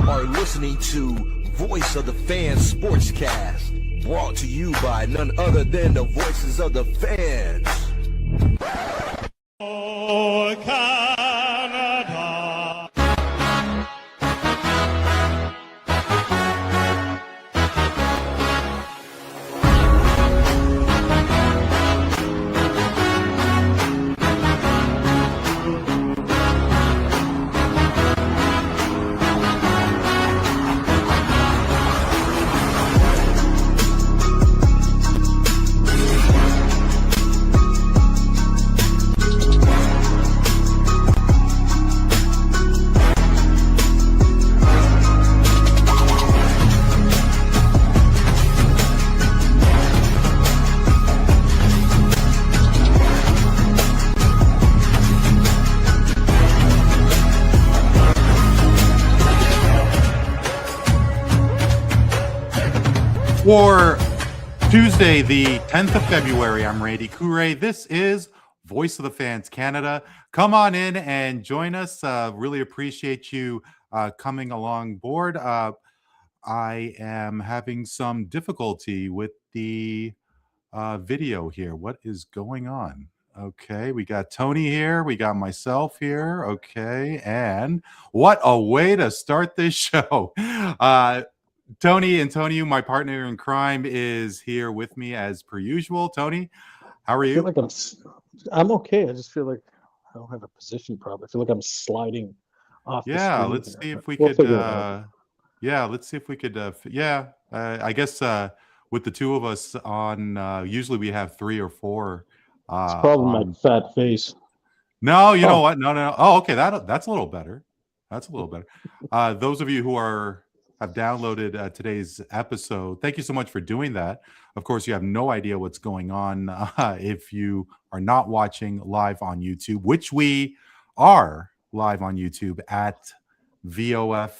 are listening to Voice of the Fans Sportscast, brought to you by none other than the voices of the fans. Oh, Canada. For Tuesday, the 10th of February, I'm Randy Katarey. This is Voice of the Fans Canada. Come on in and join us. Really appreciate you coming along board. I am having some difficulty with the video here. What is going on? Okay, we got Tony here. We got myself here. Okay, and what a way to start this show. Tony, Antoniou, my partner in crime, is here with me as per usual. Tony, how are you? I feel like I'm okay. I just feel like I don't have a position problem. I feel like I'm sliding off the screen. Let's see if we We'll could. figure it out. Let's see if we could. I guess with the two of us on, usually we have three or four. It's probably my fat face. No, you know what? No. Oh, okay. That's a little better. That's a little better. Those of you who have downloaded today's episode, thank you so much for doing that. Of course, you have no idea what's going on if you are not watching live on YouTube, which we are live on YouTube at VOF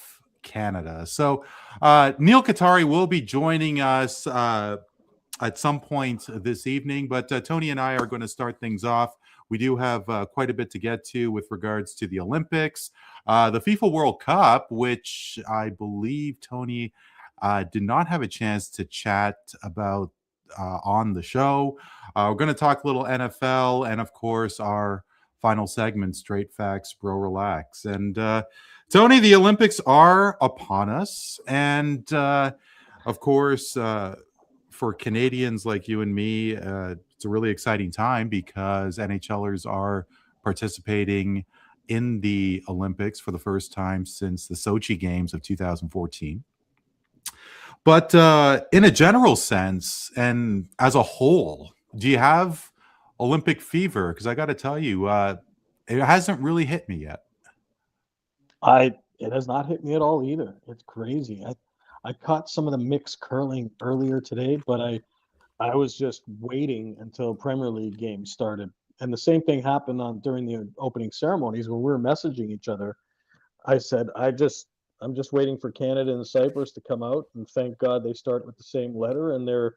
Canada. So Neel Katarey will be joining us at some point this evening, but Tony and I are going to start things off. We do have quite a bit to get to with regards to the Olympics, the FIFA World Cup, which I believe Tony did not have a chance to chat about on the show. We're going to talk a little NFL and, of course, our final segment, Straight Facts, Bro Relax. And Tony, the Olympics are upon us. And, of course, for Canadians like you and me, it's a really exciting time because NHLers are participating in the Olympics for the first time since the Sochi Games of 2014. But in a general sense and as a whole, do you have Olympic fever? Because I got to tell you, it hasn't really hit me yet. It has not hit me at all either. It's crazy. I caught some of the mixed curling earlier today, but I was just waiting until Premier League games started. And the same thing happened during the opening ceremonies when we were messaging each other. I said, I'm just waiting for Canada and Cyprus to come out, and thank God they start with the same letter and they're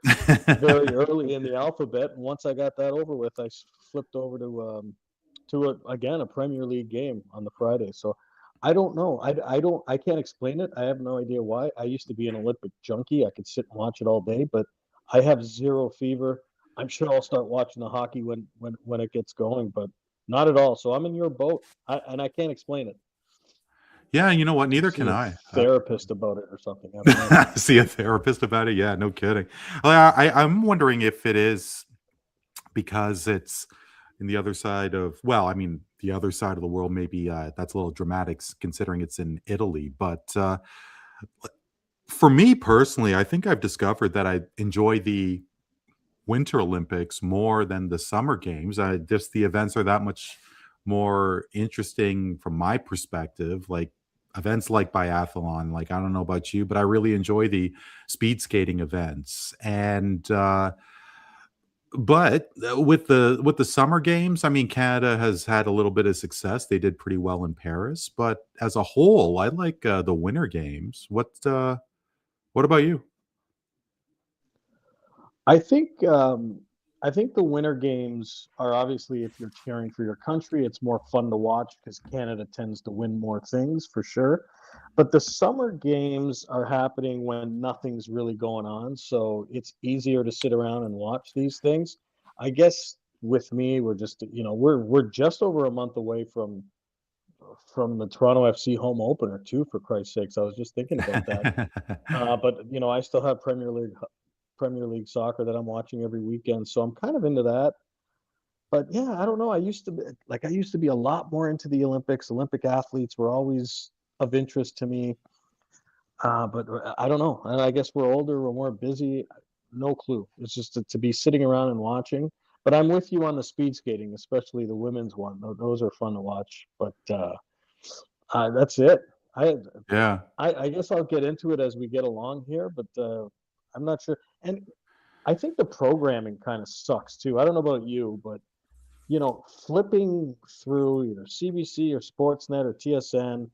very early in the alphabet. And once I got that over with, I flipped over to a Premier League game on the Friday. So I don't know. I can't explain it. I have no idea why. I used to be an Olympic junkie. I could sit and watch it all day, but I have zero fever. I'm sure I'll start watching the hockey when it gets going, but not at all. So I'm in your boat, and I can't explain it. Yeah, you know what? Neither can I. Therapist about it or something. I don't know. See a therapist about it? Yeah, no kidding. I'm wondering if it is because it's in the other side of, the other side of the world. Maybe that's a little dramatic considering it's in Italy. But for me personally, I think I've discovered that I enjoy the Winter Olympics more than the Summer Games. Just the events are that much more interesting from my perspective. Like events like biathlon, like I don't know about you, but I really enjoy the speed skating events. And but with the Summer Games, I mean, Canada has had a little bit of success. They did pretty well in Paris, but as a whole, I like the Winter Games. What about you? I think the Winter Games are obviously, if you're cheering for your country, it's more fun to watch because Canada tends to win more things for sure. But the summer games are happening when nothing's really going on, so it's easier to sit around and watch these things. I guess with me, we're just we're just over a month away from the Toronto FC home opener too. For Christ's sakes, I was just thinking about that. But I still have Premier League soccer that I'm watching every weekend, so I'm kind of into that. But yeah, I don't know. I used to be a lot more into the Olympics. Olympic athletes were always of interest to me. But I don't know. And I guess we're older, we're more busy. No clue. It's just to be sitting around and watching. But I'm with you on the speed skating, especially the women's one. Those are fun to watch. But that's it. I, Yeah. I guess I'll get into it as we get along here, but I'm not sure. And I think the programming kind of sucks too. I don't know about you, but flipping through either CBC or Sportsnet or TSN,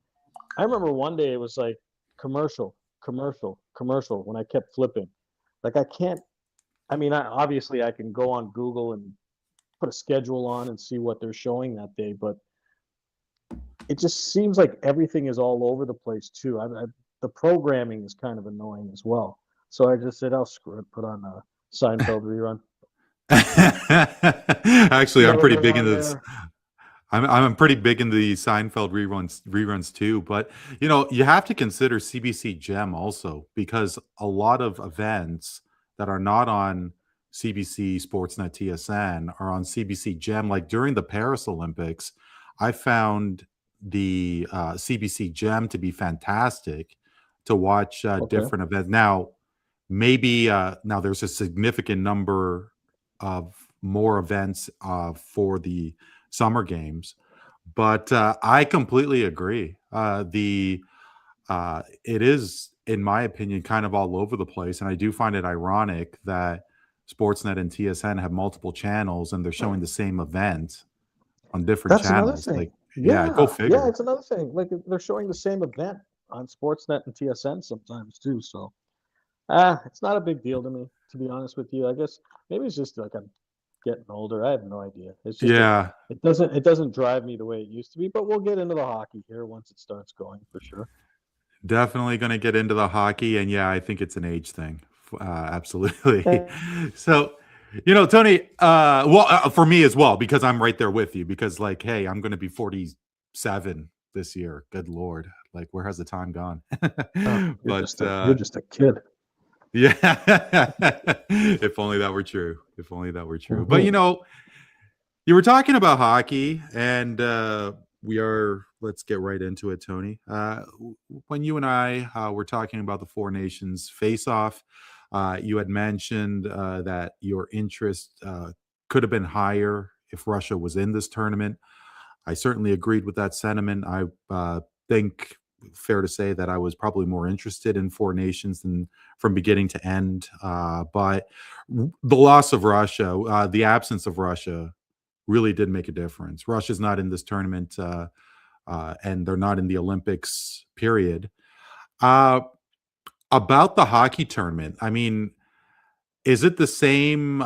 I remember one day it was like commercial, commercial, commercial when I kept flipping. Like I can't. I mean, obviously I can go on Google and put a schedule on and see what they're showing that day, but it just seems like everything is all over the place too. The programming is kind of annoying as well. So I just said, "Oh, screw it, put on a Seinfeld rerun." Actually, I'm Never pretty go big on into this. there. I'm pretty big in the Seinfeld reruns too, but you have to consider CBC Gem also because a lot of events that are not on CBC Sportsnet TSN are on CBC Gem. Like during the Paris Olympics, I found the CBC Gem to be fantastic to watch Okay. different events. Now, maybe now there's a significant number of more events for the summer games. But I completely agree. The It is, in my opinion, kind of all over the place, and I do find it ironic that Sportsnet and TSN have multiple channels and they're showing the same event on different That's another channels. thing. Like, yeah, go Yeah, figure. it's another thing. Like they're showing the same event on Sportsnet and TSN sometimes too. So it's not a big deal to me, to be honest with you. I guess maybe it's just like I'm getting older. I have no idea. It's just Yeah, it doesn't drive me the way it used to be. But we'll get into the hockey here once it starts going for sure. definitely going to get into the hockey, and yeah, I think it's an age thing. Absolutely. Eh, So, Tony, well, for me as well, because I'm right there with you. Because, like, hey, I'm going to be 47 this year. Good lord, like, where has the time gone? oh, you're But just a you're just a kid. yeah, if only that were true. If only that were true. But Mhm. you were talking about hockey, and we are. Let's get right into it, Tony. When you and I were talking about the Four Nations face-off, you had mentioned that your interest could have been higher if Russia was in this tournament. I certainly agreed with that sentiment. I think fair to say that I was probably more interested in Four Nations than from beginning to end. But the loss of Russia, the absence of Russia, really did make a difference. Russia's not in this tournament, and they're not in the Olympics. Period. Uh, about the hockey tournament, I mean, is it the same?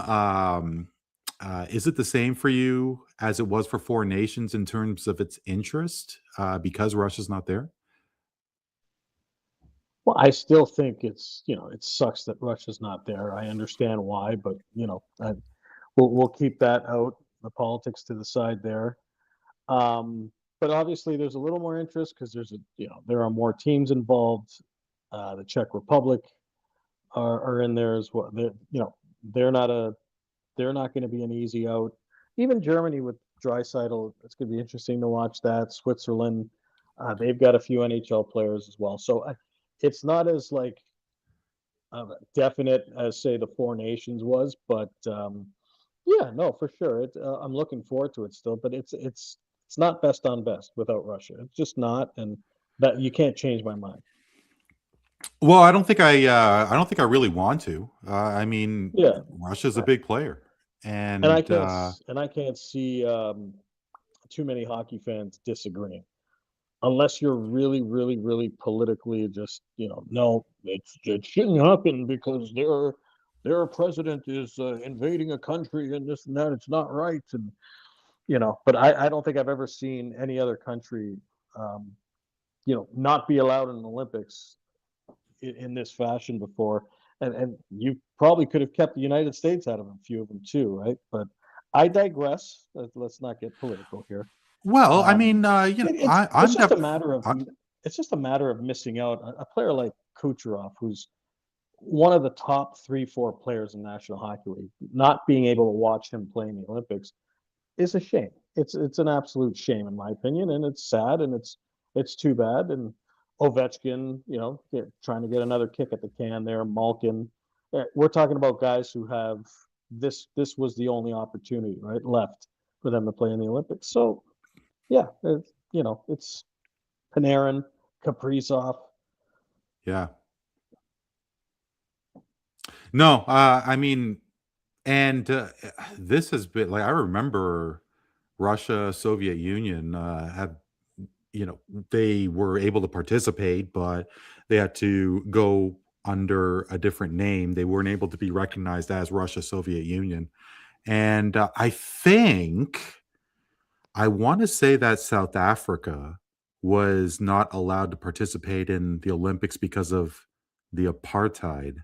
Is it the same for you as it was for Four Nations in terms of its interest because Russia's not there? Well, I still think it sucks that Russia's not there. I understand why, but we'll keep that out, the politics to the side there. But obviously, there's a little more interest because there are more teams involved. The Czech Republic are in there as well. They're not a they're not going to be an easy out. Even Germany with Dreisaitl, it's going to be interesting to watch that. Switzerland, they've got a few NHL players as well. So it's not as like definite as say the Four Nations was, but yeah, no, for sure. I'm looking forward to it still, but it's not best on best without Russia. It's just not, and that you can't change my mind. Well, I don't think I really want to. I mean, Yeah, Russia's a big player, and I and can't and I can't see too many hockey fans disagreeing unless you're really, really, really politically just no, it shouldn't happen because their president is invading a country and this and that. It's not right, and but I don't think I've ever seen any other country um, not be allowed in the Olympics in this fashion before. And you probably could have kept the United States out of a few of them too, right? But I digress. Let's not get political here. Well, I Um, mean, it's I'm just a matter of I, missing out. A player like Kucherov, who's one of the top 3-4 players in National Hockey League, not being able to watch him play in the Olympics is a shame. It's an absolute shame in my opinion, and it's sad, and it's too bad. And Ovechkin, trying to get another kick at the can there. Malkin, we're talking about guys who have this. This was the only opportunity right left for them to play in the Olympics. So yeah, it's Panarin, Kaprizov. yeah. No, I mean, and this has been like I remember Russia, Soviet Union have they were able to participate, but they had to go under a different name. They weren't able to be recognized as Russia, Soviet Union. And I want to say that South Africa was not allowed to participate in the Olympics because of the apartheid.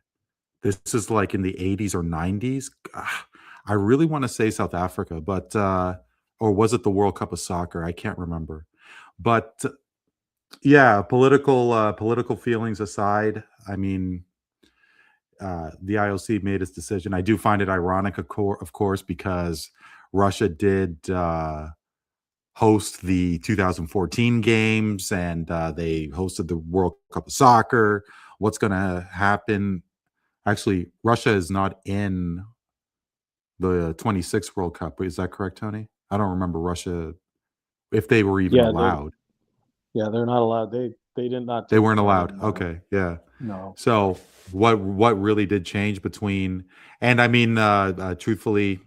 This is like in the 80s or 90s. I really want to say South Africa, but or was it the World Cup of Soccer? I can't remember. But yeah, political feelings aside, I mean, the IOC made its decision. I do find it ironic, of course, because Russia did host the 2014 games, and they hosted the World Cup of Soccer. What's going to happen? Actually, Russia is not in the 26th World Cup. Is that correct, Tony? I don't remember Russia if they were even Yeah, allowed. they're not allowed. They did not. They Take weren't part allowed. in, Okay, yeah. no. So what really did change between? And I mean, truthfully,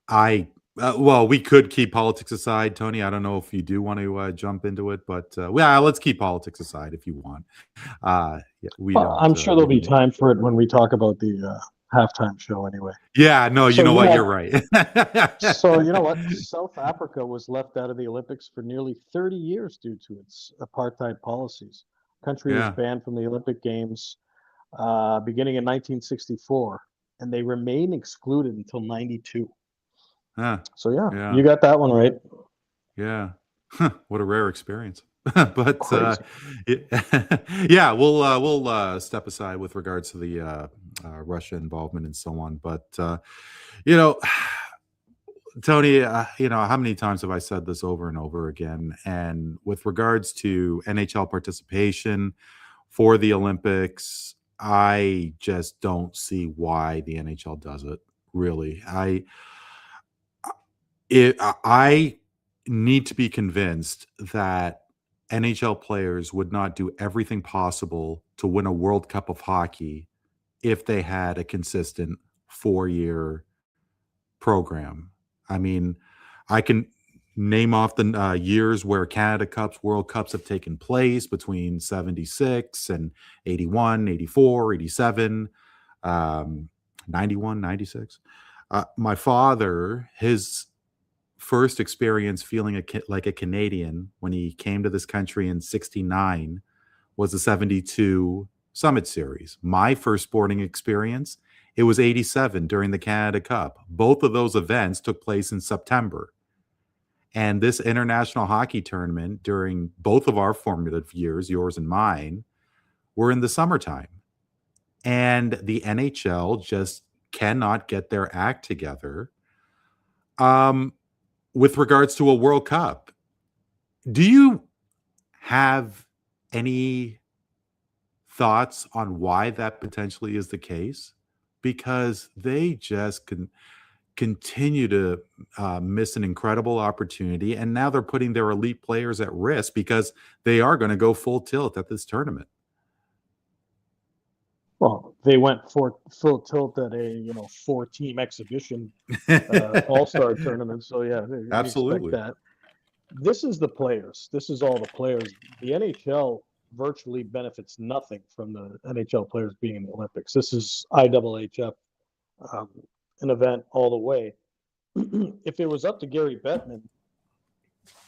I well, we could keep politics aside, Tony. I don't know if you do want to jump into it, but well, let's keep politics aside if you want. Yeah, we Well, don't. I'm sure there'll be time for it when we talk about the halftime show anyway. Yeah, no, you So know what? You're right. So you know what? South Africa was left out of the Olympics for nearly 30 years due to its apartheid policies. The country was Yeah, banned from the Olympic Games beginning in 1964, and they remain excluded until 92. huh, So yeah, yeah, you got that one right. yeah. What a rare experience. But Crazy. yeah, we'll step aside with regards to the Russia involvement and so on. But you know, Tony, how many times have I said this over and over again? And with regards to NHL participation for the Olympics, I just don't see why the NHL does it. Really, I need to be convinced that NHL players would not do everything possible to win a World Cup of hockey if they had a consistent 4-year program. I mean, I can name off the years where Canada Cups, World Cups have taken place between 76 and 81, 84, 87, 91, 96. My father, his first experience feeling like a Canadian when he came to this country in 69 was the 72 Summit Series. My first sporting experience, it was 87 during the Canada Cup. Both of those events took place in September. And this international hockey tournament during both of our formative years, yours and mine, were in the summertime. And the NHL just cannot get their act together with regards to a World Cup. Do you have any thoughts on why that potentially is the case? Because they just continue to miss an incredible opportunity, and now they're putting their elite players at risk because they are going to go full tilt at this tournament. Well, they went for full tilt at a 4-team exhibition all-star tournament. So yeah, we expect Absolutely. that. This is the players. This is all the players. The NHL virtually benefits nothing from the NHL players being in the Olympics. This is IHF, an event all the way. If it was up to Gary Bettman,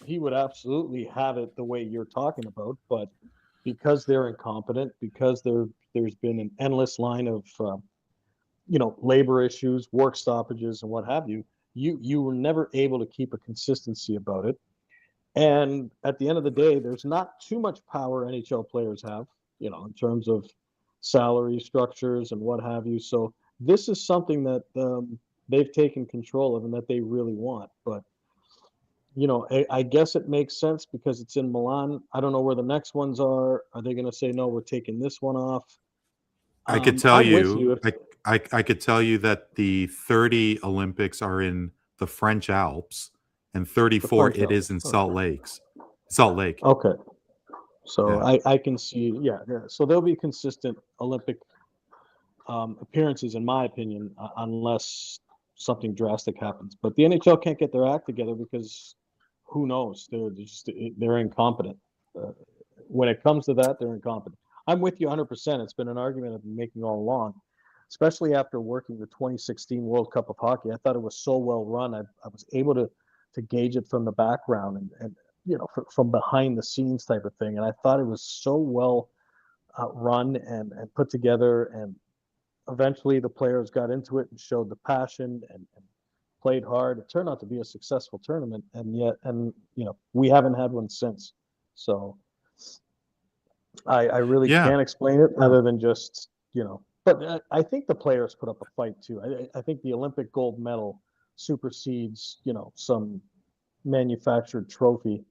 he would absolutely have it the way you're talking about, but because they're incompetent, because there's been an endless line of labor issues, work stoppages, and what have you, you were never able to keep a consistency about it. And at the end of the day, there's not too much power NHL players have, in terms of salary structures and what have you. So this is something that they've taken control of and that they really want. But I guess it makes sense because it's in Milan. I don't know where the next ones are. Are they going to say no? We're taking this one off. I could tell I'm with you, you. I could tell you that the 30 Olympics are in the French Alps, and 34 French it is Alps. in Salt Lake. Okay. So Yeah. I can see, yeah. So there'll be consistent Olympic appearances, in my opinion, unless something drastic happens. But the NHL can't get their act together because who knows? They're incompetent. When it comes to that, they're incompetent. I'm with you 100%. It's been an argument I've been making all along, especially after working the 2016 World Cup of Hockey. I thought it was so well run. I was able to gauge it from the background and from behind the scenes type of thing. And I thought it was so well run and put together. And eventually the players got into it and showed the passion and played hard. It turned out to be a successful tournament, and we haven't had one since. So I really Yeah. can't explain it other than just But I think the players put up a fight too. I think the Olympic gold medal supersedes some manufactured trophy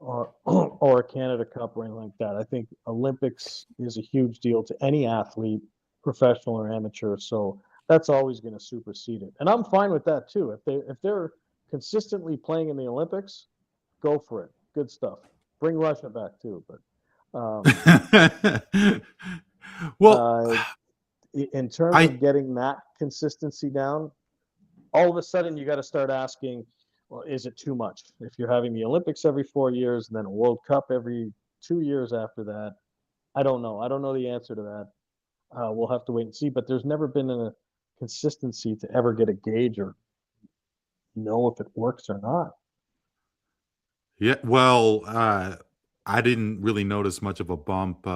or or a Canada Cup or anything like that. I think Olympics is a huge deal to any athlete, professional or amateur. So that's always going to supersede it, and I'm fine with that too. If they're consistently playing in the Olympics, go for it. Good stuff. Bring Russia back too, but. Well, In terms of getting that consistency down, all of a sudden you got to start asking, well, is it too much? If you're having the Olympics every 4 years and then a World Cup every 2 years after that, I don't know. I don't know the answer to that. We'll have to wait and see. But there's never been a consistency to ever get a gauge or know if it works or not. yeah, well, I didn't really notice much of a bump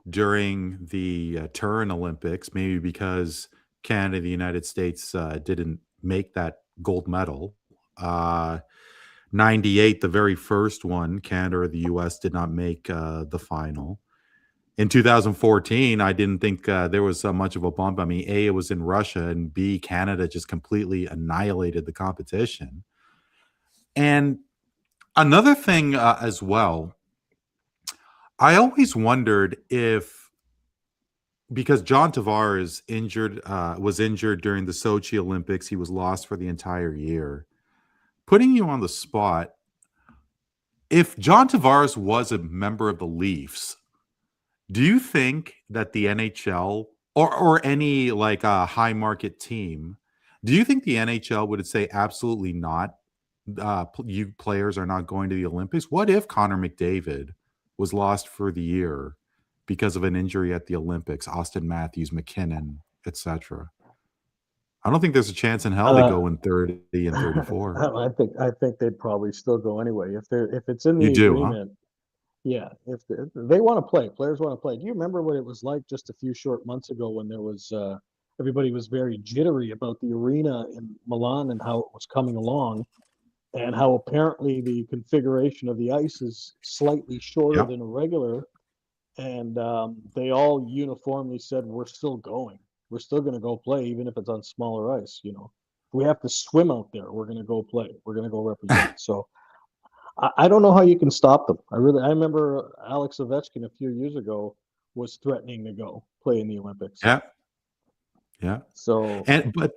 during the Turin Olympics, maybe because Canada and the United States didn't make that gold medal. 98, the very first one, Canada or the US did not make the final. In 2014, I didn't think there was much of a bump. I mean, A, it was in Russia, and B, Canada just completely annihilated the competition. And another thing as well, I always wondered if, because John Tavares was injured during the Sochi Olympics, he was lost for the entire year. Putting you on the spot, if John Tavares was a member of the Leafs, do you think that the NHL or any like a high market team, do you think the NHL would say absolutely not? You players are not going to the Olympics. What if Connor McDavid was lost for the year because of an injury at the Olympics? Austin Matthews, McKinnon, etc. I don't think there's a chance in hell they go in 30 and 34. I think they'd probably still go anyway if it's in the You do, huh? agreement. Yeah, if they want to play, players want to play. Do you remember what it was like just a few short months ago when there was everybody was very jittery about the arena in Milan and how it was coming along, and how apparently the configuration of the ice is slightly shorter Yep. than a regular, and they all uniformly said we're still going. We're still going to go play even if it's on smaller ice. If we have to swim out there, we're going to go play. We're going to go represent. So. I don't know how you can stop them. I remember Alex Ovechkin a few years ago was threatening to go play in the Olympics. Yeah. Yeah. So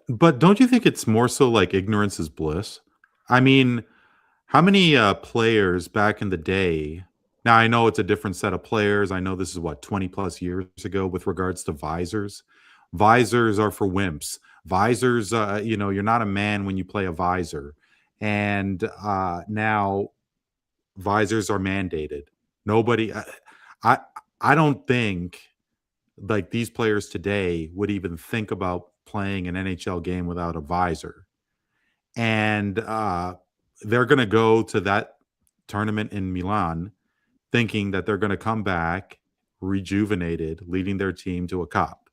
But don't you think it's more so like ignorance is bliss? I mean, how many players back in the day? Now I know it's a different set of players. I know this is 20 plus years ago with regards to visors. Visors are for wimps. Visors, you're not a man when you play a visor. And now visors are mandated. Nobody, I don't think like these players today would even think about playing an NHL game without a visor. And they're going to go to that tournament in Milan, thinking that they're going to come back rejuvenated, leading their team to a cup.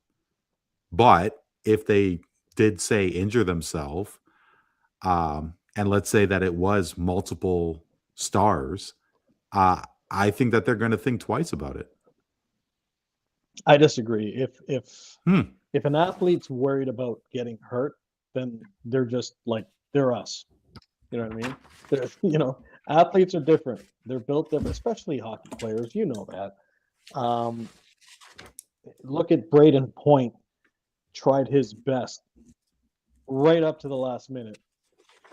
But if they did say injure themselves, and let's say that it was multiple stars, I think that they're going to think twice about it. I disagree. Hmm. If an athlete's worried about getting hurt, then they're just like they're us. You know what I mean? Athletes are different. They're built different, especially hockey players. You know that. Look at Braden Point. Tried his best right up to the last minute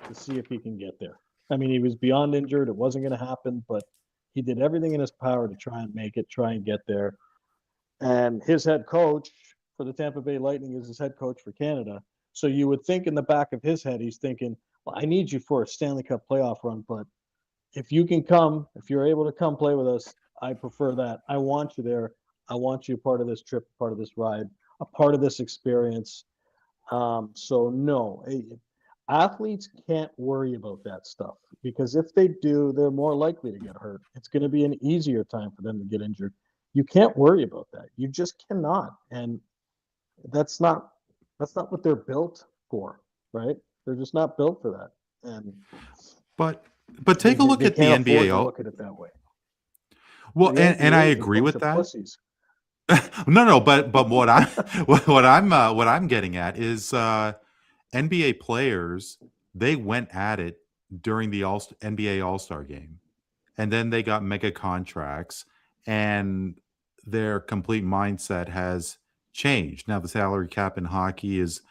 to see if he can get there. I mean, he was beyond injured. It wasn't going to happen, but he did everything in his power to try and make it, try and get there. And his head coach for the Tampa Bay Lightning is his head coach for Canada. So you would think in the back of his head, he's thinking, well, I need you for a Stanley Cup playoff run, but if you can come, if you're able to come play with us, I prefer that. I want you there. I want you part of this trip, part of this ride, a part of this experience. So no, athletes can't worry about that stuff because if they do, they're more likely to get hurt. It's going to be an easier time for them to get injured. You can't worry about that. You just cannot, and that's not what they're built for, right? They're just not built for that. And but take a look at the NBA. Look at it that way. Well, and I agree with that. No, but what I'm getting at is NBA players, they went at it during the NBA All-Star game, and then they got mega contracts, and their complete mindset has changed. Now the salary cap in hockey is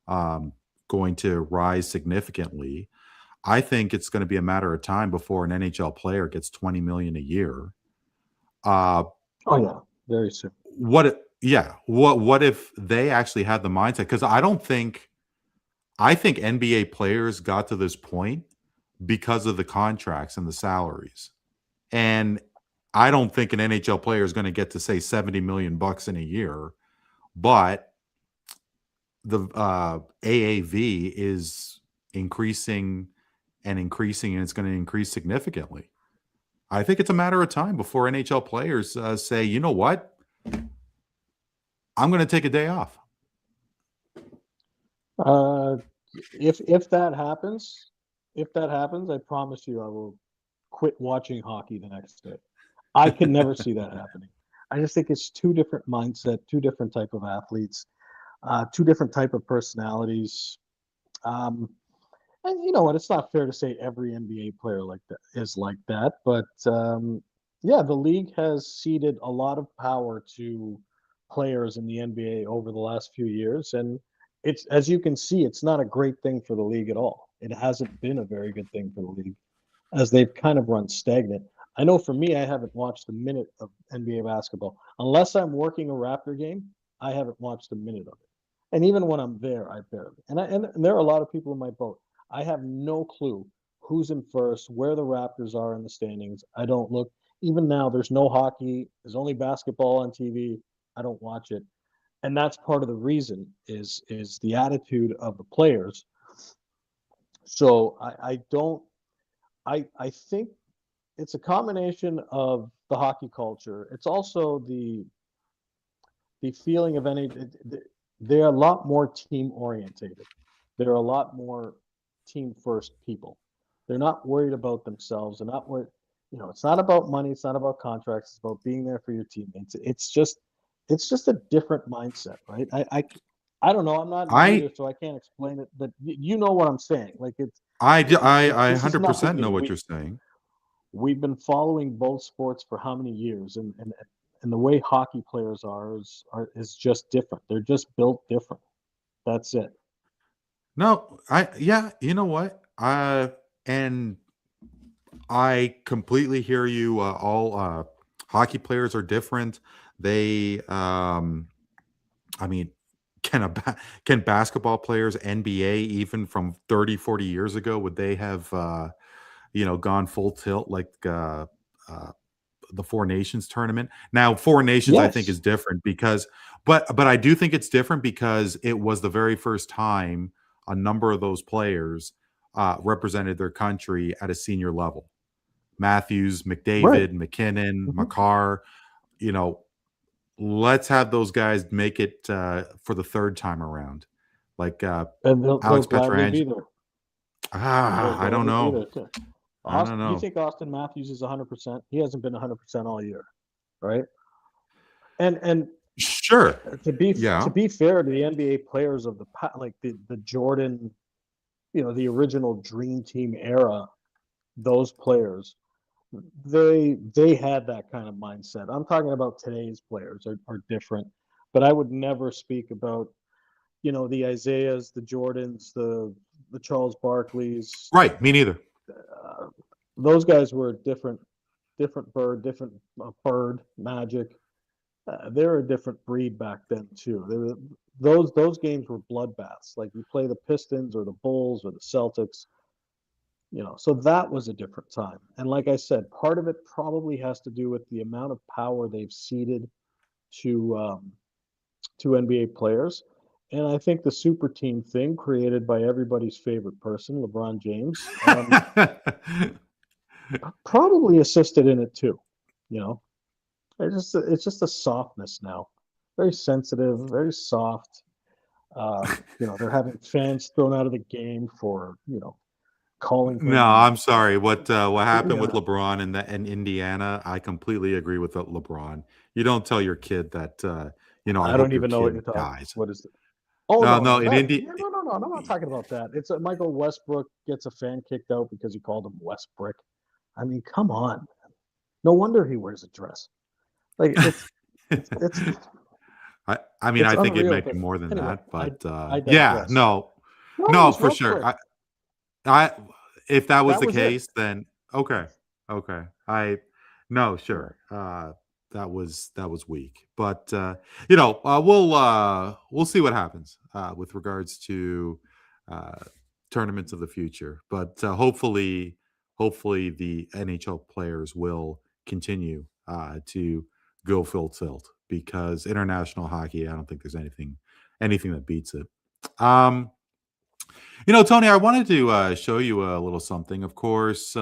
going to rise significantly. I think it's going to be a matter of time before an NHL player gets $20 million a year. Oh yeah, very soon. What if they actually had the mindset? Because I think NBA players got to this point because of the contracts and the salaries. And I don't think an NHL player is going to get to say $70 million in a year, but the AAV is increasing and increasing, and it's going to increase significantly. I think it's a matter of time before NHL players say, you know what? I'm going to take a day off. If that happens, I promise you I will quit watching hockey the next day. I can never see that happening. I just think it's two different mindset, two different type of athletes, two different type of personalities. And you know what? It's not fair to say every NBA player is like that, but yeah, the league has ceded a lot of power to players in the NBA over the last few years, and it's, as you can see, it's not a great thing for the league at all. It hasn't been a very good thing for the league, as they've kind of run stagnant. I know for me, I haven't watched a minute of NBA basketball unless I'm working a Raptor game. I haven't watched a minute of it, and even when I'm there, I barely. And there are a lot of people in my boat. I have no clue who's in first, where the Raptors are in the standings. I don't look. Even now, there's no hockey. There's only basketball on TV. I don't watch it, and that's part of the reason is the attitude of the players. So I think it's a combination of the hockey culture. It's also the feeling of they're a lot more team orientated. They're a lot more team first people. They're not worried about themselves. They're not worried. It's not about money. It's not about contracts. It's about being there for your teammates. It's just a different mindset, right? I don't know. I'm not an leader, so I can't explain it, but you know what I'm saying. Like I 100% know what you're saying. We've been following both sports for how many years, and the way hockey players is just different. They're just built different. That's it. No, you know what? And I completely hear you. All hockey players are different. They, I mean, can basketball players, NBA, even from 30, 40 years ago, would they have, gone full tilt like the Four Nations tournament? Now, Four Nations, yes. I think is different because, but I do think it's different because it was the very first time a number of those players represented their country at a senior level. Matthews, Right. McDavid, McKinnon, Mhm. Makar. Let's have those guys make it for the third time around. Like And they'll Alex gladly Pietrangelo. be there. They'll I don't gladly be there know. too. I don't You know. think Austin Matthews is 100%? He hasn't been 100% all year, right? And Sure. to Yeah. be fair to the NBA players of like the Jordan, the original Dream Team era, those players, they had that kind of mindset. I'm talking about today's players are different, but I would never speak about the Isaiahs, the Jordans, the Charles Barkleys. Right. Me neither. Uh, those guys were different bird Magic. They're a different breed back then too. Those games were bloodbaths. Like you play the Pistons or the Bulls or the Celtics. So that was a different time. And like I said, part of it probably has to do with the amount of power they've ceded to NBA players. And I think the super team thing created by everybody's favorite person, LeBron James, probably assisted in it too. You know, it's just a softness now, very sensitive, very soft. They're having fans thrown out of the game for calling No, him. I'm sorry. What happened with Yeah, LeBron in Indiana? I completely agree with LeBron. You don't tell your kid that. I I don't hope your even know what kid you're talking. dies. What is it? Oh No, no, no. no, In that Indy, yeah, no, I'm not talking about that. It's Michael Westbrook gets a fan kicked out because he called him Westbrick. I mean, come on. No wonder he wears a dress. Like it's I mean, it's I think it unreal. might be But more than anyway, that, but I yeah, digress. no, No, it no, was for sure. Westbrook. I if that was That the was it. case, then okay, okay. No, Yeah. sure. That was weak, but we'll see what happens with regards to uh, tournaments of the future. But hopefully the NHL players will continue to go full tilt because international hockey, I don't think there's anything that beats it. Um, Tony, I wanted to show you a little something. Of course,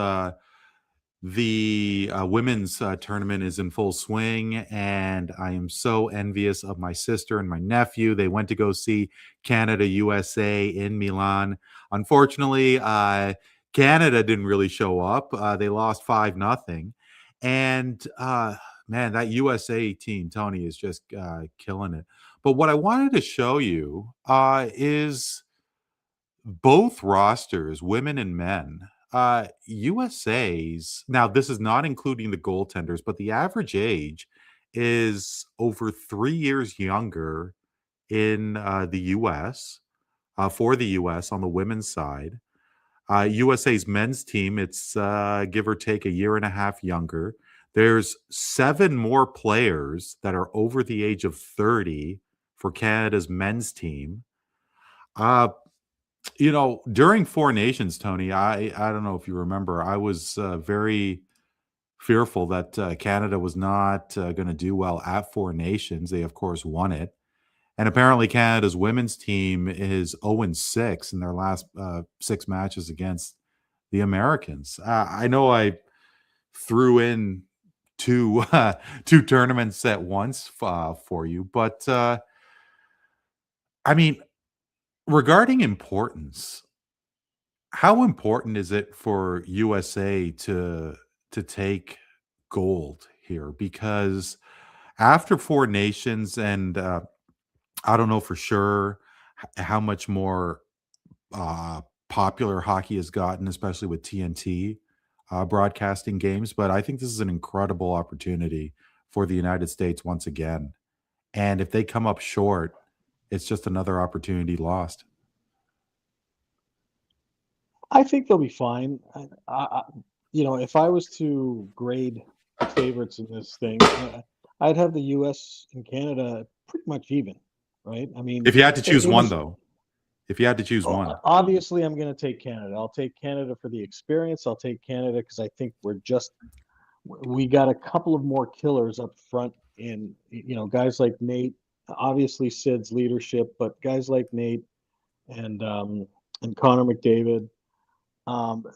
the women's tournament is in full swing, and I am so envious of my sister and my nephew. They went to go see Canada USA in Milan. Unfortunately, Canada didn't really show up. They lost 5-0. And man, that USA team, Tony, is just killing it. But what I wanted to show you is both rosters, women and men, USA's now this is not including the goaltenders, but the average age is over 3 years younger in the US for the US on the women's side. USA's men's team, it's give or take a year and a half younger. There's 7 more players that are over the age of 30 for Canada's men's team. Uh, during Four Nations, Tony, I don't know if you remember, I was very fearful that Canada was not going to do well at Four Nations. They, of course, won it. And apparently, Canada's women's team is 0-6 in their last 6 matches against the Americans. I know I threw in two two tournaments at once for you, but I mean, regarding importance, how important is it for USA to take gold here? Because after Four Nations, and I don't know for sure how much more uh, popular hockey has gotten, especially with TNT broadcasting games. But I think this is an incredible opportunity for the United States once again. And if they come up short, it's just another opportunity lost. I think they'll be fine. If I was to grade the favorites in this thing, I'd have the U.S. and Canada pretty much even, right? I mean, If you had to choose it one, was though, if you had to choose one, obviously I'm going to take Canada. I'll take Canada for the experience. I'll take Canada because I think we got a couple of more killers up front in guys like Nate. Obviously Sid's leadership, but guys like Nate and Connor McDavid,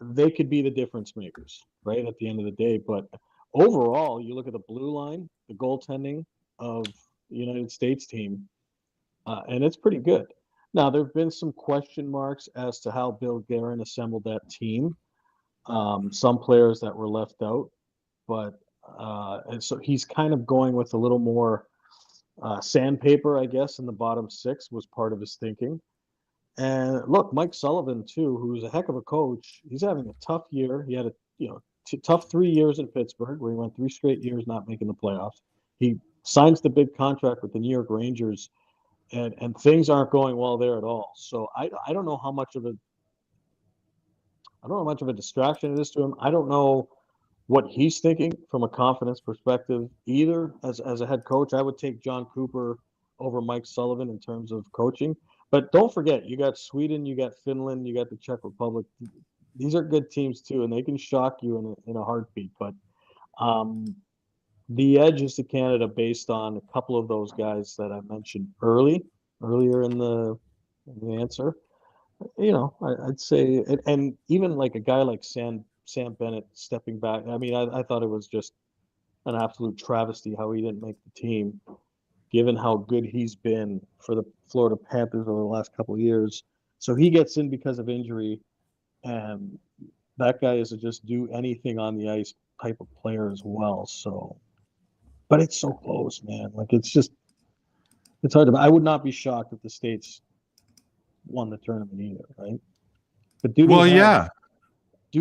they could be the difference makers. right, at the end of the day. But overall, you look at the blue line, the goaltending of the United States team, and it's pretty good. Now, there have been some question marks as to how Bill Guerin assembled that team. Some players that were left out, but and so he's kind of going with a little more sandpaper, I guess, in the bottom six was part of his thinking. And look, Mike Sullivan too, who's a heck of a coach. He's having a tough year. He had a tough 3 years in Pittsburgh, where he went 3 straight years not making the playoffs. He signs the big contract with the New York Rangers, and things aren't going well there at all. So I don't know how much of a distraction it is to him. I don't know what he's thinking from a confidence perspective either. As a head coach, I would take John Cooper over Mike Sullivan in terms of coaching. But don't forget, you got Sweden, you got Finland, you got the Czech Republic. These are good teams too, and they can shock you in a heartbeat. But the edge is to Canada based on a couple of those guys that I mentioned earlier in the answer. I'd say, and even like a guy like Sam Bennett stepping back. I mean, I thought it was just an absolute travesty how he didn't make the team, given how good he's been for the Florida Panthers over the last couple of years. So he gets in because of injury, and that guy is a just do anything on the ice type of player as well. So, but it's so close, man. Like it's hard to. I would not be shocked if the States won the tournament either, right? But do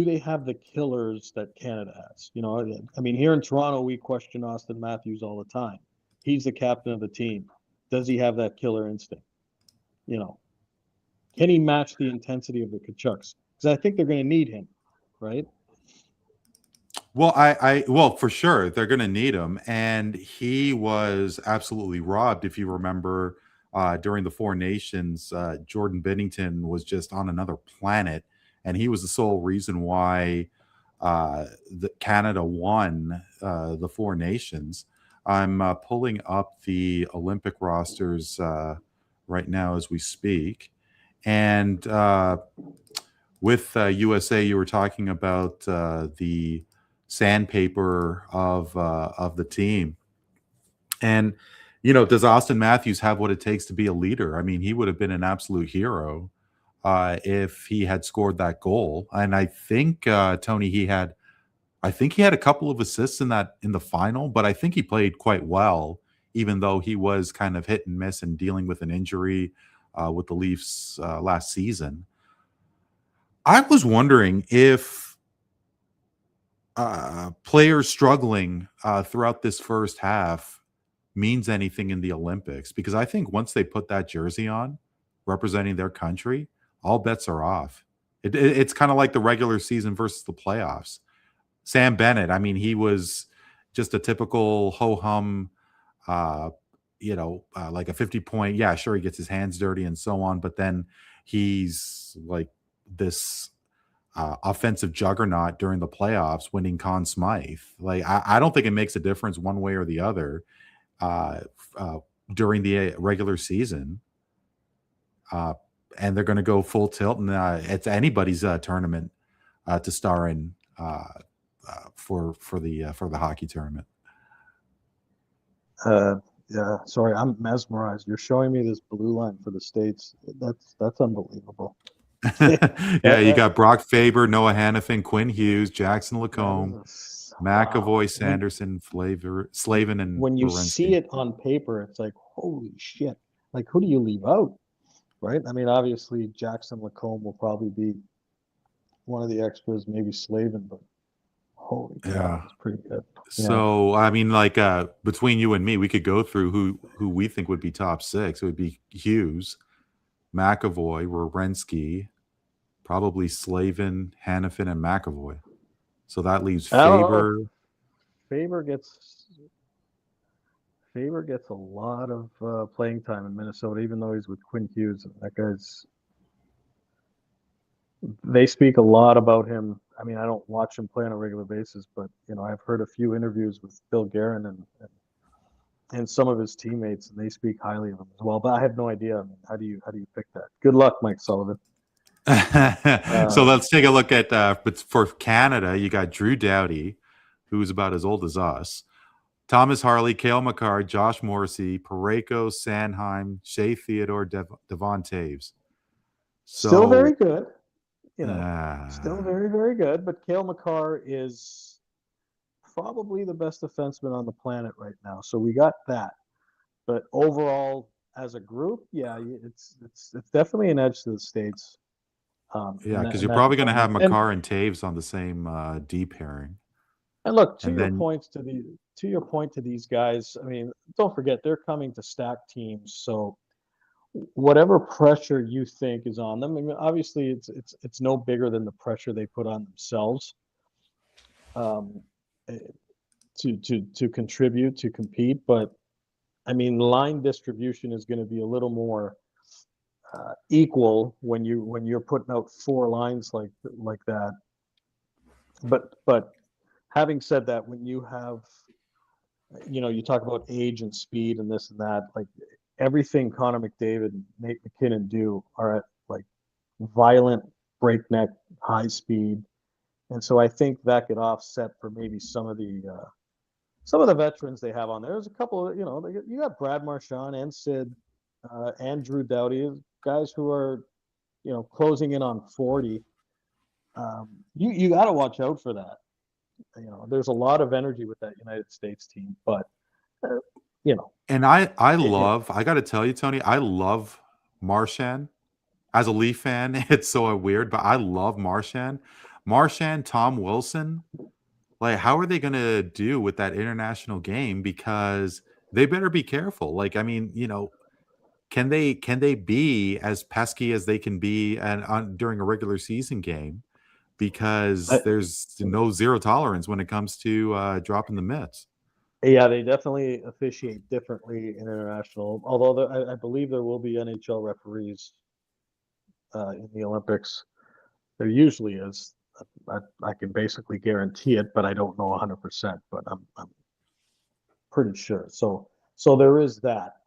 they have the killers that Canada has? I mean, here in Toronto, we question Austin Matthews all the time. He's the captain of the team. Does he have that killer instinct? Can he match the intensity of the Kachucks? Because I think they're going to need him, right? Well, well, for sure they're going to need him, and he was absolutely robbed. If you remember, during the Four Nations, Jordan Binnington was just on another planet, and he was the sole reason why Canada won the Four Nations. I'm pulling up the Olympic rosters right now as we speak, and with USA, you were talking about the sandpaper of the team, and does Austin Matthews have what it takes to be a leader? I mean, he would have been an absolute hero if he had scored that goal. And I think Tony, he had a couple of assists in the final, but I think he played quite well, even though he was kind of hit and miss and dealing with an injury with the Leafs last season. I was wondering if players struggling throughout this first half means anything in the Olympics, because I think once they put that jersey on representing their country, all bets are off. It's kind of like the regular season versus the playoffs. Sam Bennett, I mean, he was just a typical ho-hum, like a 50-point. Yeah, sure, he gets his hands dirty and so on, but then he's like this offensive juggernaut during the playoffs, winning Conn Smythe. Like, I don't think it makes a difference one way or the other during the regular season. And they're going to go full tilt, and it's anybody's tournament to star in for the hockey tournament. Yeah, sorry, I'm mesmerized. You're showing me this blue line for the States. That's unbelievable. Yeah, you got Brock Faber, Noah Hannafin, Quinn Hughes, Jackson LaCombe, McAvoy, Sanderson, Slavin, and when you Werenski. see it on paper, it's like, holy shit! Like, who do you leave out? Right? I mean, obviously Jackson LaCombe will probably be one of the extras, maybe Slavin, but holy cow, it's pretty good. So I mean, like between you and me, we could go through who we think would be top six. It would be Hughes, McAvoy, Werenski, probably Slavin, Hannafin, and McAvoy. So that leaves Faber. Faber gets a lot of playing time in Minnesota, even though he's with Quinn Hughes. That guy's. They speak a lot about him. I mean, I don't watch him play on a regular basis, but I've heard a few interviews with Bill Guerin and some of his teammates, and they speak highly of him as well. But I have no idea. I mean, how do you pick that? Good luck, Mike Sullivan. So let's take a look at but for Canada, you got Drew Doughty, who's about as old as us. Thomas Harley, Cale Makar, Josh Morrissey, Pareko, Sanheim, Shea Theodore, Devon Taves. Still very So good, still very, very good. But Cale Makar is probably the best defenseman on the planet right now. So we got that. But overall, as a group, yeah, it's definitely an edge to the States. yeah, because in you're that probably going to have department. Makar and Taves on the same D pairing. And look, And then to your point to these guys, I mean, don't forget they're coming to stack teams. So whatever pressure you think is on them, I mean, obviously it's no bigger than the pressure they put on themselves um, eh, to contribute, to compete. But I mean, line distribution is going to be a little more equal when you're putting out four lines like that. But having said that, when you have, you talk about age and speed and this and that, like everything Connor McDavid and Nate McKinnon do are at like violent breakneck high speed. And so I think that could offset for maybe some of the veterans they have on there. There's a couple of, you got Brad Marchand and Sid and Drew Doughty, guys who are, closing in on 40. You got to watch out for that. There's a lot of energy with that United States team, but uh, you know, and I got to tell you, Tony, I love Marchand. As a Leaf fan, it's so weird, but I love Marchand. Marchand, Tom Wilson, like how are they going to do with that international game? Because they better be careful. Like, I mean, can they be as pesky as they can be during a regular season game? Because there's no zero tolerance when it comes to dropping the mitts. Yeah, they definitely officiate differently in international. Although I believe there will be NHL referees in the Olympics. There usually is. I can basically guarantee it, but I don't know 100%. But I'm pretty sure. So there is that.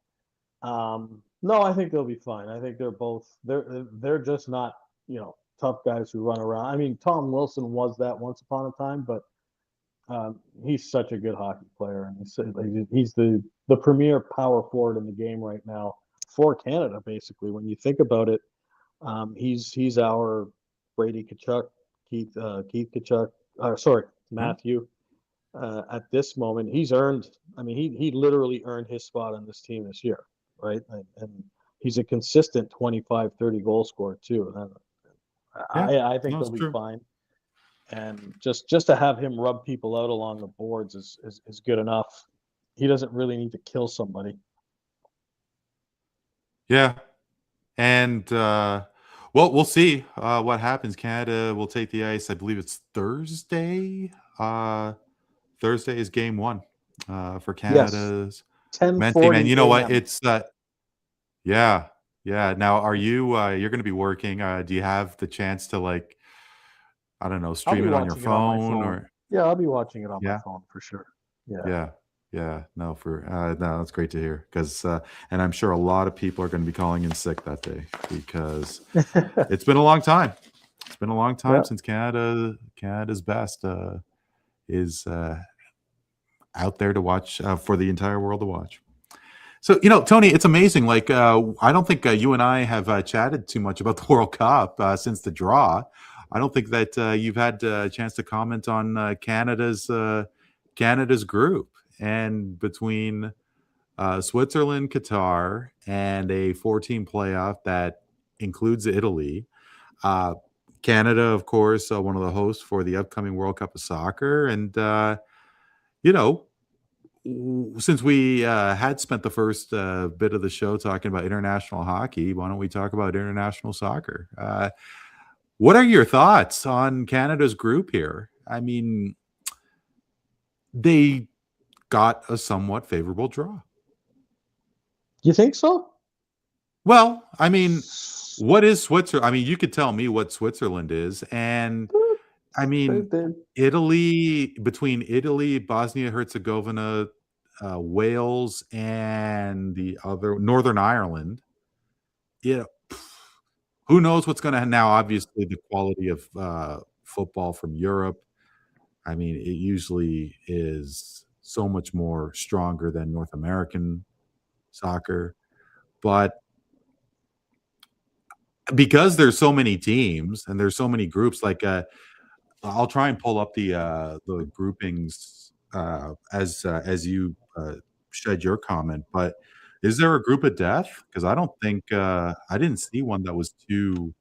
No, I think they'll be fine. I think they're just not tough guys who run around. I mean, Tom Wilson was that once upon a time, but he's such a good hockey player, and he's the premier power forward in the game right now for Canada. Basically, when you think about it, he's our Brady Tkachuk, Keith Tkachuk. Matthew. At this moment, he's earned. I mean, he literally earned his spot on this team this year, right? And he's a consistent 25, 30 goal scorer too. I think they'll be fine. And just to have him rub people out along the boards is good enough. He doesn't really need to kill somebody. Yeah. And well, we'll see what happens. Canada will take the ice. I believe it's Thursday. Thursday is game one for Canada's men's team. And you know what? It's yeah. Now, are you you're going to be working? Do you have the chance to I don't know, stream it on your phone or? Yeah, I'll be watching it on my phone for sure. Yeah. No, that's great to hear because, and I'm sure a lot of people are going to be calling in sick that day because it's been a long time. It's been a long time since Canada's best is out there to watch for the entire world to watch. So, Tony, it's amazing. Like, I don't think you and I have chatted too much about the World Cup since the draw. I don't think that you've had a chance to comment on Canada's group, and between Switzerland, Qatar, and a 4-team playoff that includes Italy. Canada, of course, one of the hosts for the upcoming World Cup of Soccer, and since we had spent the first bit of the show talking about international hockey, why don't we talk about international soccer? What are your thoughts on Canada's group here? I mean, they got a somewhat favorable draw. You think so? Well, I mean, what is Switzerland? I mean, you could tell me what Switzerland is. And I mean, Italy, between Italy, Bosnia-Herzegovina, Wales, and the other Northern Ireland, who knows what's going to now? Obviously, the quality of football from Europe. I mean, it usually is so much more stronger than North American soccer, but because there's so many teams and there's so many groups, like I'll try and pull up the groupings as you shed your comment. But is there a group of death? Because I don't think I didn't see one that was too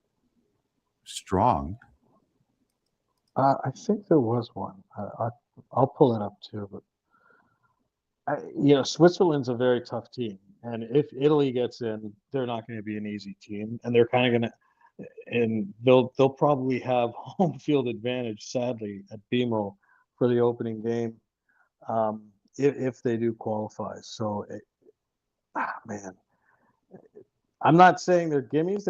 strong. I think there was one. I'll pull it up too. But Switzerland's a very tough team, and if Italy gets in, they're not going to be an easy team, and they're kind of going to, and they'll probably have home field advantage, sadly, at BMO for the opening game, if they do qualify. So, man, I'm not saying they're gimmies.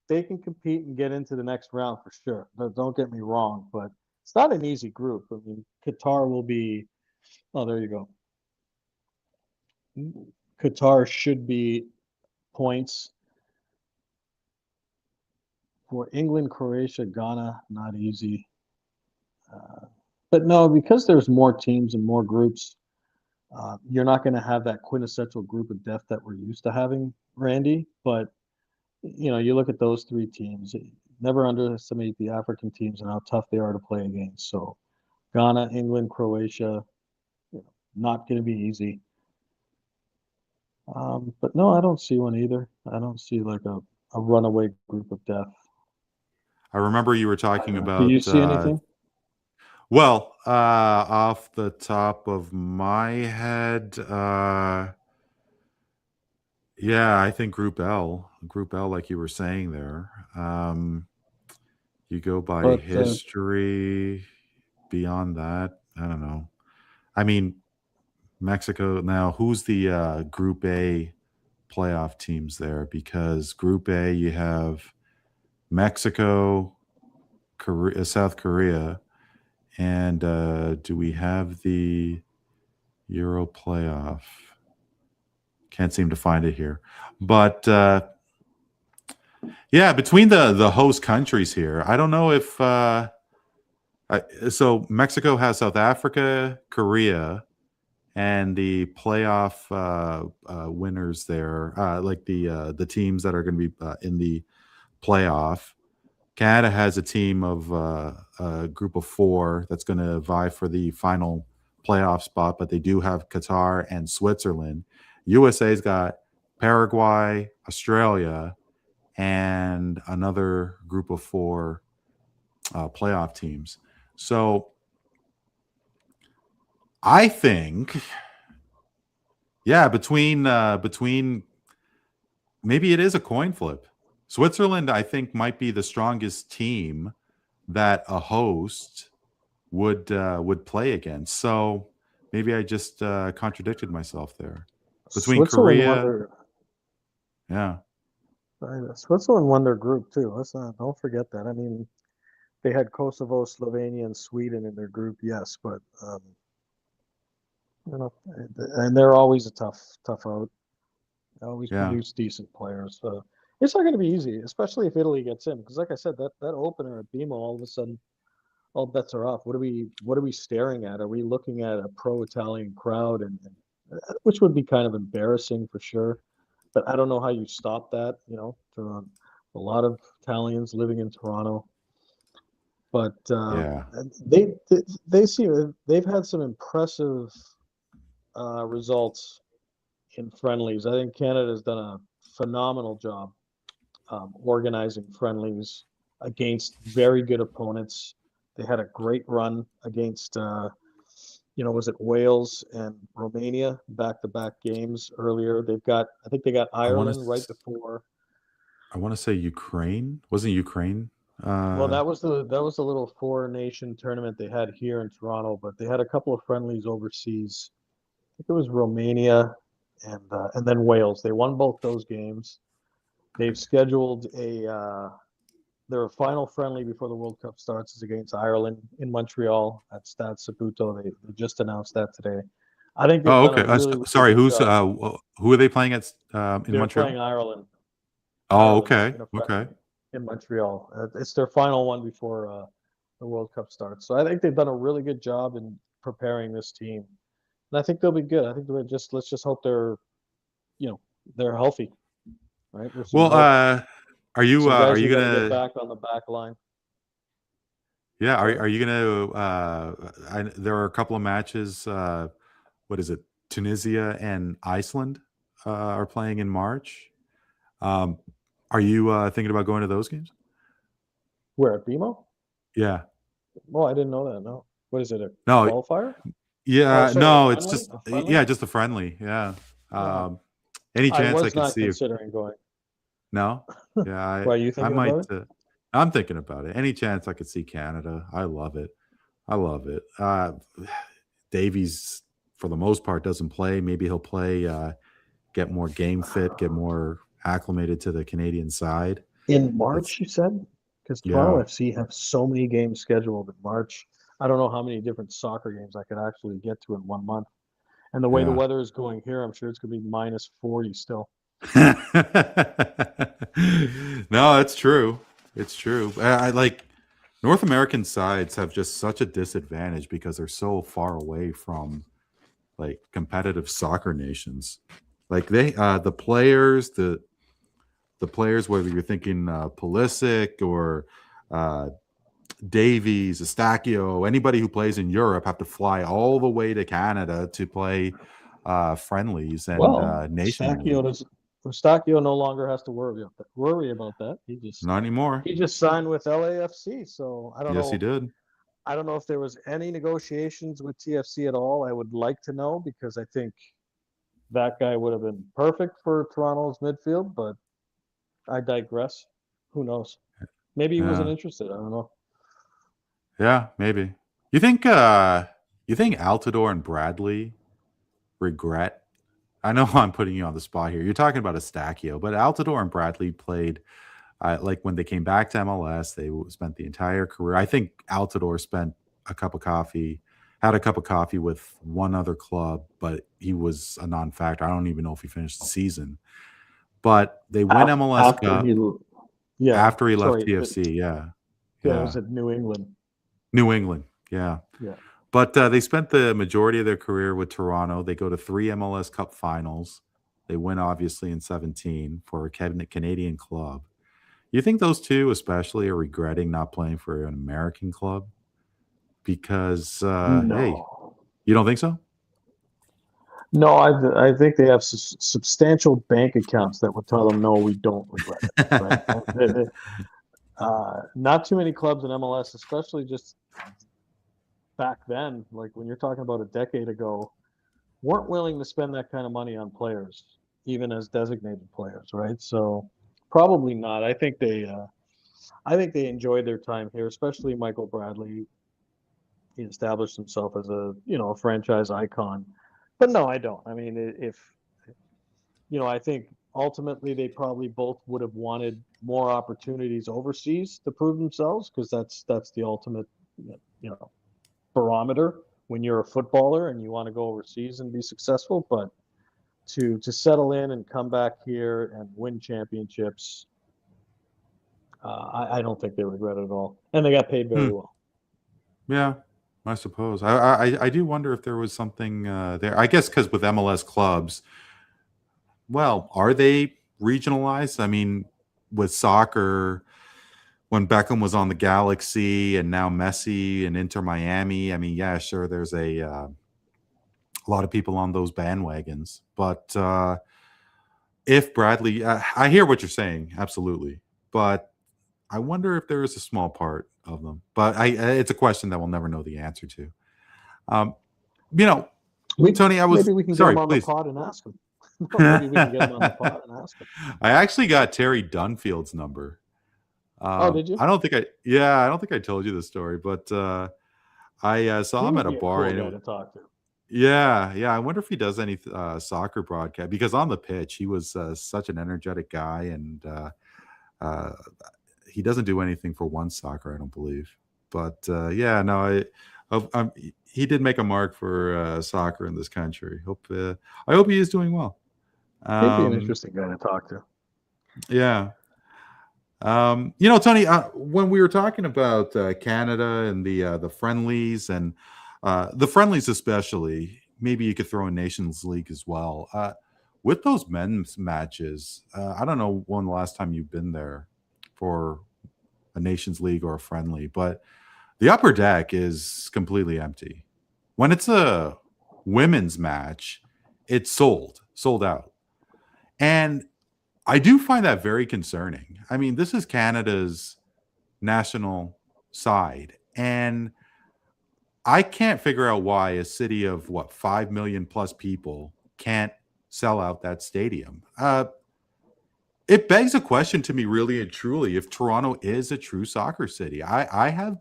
They can compete and get into the next round for sure. Don't get me wrong, but it's not an easy group. I mean, Qatar will be. Oh, there you go. Qatar should be points for England, Croatia, Ghana. Not easy. But no, because there's more teams and more groups, you're not going to have that quintessential group of death that we're used to having, Randy. But you look at those three teams. Never underestimate the African teams and how tough they are to play against. So, Ghana, England, Croatia, not going to be easy. But no, I don't see one either. I don't see like a runaway group of death. I remember you were talking about. Do you see anything? Well, off the top of my head, yeah, I think Group L, like you were saying there. You go by history. Beyond that, I don't know. I mean, Mexico. Now, who's the Group A playoff teams there? Because Group A, you have Mexico, South Korea, and do we have the Euro playoff? Can't seem to find it here. But yeah, between the host countries here, I don't know if so Mexico has South Africa, Korea, and the playoff winners there, like the teams that are going to be in the playoff. Canada has a team of a group of 4 that's going to vie for the final playoff spot, but they do have Qatar and Switzerland. USA's got Paraguay, Australia, and another group of 4 playoff teams. So I think, yeah, between maybe it is a coin flip. Switzerland, I think, might be the strongest team that a host would play against. So maybe I just contradicted myself there. Between Korea, yeah, Switzerland won their group too. Don't forget that. I mean, they had Kosovo, Slovenia, and Sweden in their group, yes, but and they're always a tough out. They always produce decent players. So it's not going to be easy, especially if Italy gets in. Because, like I said, that opener at BMO, all of a sudden, all bets are off. What are we staring at? Are we looking at a pro-Italian crowd, and which would be kind of embarrassing for sure. But I don't know how you stop that. For a lot of Italians living in Toronto. But they've had some impressive results in friendlies. I think Canada's done a phenomenal job organizing friendlies against very good opponents. They had a great run against, was it Wales and Romania back-to-back games earlier? I think they got Ireland right before. I want to say Ukraine. Wasn't Ukraine? Well, that was the little 4-nation tournament they had here in Toronto, but they had a couple of friendlies overseas. I think it was Romania and then Wales. They won both those games. They've scheduled their final friendly before the World Cup starts is against Ireland in Montreal at Stade Saputo. They just announced that today. I think. Oh, okay. Sorry, who are they playing at in Montreal? They're playing Ireland. Oh, Ireland okay. in a Okay. friendly in Montreal. It's their final one before the World Cup starts. So I think they've done a really good job in preparing this team, and I think they'll be good. I think let's just hope you know they're healthy, right? There's Well, some are guys you who got to get gonna? back on the back line. Yeah, Go ahead. are you gonna? There are a couple of matches. What is it? Tunisia and Iceland are playing in March. Um, are you thinking about going to those games? Where at BMO? Yeah. Well, I didn't know that. No, what is it? A No. qualifier? Oh, Yeah. sorry, a No. It's friendly. just A friendly. just a friendly. Yeah. Oh, Any I chance I was could not see if considering going. no? Yeah. Why are you I thinking might. about it? I'm thinking about it. Any chance I could see Canada? I love it. I love it. Davies, for the most part, doesn't play. Maybe he'll play. Get more game fit. Get more acclimated to the Canadian side. In It's March, you said? Because Toronto yeah. FC have so many games scheduled in March. I don't know how many different soccer games I could actually get to in 1 month. And the way the Yeah. weather is going here, I'm sure it's going to be minus 40 still. No, it's true. It's true. I like North American sides have just such a disadvantage because they're so far away from like competitive soccer nations. Like the players, whether you're thinking Pulisic or uh, Davies, Estacchio, anybody who plays in Europe have to fly all the way to Canada to play friendlies and Well, nation league. Stacchio no longer has to worry about that. Not anymore. He just signed with LAFC, so I don't Yes, he know. did. I don't know if there was any negotiations with TFC at all. I would like to know because I think that guy would have been perfect for Toronto's midfield, but I digress. Who knows? Maybe he wasn't Yeah, interested. I don't know. yeah, maybe. You think Altidore and Bradley regret? I know I'm putting you on the spot here. You're talking about Estacchio, but Altidore and Bradley played like when they came back to MLS. They spent the entire career. I think Altidore spent a cup of coffee, had a cup of coffee with one other club, but he was a non-factor. I don't even know if he finished the season. But they win MLS After Cup yeah, after he left sorry, TFC. Yeah, yeah, yeah. was it New England? New England. Yeah. Yeah. But they spent the majority of their career with Toronto. They go to 3 MLS Cup finals. They win, obviously, in 17 for a Canadian club. You think those two, especially, are regretting not playing for an American club? Because, hey, No, you don't think so? no, I think they have substantial bank accounts that would tell them no, we don't regret it. Right? Not too many clubs in MLS, especially just back then, like when you're talking about a decade ago, weren't willing to spend that kind of money on players, even as designated players, right? So probably not. I think they enjoyed their time here, especially Michael Bradley. He established himself as a franchise icon. But no, I don't. I mean, if I think ultimately they probably both would have wanted more opportunities overseas to prove themselves because that's the ultimate, you know, barometer when you're a footballer and you want to go overseas and be successful. But to settle in and come back here and win championships, I don't think they regret it at all, and they got paid very Hmm. well. Yeah, I suppose. I do wonder if there was something there. I guess because with MLS clubs, well, are they regionalized? I mean, with soccer, when Beckham was on the Galaxy and now Messi and Inter Miami, I mean, yeah, sure, there's a lot of people on those bandwagons. But if Bradley, I hear what you're saying, absolutely. But I wonder if there is a small part of them. But it's a question that we'll never know the answer to. Um, you know, Tony, Maybe we can get sorry, him on the please. pod and ask him. Maybe we can get him on the pod and ask him. I actually got Terry Dunfield's number. Oh, did you? I don't think I don't think I told you the story, but I saw He him would at a be a bar. cool And guy to talk to. yeah. I wonder if he does any soccer broadcast because on the pitch he was such an energetic guy, and uh, he doesn't do anything for one soccer, I don't believe. But yeah, no, he did make a mark for soccer in this country. I hope he is doing well. He'd be an Um, interesting guy to talk to. Yeah. Tony, when we were talking about Canada and the friendlies and the friendlies especially, maybe you could throw in Nations League as well. With those men's matches, I don't know when the last time you've been there for a Nations League or a friendly, but the upper deck is completely empty. When it's a women's match, it's sold out. And I do find that very concerning. I mean, this is Canada's national side. And I can't figure out why a city of 5 million plus people can't sell out that stadium. It begs a question to me, really and truly, if Toronto is a true soccer city. I have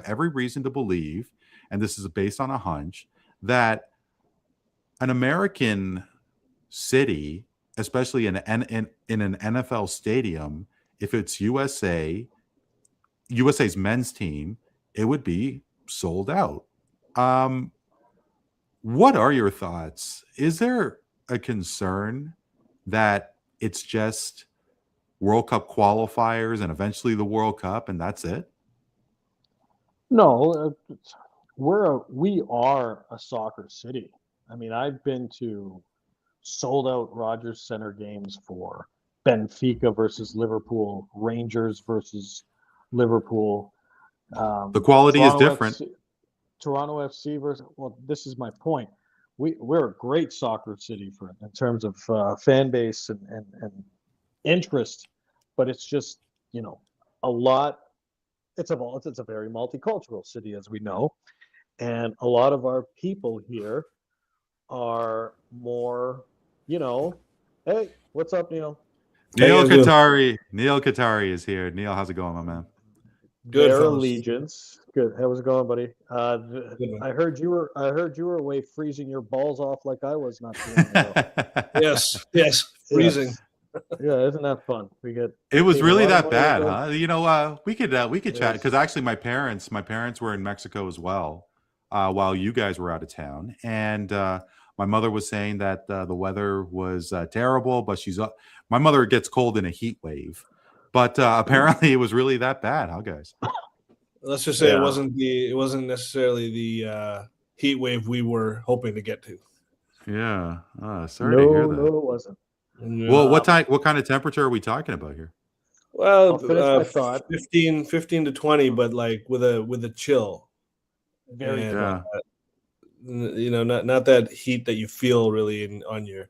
every reason to believe, and this is based on a hunch, that an American city, especially in an NFL stadium, if it's USA's men's team, it would be sold out. What are your thoughts? Is there a concern that it's just World Cup qualifiers and eventually the World Cup and that's it? No, we are a soccer city. I mean, I've been to sold out Rogers Center games for Benfica versus Liverpool, Rangers versus Liverpool. The quality is different. Toronto FC versus. Well, this is my point. We're a great soccer city in terms of fan base and interest, but it's just a lot. It's a very multicultural city, as we know, and a lot of our people here are more, hey, what's up, Neel? Neel Katarey is here. Neel, how's it going, my man? Good. Their allegiance. Good. How's it going, buddy? I heard you were away freezing your balls off like I was not too long ago. Yes, freezing. Yeah, isn't that fun? It was really that bad, huh? We could chat because actually my parents were in Mexico as well, while you guys were out of town, and my mother was saying that the weather was terrible, but my mother gets cold in a heat wave, but apparently it was really that bad, huh, guys? Let's just say it wasn't necessarily the heat wave we were hoping to get to. Yeah, sorry to hear that. No, it wasn't. Well, what kind of temperature are we talking about here? Well, 15 to 20, but like with a chill. Very good. Not that heat that you feel really on your,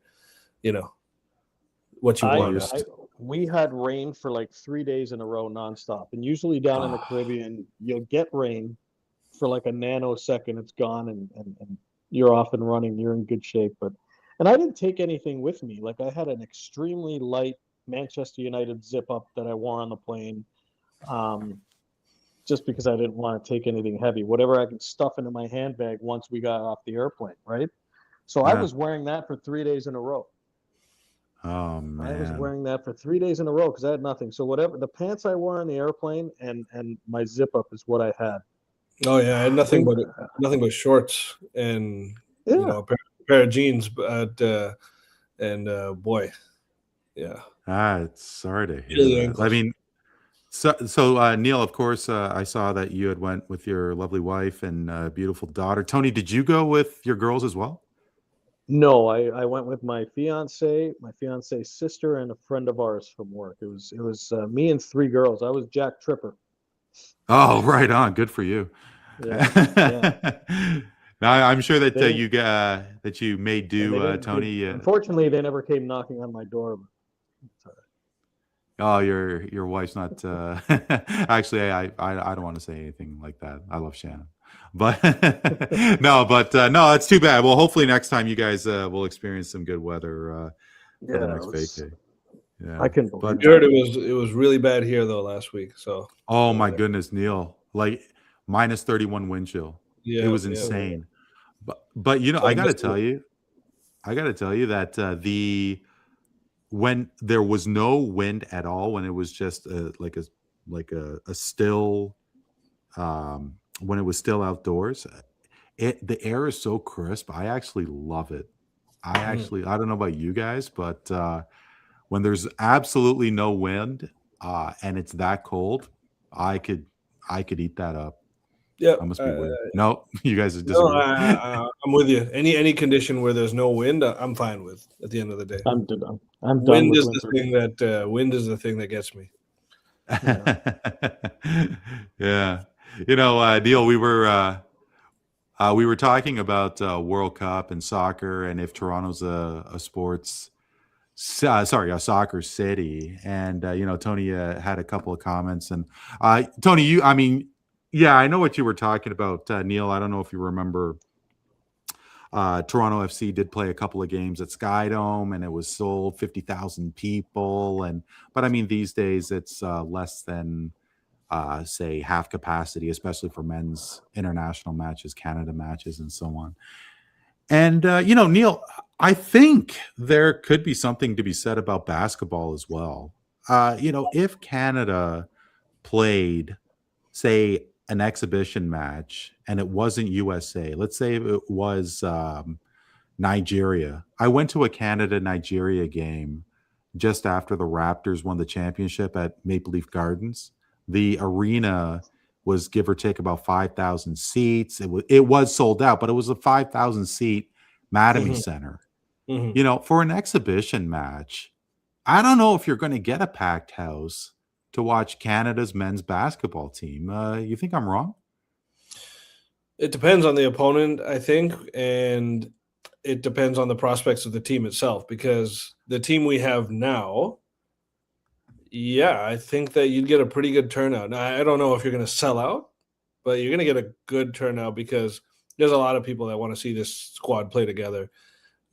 what you want. We had rain for like 3 days in a row nonstop, and usually down in the Caribbean, you'll get rain for like a nanosecond, it's gone, and you're off and running. You're in good shape, and I didn't take anything with me. Like I had an extremely light Manchester United zip up that I wore on the plane, just because I didn't want to take anything heavy. Whatever I could stuff into my handbag once we got off the airplane, right? So I was wearing that for 3 days in a row. Oh man! I was wearing that for 3 days in a row because I had nothing. So whatever the pants I wore on the airplane and my zip up is what I had. Oh yeah, I had nothing but shorts and a pair of jeans, but boy, yeah. It's sorry to hear that. I mean, so Neel, of course, I saw that you had went with your lovely wife and beautiful daughter. Tony, did you go with your girls as well? No, I went with my fiance's sister, and a friend of ours from work. It was me and 3 girls. I was Jack Tripper. Oh, right on. Good for you. Yeah. Now I'm sure that you made do, Tony. Unfortunately, they never came knocking on my door. Oh, your wife's not. Actually, I don't want to say anything like that. I love Shannon. But no, it's too bad. Well, hopefully next time you guys will experience some good weather for the next vacay. Yeah, I can. But heard it was really bad here though last week. So. Oh my goodness, Neel! Like minus 31 wind chill. Yeah, it was insane. Yeah. But I got to tell you that when there was no wind at all, when it was just like a still. When it was still outdoors, the air is so crisp. I actually love it. I don't know about you guys, but when there's absolutely no wind and it's that cold, I could eat that up. Yeah, I must be weird. No, you guys no, disagree. I'm with you. Any condition where there's no wind, I'm fine with. At the end of the day, I'm done. I'm done wind with is winter. the thing that gets me. Yeah. Neel, we were talking about World Cup and soccer, and if Toronto's a soccer city, and Tony had a couple of comments, and Tony, I know what you were talking about, Neel. I don't know if you remember. Toronto FC did play a couple of games at Skydome, and it was sold 50,000 people, but I mean these days it's less than say half capacity, especially for men's international matches, Canada matches, and so on. And Neel, I think there could be something to be said about basketball as well. If Canada played, say, an exhibition match and it wasn't USA, let's say it was Nigeria. I went to a Canada-Nigeria game just after the Raptors won the championship at Maple Leaf Gardens. The arena was give or take about 5,000 seats. It was sold out, but it was a 5,000 seat Mattamy Center. For an exhibition match, I don't know if you're going to get a packed house to watch Canada's men's basketball team. You think I'm wrong? It depends on the opponent, I think, and it depends on the prospects of the team itself, because the team we have now, I think that you'd get a pretty good turnout. Now, I don't know if you're going to sell out, but you're going to get a good turnout because there's a lot of people that want to see this squad play together.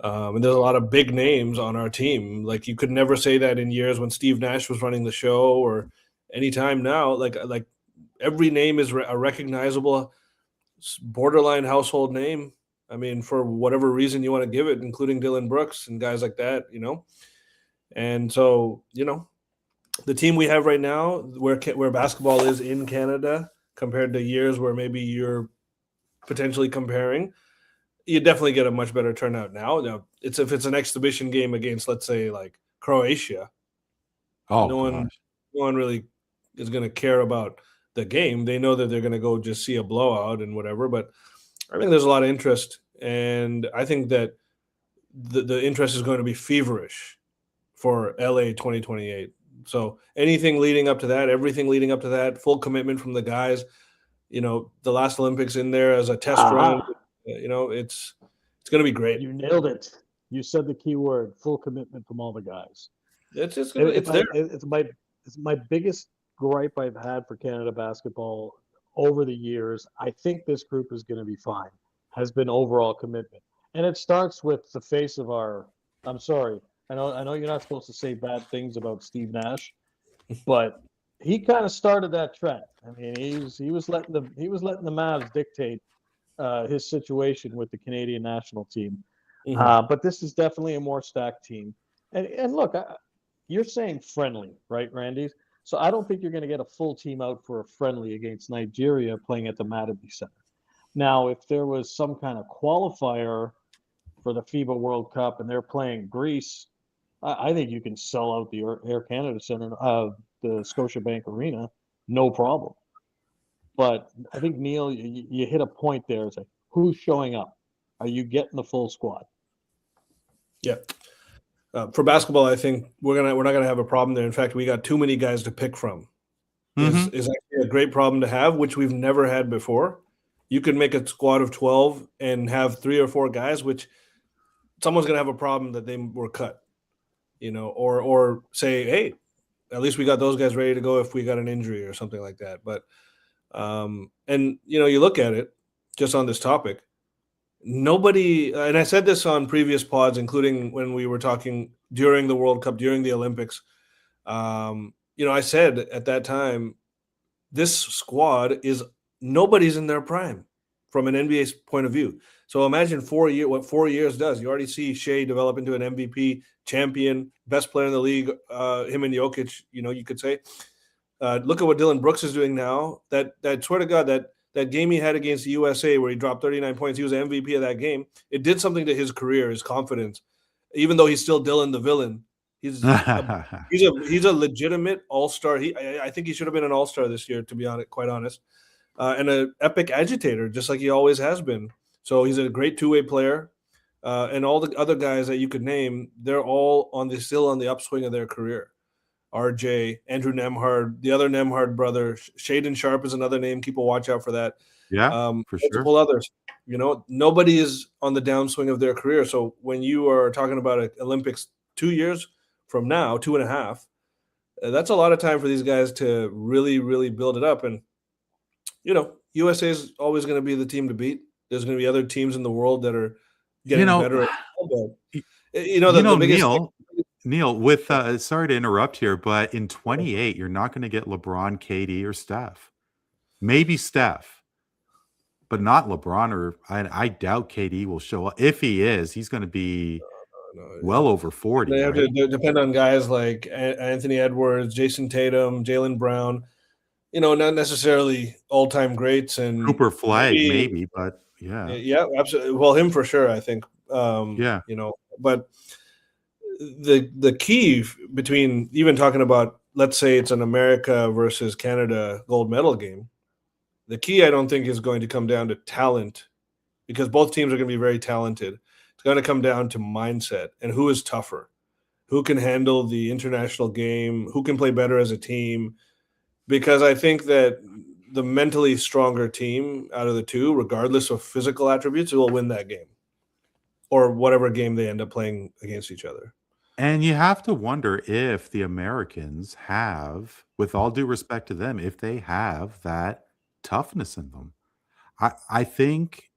And there's a lot of big names on our team. Like, you could never say that in years when Steve Nash was running the show or any time now. Like every name is a recognizable, borderline household name. I mean, for whatever reason you want to give it, including Dylan Brooks and guys like that, And so, the team we have right now, where basketball is in Canada compared to years where maybe you're potentially comparing, you definitely get a much better turnout now. Now, if it's an exhibition game against, let's say, like Croatia, no one really is going to care about the game. They know that they're going to go just see a blowout and whatever. But I think there's a lot of interest, and I think that the interest is going to be feverish for LA 2028. So anything leading up to that, everything leading up to that, full commitment from the guys. The last Olympics in there as a test run. It's going to be great. You nailed it. You said the key word: full commitment from all the guys. It's my biggest gripe I've had for Canada basketball over the years. I think this group is going to be fine. Has been overall commitment, and it starts with the face of our. I'm sorry. I know you're not supposed to say bad things about Steve Nash, but he kind of started that trend. I mean, he was letting the Mavs dictate his situation with the Canadian national team. But this is definitely a more stacked team. And look, you're saying friendly, right, Randy? So I don't think you're going to get a full team out for a friendly against Nigeria playing at the Mattamy Center. Now, if there was some kind of qualifier for the FIBA World Cup and they're playing Greece, I think you can sell out the Air Canada Center, the Scotiabank Arena, no problem. But I think, Neel, you hit a point there. It's like, who's showing up? Are you getting the full squad? Yeah. For basketball, I think we're not gonna have a problem there. In fact, we got too many guys to pick from. Is actually a great problem to have, which we've never had before. You could make a squad of 12 and have 3 or 4 guys, which someone's gonna have a problem that they were cut, or say, hey, at least we got those guys ready to go if we got an injury or something like that. But you look at it just on this topic. Nobody, and I said this on previous pods, including when we were talking during the World Cup, during the Olympics. I said at that time, this squad nobody's in their prime from an NBA point of view. So imagine what 4 years does. You already see Shea develop into an MVP champion, best player in the league, him and Jokic, you could say. Look at what Dylan Brooks is doing now. That swear to God, that game he had against the USA where he dropped 39 points, he was the MVP of that game. It did something to his career, his confidence. Even though he's still Dylan the villain, He's a legitimate all-star. I think he should have been an all-star this year, to be quite honest, and an epic agitator, just like he always has been. So he's a great two-way player, and all the other guys that you could name, they're all still on the upswing of their career. RJ, Andrew Nemhard, the other Nemhard brother, Shaden Sharp is another name. Keep a watch out for that. Yeah, for sure. Multiple others. Nobody is on the downswing of their career. So when you are talking about Olympics 2 years from now, 2.5, that's a lot of time for these guys to really, really build it up. And, USA is always going to be the team to beat. There's going to be other teams in the world that are getting better. The biggest Neel, with sorry to interrupt here, but in 28, you're not going to get LeBron, KD, or Steph. Maybe Steph, but not LeBron, or I doubt KD will show up. If he is, he's going to be well over 40. They have to depend on guys like Anthony Edwards, Jason Tatum, Jaylen Brown. Not necessarily all-time greats, and Cooper Flag maybe, but yeah, absolutely. Well, him for sure, I think. But the key between even talking about, let's say it's an America versus Canada gold medal game, the key I don't think is going to come down to talent, because both teams are going to be very talented. It's going to come down to mindset and who is tougher, who can handle the international game, who can play better as a team, because I think that the mentally stronger team out of the two, regardless of physical attributes, will win that game or whatever game they end up playing against each other. And you have to wonder if the Americans have, with all due respect to them, if they have that toughness in them. I think,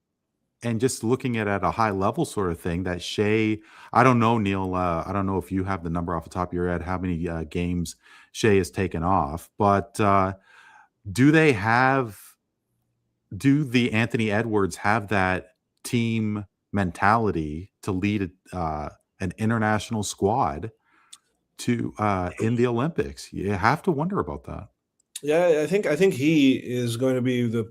and just looking at a high level sort of thing, that Shea, I don't know, Neel, I don't know if you have the number off the top of your head, how many games Shea has taken off, but do the Anthony Edwards have that team mentality to lead an international squad to in the Olympics? You have to wonder about that. Yeah, I think he is going to be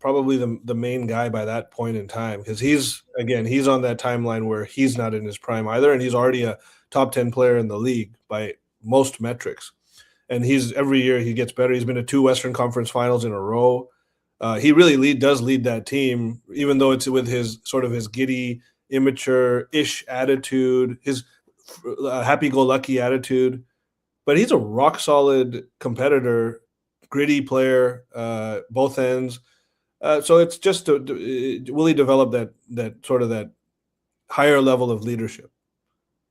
probably the main guy by that point in time, because he's on that timeline where he's not in his prime either, and he's already a top 10 player in the league by most metrics. And every year he gets better. He's been to 2 Western Conference Finals in a row. He really does lead that team, even though it's with his sort of his giddy, immature-ish attitude, his happy-go-lucky attitude. But he's a rock-solid competitor, gritty player, both ends. So it's just will he develop that sort of that higher level of leadership?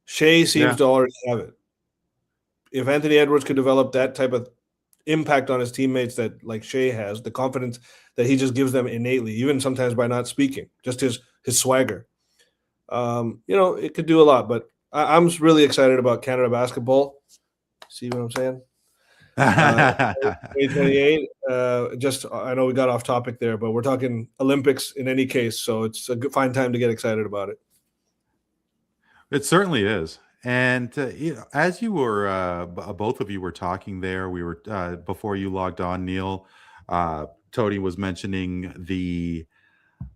Shea seems to already have it. If Anthony Edwards could develop that type of impact on his teammates that like Shea has, the confidence that he just gives them innately, even sometimes by not speaking, just his swagger, it could do a lot. But I'm really excited about Canada basketball. See what I'm saying? 2028. I know we got off topic there, but we're talking Olympics in any case, so it's a fine time to get excited about it. It certainly is. And as you were, both of you were talking there, we were before you logged on, Neel. Tony was mentioning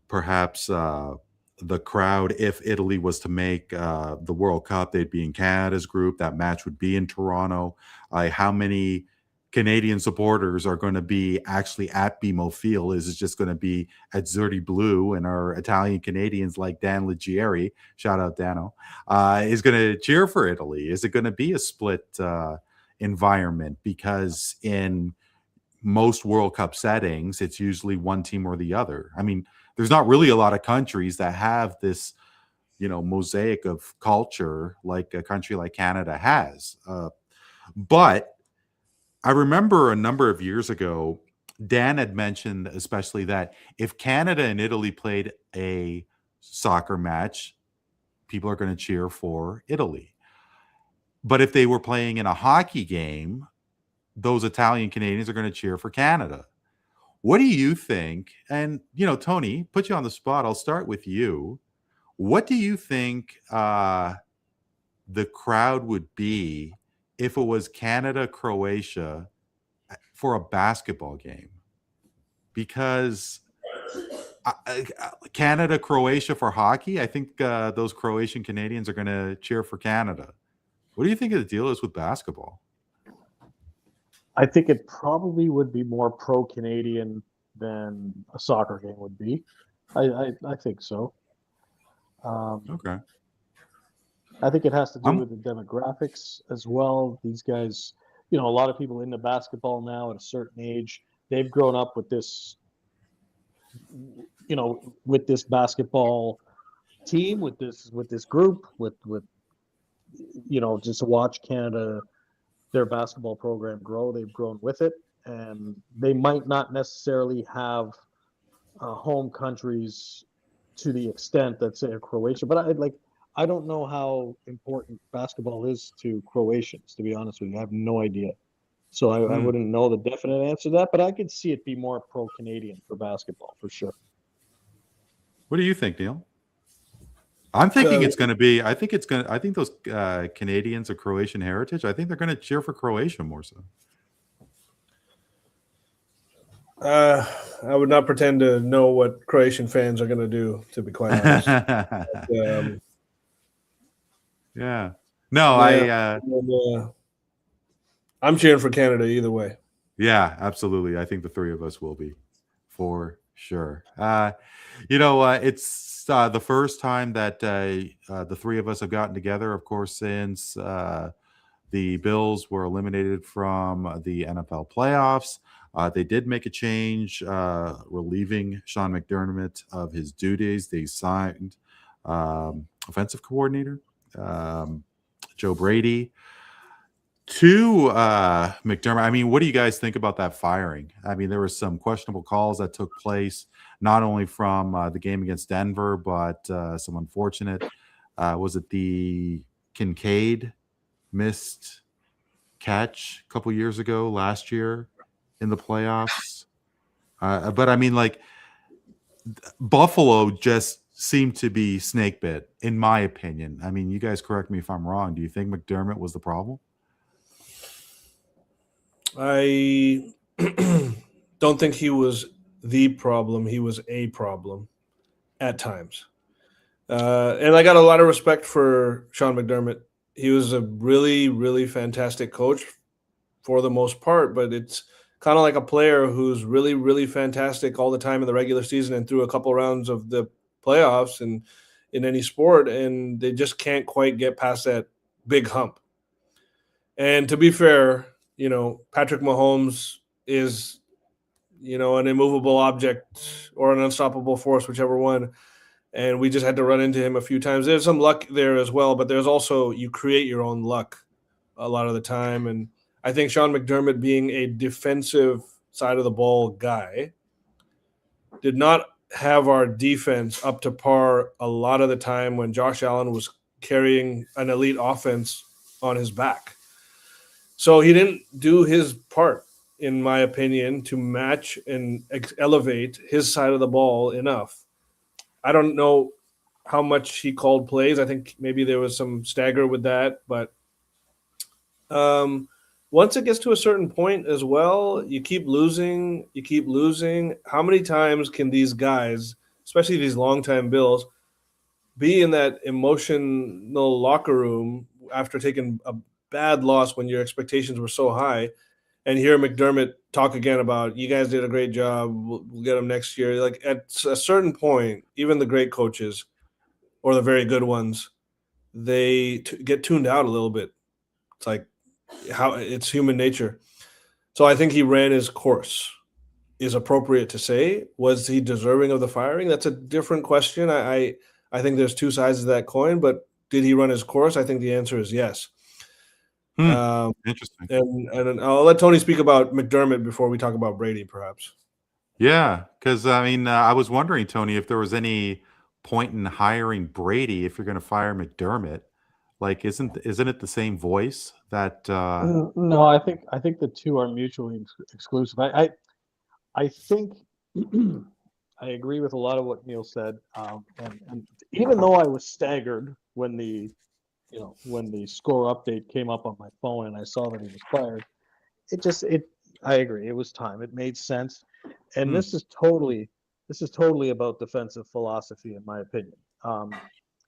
perhaps the crowd. If Italy was to make the World Cup, they'd be in Canada's group. That match would be in Toronto. How many Canadian supporters are going to be actually at BMO Field? Is it just going to be at Zerti Blue, and our Italian Canadians like Dan Leggieri, shout out Dano, is going to cheer for Italy? Is it going to be a split environment? Because in most World Cup settings, it's usually one team or the other. I mean, there's not really a lot of countries that have this, mosaic of culture like a country like Canada has. But I remember a number of years ago, Dan had mentioned especially that if Canada and Italy played a soccer match, people are going to cheer for Italy. But if they were playing in a hockey game, those Italian Canadians are going to cheer for Canada. What do you think? And, Tony, put you on the spot. I'll start with you. What do you think the crowd would be if it was Canada, Croatia for a basketball game? Because Canada, Croatia for hockey, I think those Croatian Canadians are going to cheer for Canada. What do you think the deal is with basketball? I think it probably would be more pro-Canadian than a soccer game would be. I think so. Okay. I think it has to do I'm with the demographics as well. These guys, a lot of people into basketball now at a certain age, they've grown up with this, with this basketball team, with this group, with just to watch Canada, their basketball program grow. They've grown with it, and they might not necessarily have home countries to the extent that, say, Croatia. But I don't know how important basketball is to Croatians, to be honest with you. I have no idea. So I wouldn't know the definite answer to that, but I could see it be more pro-Canadian for basketball, for sure. What do you think, Neil? I'm thinking it's going to be. I think those Canadians of Croatian heritage. I think they're going to cheer for Croatia more so. I would not pretend to know what Croatian fans are going to do, to be quite honest. But, yeah. No, I'm cheering for Canada either way. Yeah, absolutely. I think the three of us will be, for sure. It's the first time that the three of us have gotten together, of course, since the Bills were eliminated from the NFL playoffs. They did make a change, relieving Sean McDermott of his duties. They signed offensive coordinator Joe Brady to McDermott. I mean, what do you guys think about that firing? I mean, there were some questionable calls that took place, not only from the game against Denver, but some unfortunate. Was it the Kincaid missed catch a couple years ago, last year in the playoffs? But I mean, Buffalo just seemed to be snake bit, in my opinion. I mean, you guys correct me if I'm wrong. Do you think McDermott was the problem? I don't think he was the problem. He was a problem at times. And I got a lot of respect for Sean McDermott. He was a really, really fantastic coach for the most part, but it's kind of like a player who's really, really fantastic all the time in the regular season and through a couple rounds of the playoffs and in any sport, and they just can't quite get past that big hump. And to be fair, Patrick Mahomes is, an immovable object or an unstoppable force, whichever one. And we just had to run into him a few times. There's some luck there as well, but there's also, you create your own luck a lot of the time. And I think Sean McDermott, being a defensive side of the ball guy, did not have our defense up to par a lot of the time when Josh Allen was carrying an elite offense on his back. So he didn't do his part, in my opinion, to match and elevate his side of the ball enough. I don't know how much he called plays. I think maybe there was some stagger with that. But once it gets to a certain point as well, you keep losing. How many times can these guys, especially these longtime Bills, be in that emotional locker room after taking a bad loss when your expectations were so high, and hear McDermott talk again about, you guys did a great job, we'll get them next year? Like, at a certain point, even the great coaches or the very good ones, they get tuned out a little bit. It's like it's human nature. So I think he ran his course. Is appropriate to say. Was he deserving of the firing? That's a different question. I think there's two sides of that coin, but did he run his course? I think the answer is yes. Interesting. And I'll let Tony speak about McDermott before we talk about Brady, perhaps. Yeah, because I mean, I was wondering, Tony, if there was any point in hiring Brady if you're going to fire McDermott. Like, isn't it the same voice that? No, I think the two are mutually exclusive. I think I agree with a lot of what Neel said, and even though I was staggered when the score update came up on my phone and I saw that he was fired, I agree, it was time. It made sense, and this is totally about defensive philosophy, in my opinion.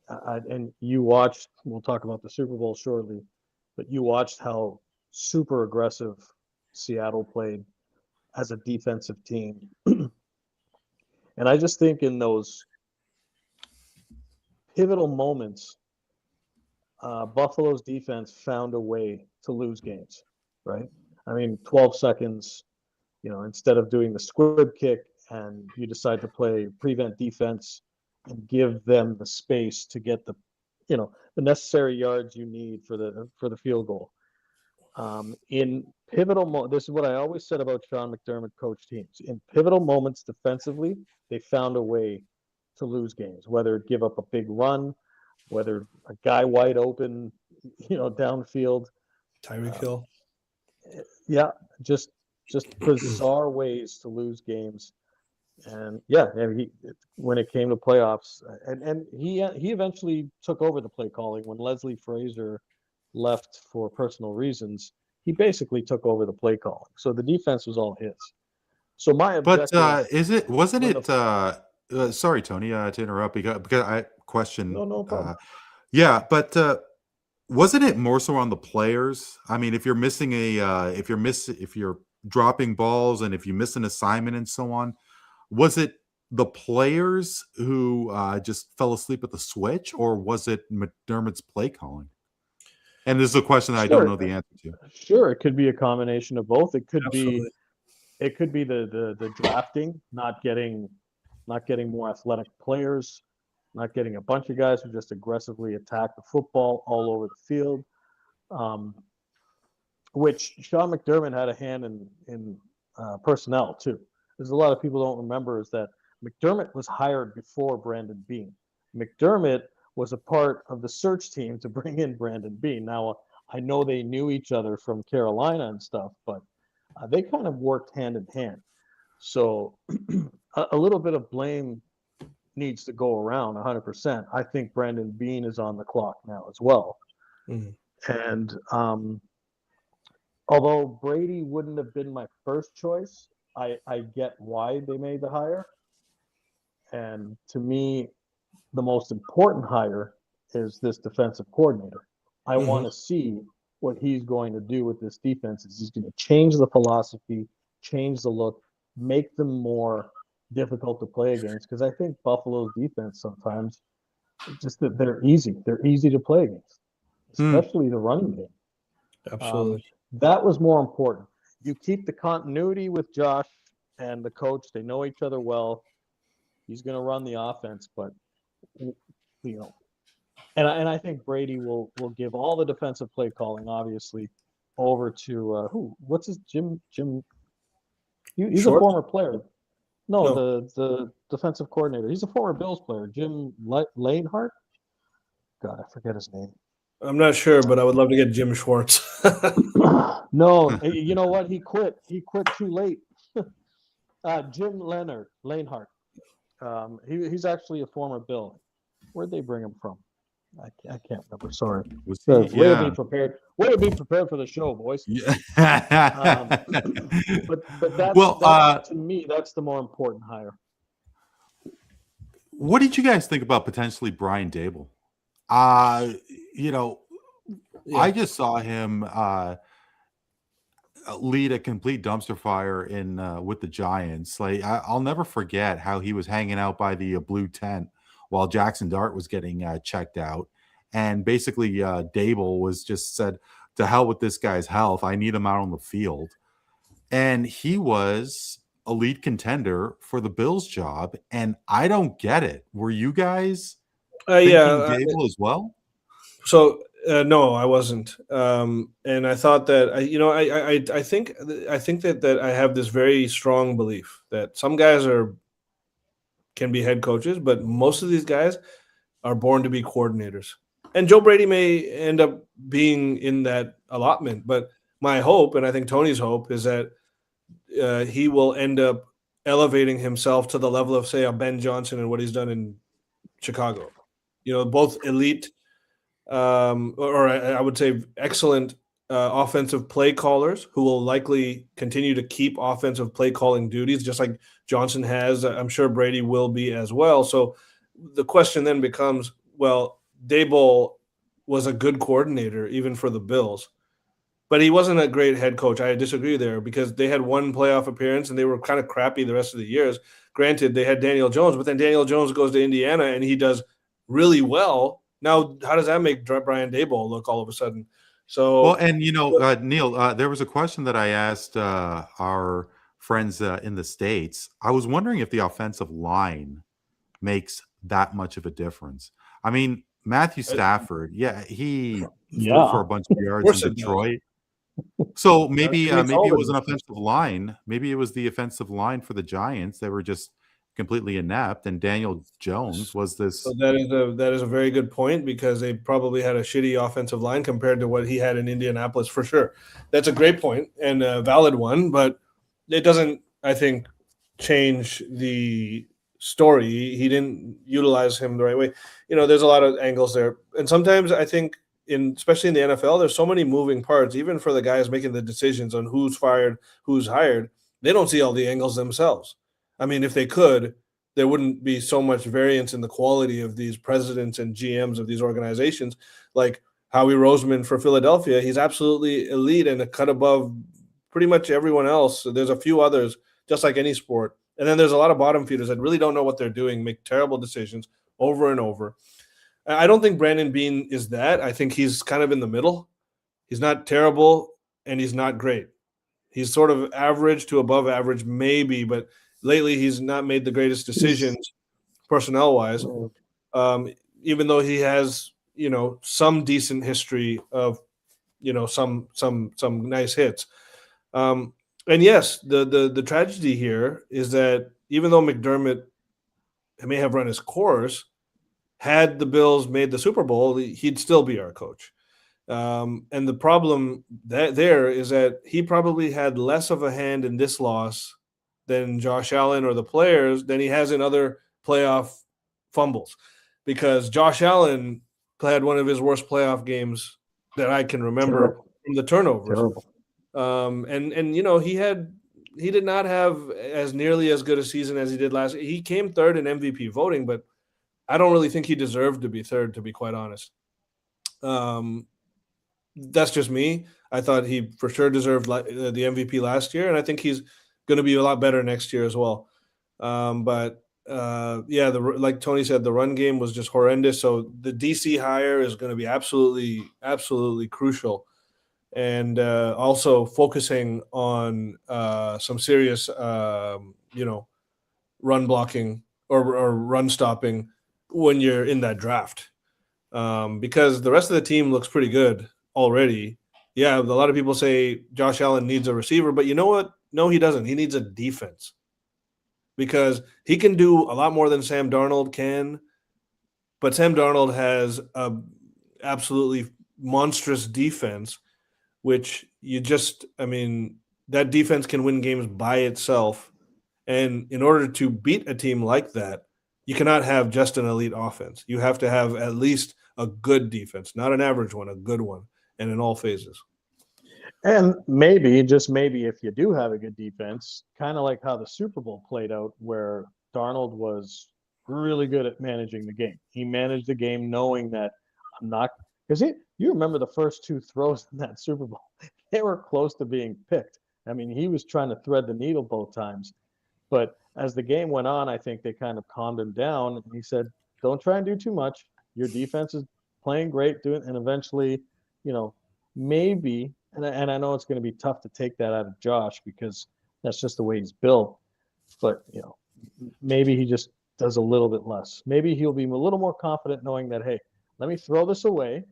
And we'll talk about the Super Bowl shortly. but you watched how super aggressive Seattle played as a defensive team. And I just think in those pivotal moments, Buffalo's defense found a way to lose games, right? I mean, 12 seconds, instead of doing the squib kick, and you decide to play prevent defense and give them the space to get the necessary yards you need for the field goal. In pivotal this is what I always said about Sean McDermott coach teams. In pivotal moments defensively, they found a way to lose games, whether give up a big run, whether a guy wide open, downfield. Tyreek Hill. Yeah, just bizarre ways to lose games. And yeah, when it came to playoffs, and he eventually took over the play calling when Leslie Frazier left for personal reasons. He basically took over the play calling, so the defense was all his. So my objective, sorry, Tony, to interrupt because I question. No problem. Yeah, but wasn't it more so on the players? I mean, if you're missing if you're dropping balls and if you miss an assignment and so on, was it the players who just fell asleep at the switch, or was it McDermott's play calling? And this is a question that I don't know the answer to. Sure, it could be a combination of both. It could Absolutely. be the drafting, not getting more athletic players, not getting a bunch of guys who just aggressively attack the football all over the field, which Sean McDermott had a hand in personnel too. There's a lot of people don't remember is that McDermott was hired before Brandon Beane. McDermott was a part of the search team to bring in Brandon Beane. Now, I know they knew each other from Carolina and stuff, but they kind of worked hand in hand. So a little bit of blame needs to go around 100%. I think Brandon Beane is on the clock now as well. Mm-hmm. And although Brady wouldn't have been my first choice, I get why they made the hire. And to me, the most important hire is this defensive coordinator. I want to see what he's going to do with this defense. He's going to change the philosophy, change the look, make them more difficult to play against. Because I think Buffalo's defense sometimes, just that they're easy. They're easy to play against, especially the running game. Absolutely. That was more important. You keep the continuity with Josh and the coach. They know each other well. He's going to run the offense, but and I think Brady will give all the defensive play calling, obviously, over to what's his Jim? He's Short? A former player. No, the defensive coordinator. He's a former Bills player, Jim Lanehart. God, I forget his name. I'm not sure, but I would love to get Jim Schwartz. No, you know what? He quit. He quit too late. Jim Lanehart. He's actually a former Bill. Where'd they bring him from? I can't remember. Sorry. Way to be prepared. Way to be prepared for the show, boys. Yeah. But that's to me, that's the more important hire. What did you guys think about potentially Brian Dable? I just saw him lead a complete dumpster fire in with the Giants. Like I'll never forget how he was hanging out by the blue tent while Jackson Dart was getting checked out, and basically Dable was just said, "To hell with this guy's health. I need him out on the field," and he was a lead contender for the Bills job, and I don't get it. Were you guys thinking Dable as well? So no, I wasn't, and I thought that I think that I have this very strong belief that some guys can be head coaches, but most of these guys are born to be coordinators. And Joe Brady may end up being in that allotment, but my hope, and I think Tony's hope, is that he will end up elevating himself to the level of, say, a Ben Johnson and what he's done in Chicago. Both elite. Or I would say excellent offensive play callers who will likely continue to keep offensive play calling duties, just like Johnson has. I'm sure Brady will be as well. So the question then becomes, well, Dable was a good coordinator, even for the Bills. But he wasn't a great head coach. I disagree there because they had one playoff appearance and they were kind of crappy the rest of the years. Granted, they had Daniel Jones, but then Daniel Jones goes to Indiana and he does really well. Now, how does that make Brian Daboll look all of a sudden? So, Well, and Neel, there was a question that I asked our friends in the States. I was wondering if the offensive line makes that much of a difference. I mean, Matthew Stafford, he threw for a bunch of yards in course it does. Detroit. So maybe It makes maybe all it the was an difference. offensive line. Maybe it was the offensive line for the Giants. They were just completely inept, and Daniel Jones was So this. that is a very good point because they probably had a shitty offensive line compared to what he had in Indianapolis for sure. That's a great point and a valid one, but it doesn't, I think, change the story. He didn't utilize him the right way. There's a lot of angles there, and sometimes I think, especially in the NFL, there's so many moving parts. Even for the guys making the decisions on who's fired, who's hired, they don't see all the angles themselves. I mean, if they could, there wouldn't be so much variance in the quality of these presidents and GMs of these organizations. Like Howie Roseman for Philadelphia, he's absolutely elite and a cut above pretty much everyone else. So there's a few others, just like any sport. And then there's a lot of bottom feeders that really don't know what they're doing, make terrible decisions over and over. I don't think Brandon Beane is that. I think he's kind of in the middle. He's not terrible and he's not great. He's sort of average to above average, maybe, but lately he's not made the greatest decisions personnel-wise, even though he has, some decent history of, some nice hits. And yes, the tragedy here is that even though McDermott may have run his course, had the Bills made the Super Bowl, he'd still be our coach. And the problem there is that he probably had less of a hand in this loss than Josh Allen or the players than he has in other playoff fumbles, because Josh Allen had one of his worst playoff games that I can remember from the turnovers. Terrible. He did not have as nearly as good a season as he did last. He came third in MVP voting, but I don't really think he deserved to be third, to be quite honest. That's just me. I thought he for sure deserved the MVP last year, and I think he's going to be a lot better next year as well. Like Tony said, the run game was just horrendous. So the DC hire is going to be absolutely, absolutely crucial. And also focusing on some serious, run blocking or run stopping when you're in that draft, because the rest of the team looks pretty good already. Yeah, a lot of people say Josh Allen needs a receiver, but you know what? No, he doesn't. He needs a defense, because he can do a lot more than Sam Darnold can, but Sam Darnold has a absolutely monstrous defense, which that defense can win games by itself. And in order to beat a team like that, you cannot have just an elite offense. You have to have at least a good defense, not an average one, a good one, and in all phases. And maybe, just maybe, if you do have a good defense, kind of like how the Super Bowl played out, where Darnold was really good at managing the game. He managed the game knowing that I'm not – because you remember the first two throws in that Super Bowl. They were close to being picked. I mean, he was trying to thread the needle both times. But as the game went on, I think they kind of calmed him down. And he said, don't try and do too much. Your defense is playing great, and eventually, maybe – and I know it's going to be tough to take that out of Josh because that's just the way he's built. But, maybe he just does a little bit less. Maybe he'll be a little more confident knowing that, hey, let me throw this away.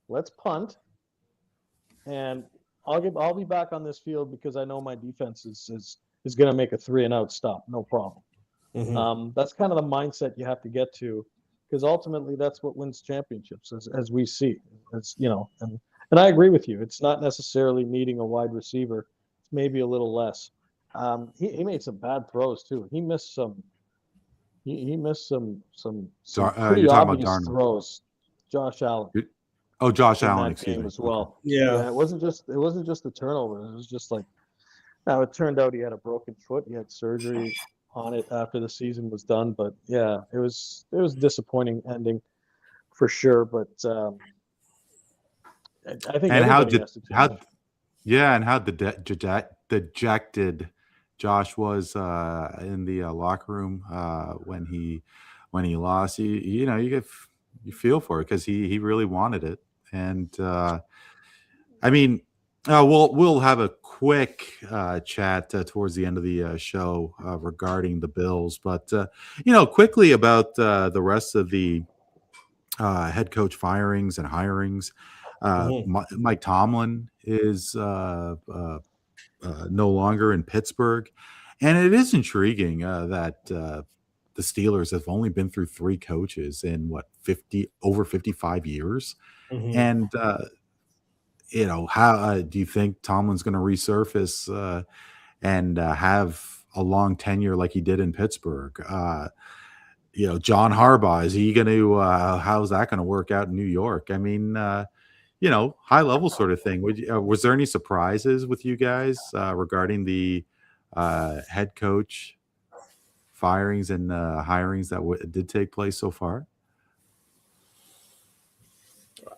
Let's punt. And I'll be back on this field because I know my defense is going to make a 3-and-out stop. No problem. Mm-hmm. That's kind of the mindset you have to get to, because ultimately that's what wins championships, as we see. It's, and I agree with you. It's not necessarily needing a wide receiver. It's maybe a little less. He made some bad throws too. He missed some. He missed some pretty you're talking about obvious Darnold. throws. Josh Allen. Josh in Allen, that excuse game me. as well. Yeah. It wasn't just the turnover. It was just like, now it turned out he had a broken foot. He had surgery on it after the season was done. But yeah, it was a disappointing ending for sure. But I think And everybody has to change. how dejected Josh was in the locker room when he lost. You feel for it because he really wanted it, and I mean, we'll have a quick chat towards the end of the show regarding the Bills, but quickly about the rest of the head coach firings and hirings. Mike Tomlin is no longer in Pittsburgh, and it is intriguing that the Steelers have only been through 3 coaches in over 55 years, and how do you think Tomlin's going to resurface and have a long tenure like he did in Pittsburgh? John Harbaugh, is he going to? How's that going to work out in New York? I mean, high level sort of thing. Was there any surprises with you guys regarding the head coach firings and hirings that did take place so far?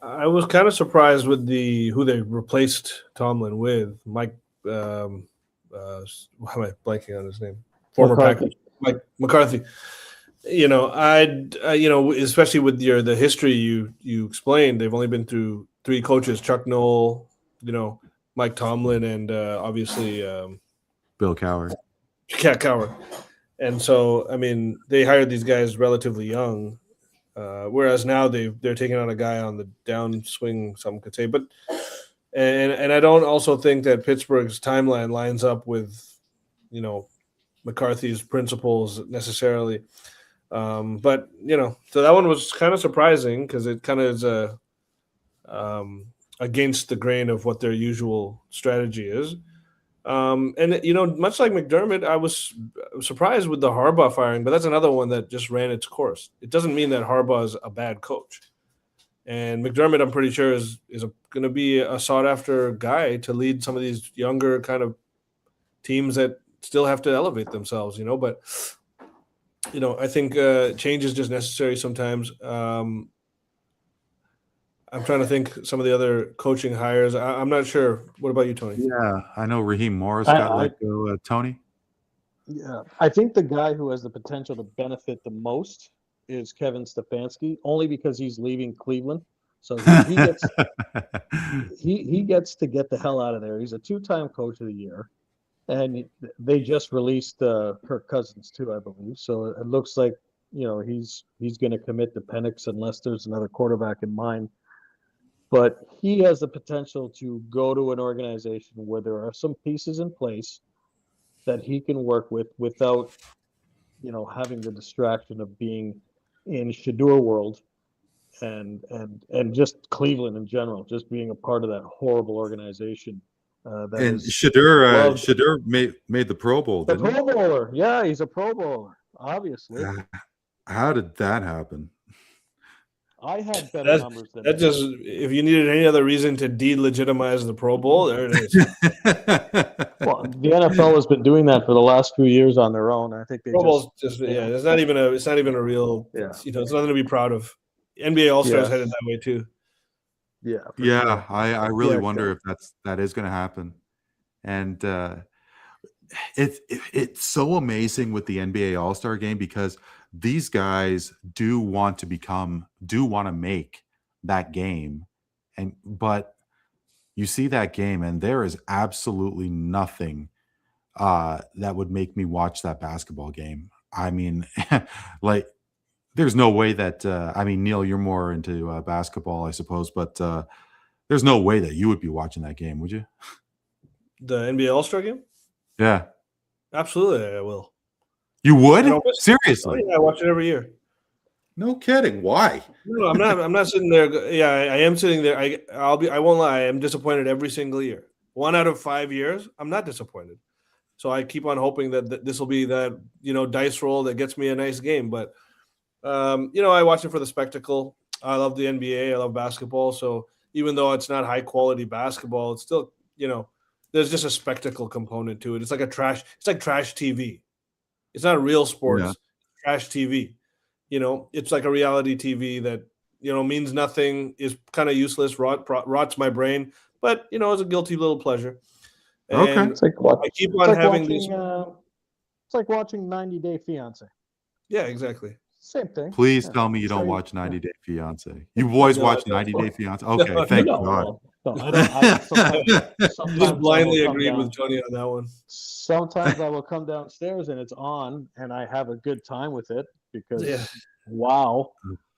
I was kind of surprised with who they replaced Tomlin with. Mike, why am I blanking on his name? Former Packers, Mike McCarthy. Especially with the history you explained, they've only been through 3 coaches: Chuck Noll, Mike Tomlin, and obviously Bill Cowher. Cat Cowher. And so, I mean, they hired these guys relatively young. Whereas now they're taking on a guy on the downswing, some could say, but and I don't also think that Pittsburgh's timeline lines up with McCarthy's principles necessarily, but so that one was kind of surprising because it kind of is against the grain of what their usual strategy is. And much like McDermott, I was surprised with the Harbaugh firing, but that's another one that just ran its course. It doesn't mean that Harbaugh is a bad coach. And McDermott, I'm pretty sure, is going to be a sought-after guy to lead some of these younger kind of teams that still have to elevate themselves, But, I think change is just necessary sometimes. I'm trying to think some of the other coaching hires. I'm not sure. What about you, Tony? Yeah, I know Raheem Morris got let go. Tony? Yeah, I think the guy who has the potential to benefit the most is Kevin Stefanski, only because he's leaving Cleveland. So he gets he gets to get the hell out of there. He's a 2-time coach of the year, and they just released Kirk Cousins too, I believe. So it looks like he's going to commit to Penix unless there's another quarterback in mind. But he has the potential to go to an organization where there are some pieces in place that he can work with without, having the distraction of being in Shador world and just Cleveland in general, just being a part of that horrible organization. Shador made the Pro Bowl. The Pro Bowler, yeah, he's a Pro Bowler, obviously. How did that happen? I had better numbers than that. Just if you needed any other reason to delegitimize the Pro Bowl, there it is. Well, the NFL has been doing that for the last few years on their own. I think Pro Bowl's it's not even a real. Yeah. It's nothing to be proud of. NBA All Stars headed that way too. Yeah. Yeah, I really wonder if that is going to happen, and it's so amazing with the NBA All Star game because these guys do want to make that game, but you see that game and there is absolutely nothing that would make me watch that basketball game. I mean, like there's no way that Neel, you're more into basketball, I suppose, but there's no way that you would be watching that game, would you? The NBA All Star game? Yeah, absolutely, I will. You would? Seriously? Oh, yeah, I watch it every year. No kidding. Why? No, I'm not sitting there. Yeah, I am sitting there. I won't lie. I am disappointed every single year. 1 out of 5 years, I'm not disappointed. So I keep on hoping that this will be that dice roll that gets me a nice game. But I watch it for the spectacle. I love the NBA. I love basketball. So even though it's not high quality basketball, it's still there's just a spectacle component to it. It's like trash TV. It's not real sports. Yeah. Trash TV. It's like a reality TV that means nothing, is kind of useless, rots my brain, but it's a guilty little pleasure. Okay. And It's like I keep on having watching, this. It's like watching 90 Day Fiance. Yeah, exactly. Same thing. Please Yeah. tell me you don't Same. watch 90 Day Fiance. You boys No, I watch don't. 90 Day Fiance? Okay, thank God. No, I don't. Sometimes Just blindly I will come agreed down. with Tony on that one. Sometimes I will come downstairs and it's on, and I have a good time with it because, Yeah. wow.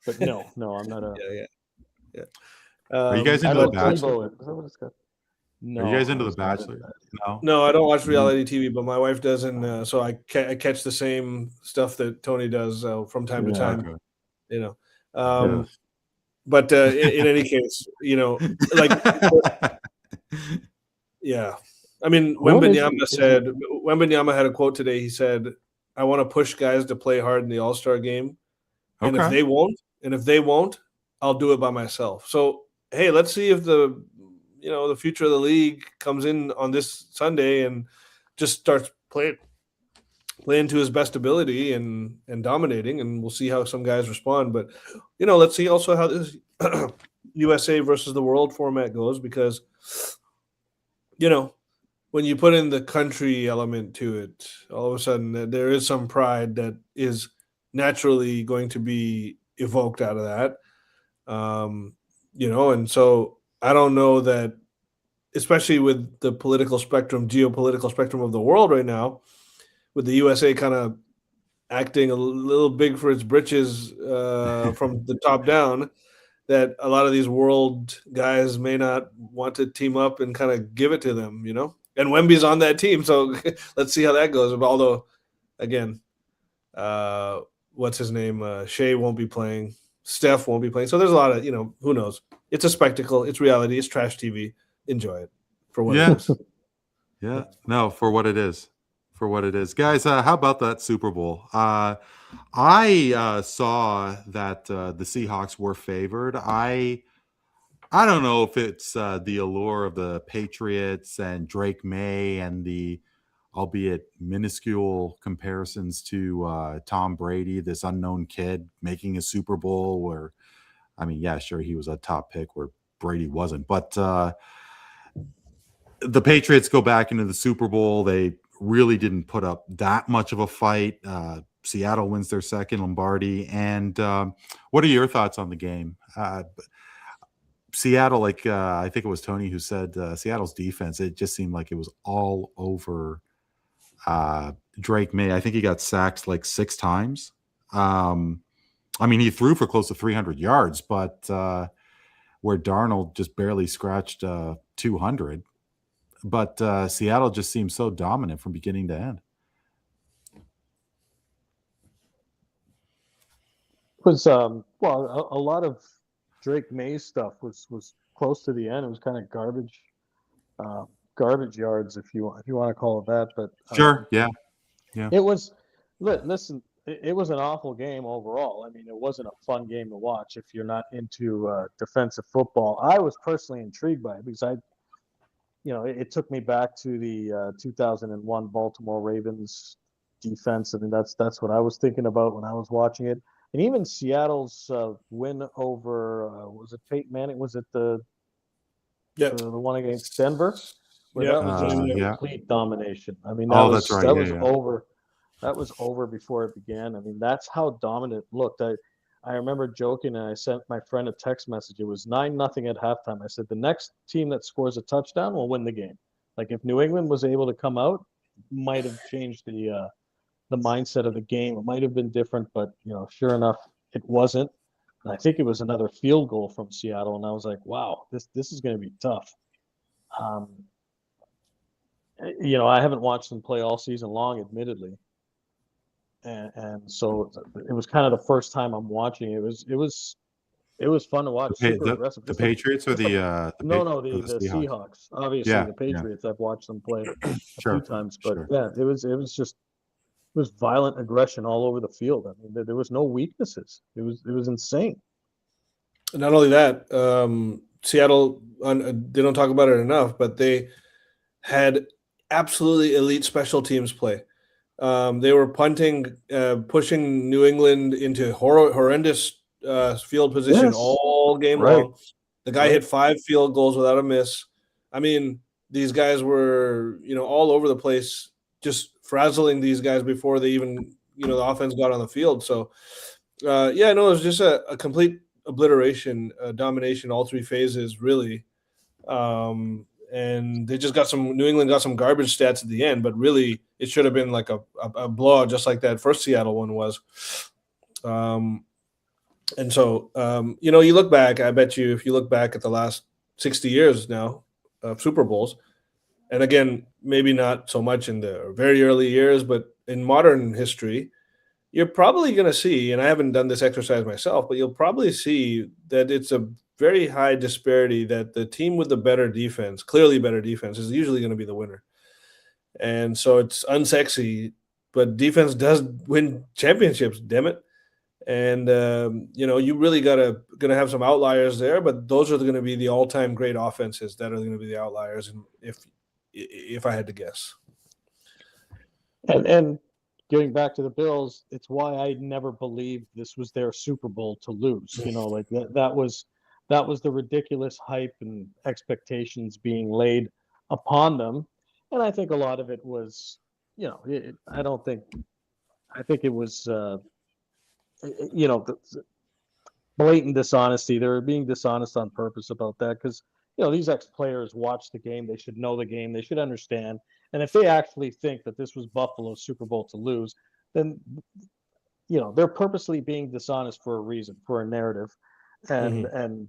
But no, I'm not a. Yeah. Are you guys I into The don't Bachelor? TiVo it. Is that what it's got? No. Are you guys I into The was not Bachelor? that. No. No, I don't watch reality TV, but my wife doesn't. So I catch the same stuff that Tony does from time to Yeah. time. Okay. But in any case, like, yeah. I mean, Wembanyama had a quote today. He said, "I want to push guys to play hard in the All-Star game, and if they won't, I'll do it by myself." So hey, let's see if the future of the league comes in on this Sunday and just starts playing to his best ability and dominating, and we'll see how some guys respond. But let's see also how this USA versus the world format goes, because when you put in the country element to it, all of a sudden there is some pride that is naturally going to be evoked out of that. And so I don't know that, especially with the geopolitical spectrum of the world right now, with the USA kind of acting a little big for its britches from the top down, that a lot of these world guys may not want to team up and kind of give it to them, And Wemby's on that team, so let's see how that goes. Although, again, what's his name? Shea won't be playing. Steph won't be playing. So there's a lot of, who knows? It's a spectacle. It's reality. It's trash TV. Enjoy it for what it is. Yeah. No, for what it is. For what it is. Guys, how about that Super Bowl? I saw that the Seahawks were favored. I don't know if it's the allure of the Patriots and Drake May and the albeit minuscule comparisons to Tom Brady, this unknown kid making a Super Bowl where, I mean, yeah, sure, he was a top pick where Brady wasn't. But the Patriots go back into the Super Bowl. They really didn't put up that much of a fight. Seattle wins their second Lombardi. And what are your thoughts on the game? Seattle, I think it was Tony who said Seattle's defense, it just seemed like it was all over Drake May. I think he got sacked like 6 times. I mean, he threw for close to 300 yards, but where Darnold just barely scratched 200. But Seattle just seems so dominant from beginning to end. It was a lot of Drake May's stuff was close to the end. It was kind of garbage yards, if you want to call it that. But Sure, yeah. It was. Listen, it was an awful game overall. I mean, it wasn't a fun game to watch if you're not into defensive football. I was personally intrigued by it because it took me back to the 2001 Baltimore Ravens defense. I mean, that's what I was thinking about when I was watching it. And even Seattle's win over was it Peyton Manning? Was it the one against Denver? Where that was just complete domination. I mean, that's right. That was over. That was over before it began. I mean, that's how dominant it looked. I remember joking, and I sent my friend a text message. It was 9-0 at halftime. I said, the next team that scores a touchdown will win the game. Like, if New England was able to come out, might have changed the mindset of the game. It might have been different, but, sure enough, it wasn't. And I think it was another field goal from Seattle, and I was like, wow, this is going to be tough. I haven't watched them play all season long, admittedly. And so it was kind of the first time I'm watching. It was fun to watch. The Patriots or the Seahawks. Obviously, the Patriots. I've watched them play a few times, but it was violent aggression all over the field. I mean, there was no weaknesses. It was insane. Not only that, Seattle. They don't talk about it enough, but they had absolutely elite special teams play. They were punting, pushing New England into horrendous field position Yes. all game Right. long. The guy Right. hit 5 field goals without a miss. I mean, these guys were, all over the place, just frazzling these guys before they even, the offense got on the field. So, it was just a complete obliteration, domination, all 3 phases, really. And they just New England got some garbage stats at the end, but really it should have been like a blowout, just like that first Seattle one was. And so, you look back, I bet you, if you look back at the last 60 years now of Super Bowls, and again, maybe not so much in the very early years, but in modern history, you're probably going to see, and I haven't done this exercise myself, but you'll probably see that it's a very high disparity that the team with the better defense, clearly better defense, is usually going to be the winner. And so it's unsexy, but defense does win championships, damn it. And, you really gonna have some outliers there, but those are going to be the all-time great offenses that are going to be the outliers, and if I had to guess. And getting back to the Bills, it's why I never believed this was their Super Bowl to lose. Like that was the ridiculous hype and expectations being laid upon them. And I think a lot of it was, I think it was, blatant dishonesty. They're being dishonest on purpose about that because, these ex-players watch the game. They should know the game. They should understand. And if they actually think that this was Buffalo's Super Bowl to lose, then, they're purposely being dishonest for a reason, for a narrative. And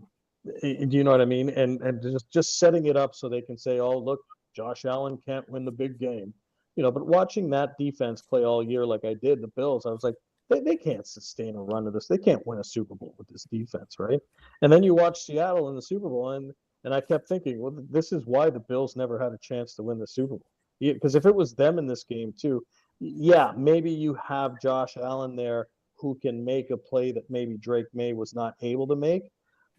do you know what I mean? And just setting it up so they can say, oh, look, Josh Allen can't win the big game. But watching that defense play all year like I did, the Bills, I was like, they can't sustain a run of this. They can't win a Super Bowl with this defense, right? And then you watch Seattle in the Super Bowl, and I kept thinking, well, this is why the Bills never had a chance to win the Super Bowl. Because if it was them in this game too, yeah, maybe you have Josh Allen there who can make a play that maybe Drake May was not able to make,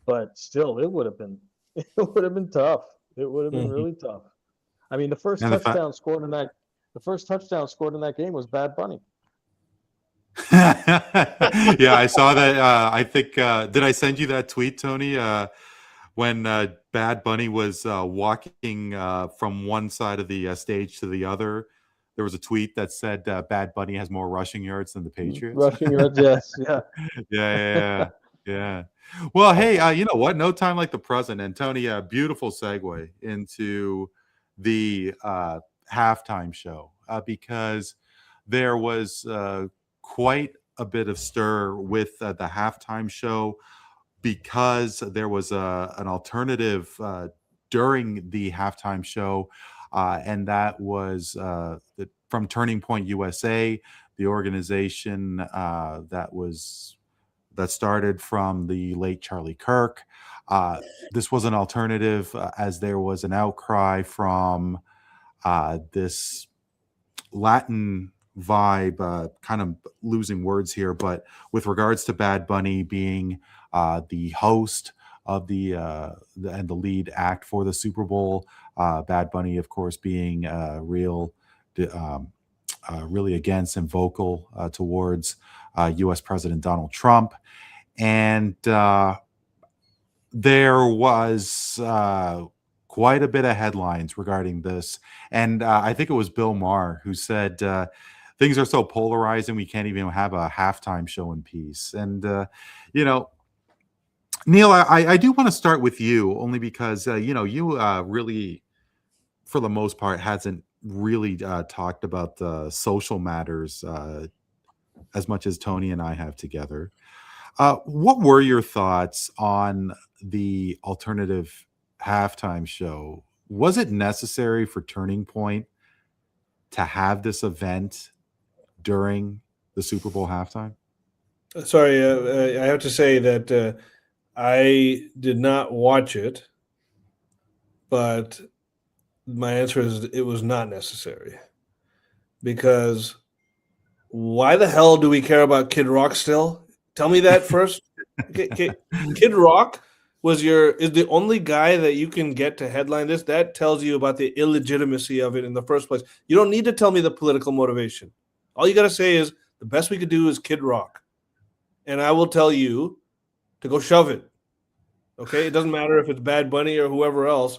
but still, it would have been tough. It would have been really tough. I mean, the first touchdown scored in that game was Bad Bunny. Yeah, I saw that. I think did I send you that tweet, Tony? When Bad Bunny was walking from one side of the stage to the other, there was a tweet that said Bad Bunny has more rushing yards than the Patriots. Rushing yards, yes, yeah. Well, hey, you know what? No time like the present. And Tony, a beautiful segue into the halftime show because there was quite a bit of stir with the halftime show because there was an alternative during the halftime show, and that was from Turning Point USA, the organization that started from the late Charlie Kirk. This was an alternative as there was an outcry from this Latin vibe, kind of losing words here, but with regards to Bad Bunny being the host of and the lead act for the Super Bowl, Bad Bunny, of course, being really against and vocal towards U.S. President Donald Trump, and there was quite a bit of headlines regarding this, and I think it was Bill Maher who said things are so polarizing we can't even have a halftime show in peace. And Neel, I do want to start with you only because you really, for the most part, hasn't really talked about the social matters as much as Tony and I have together. What were your thoughts on the alternative halftime show? Was it necessary for Turning Point to have this event during the Super Bowl halftime? Sorry, I have to say that I did not watch it, but my answer is it was not necessary. Because why the hell do we care about Kid Rock still? Tell me that first. Kid Rock is the only guy that you can get to headline this. That tells you about the illegitimacy of it in the first place. You don't need to tell me the political motivation. All you got to say is the best we could do is Kid Rock. And I will tell you to go shove it. Okay, it doesn't matter if it's Bad Bunny or whoever else.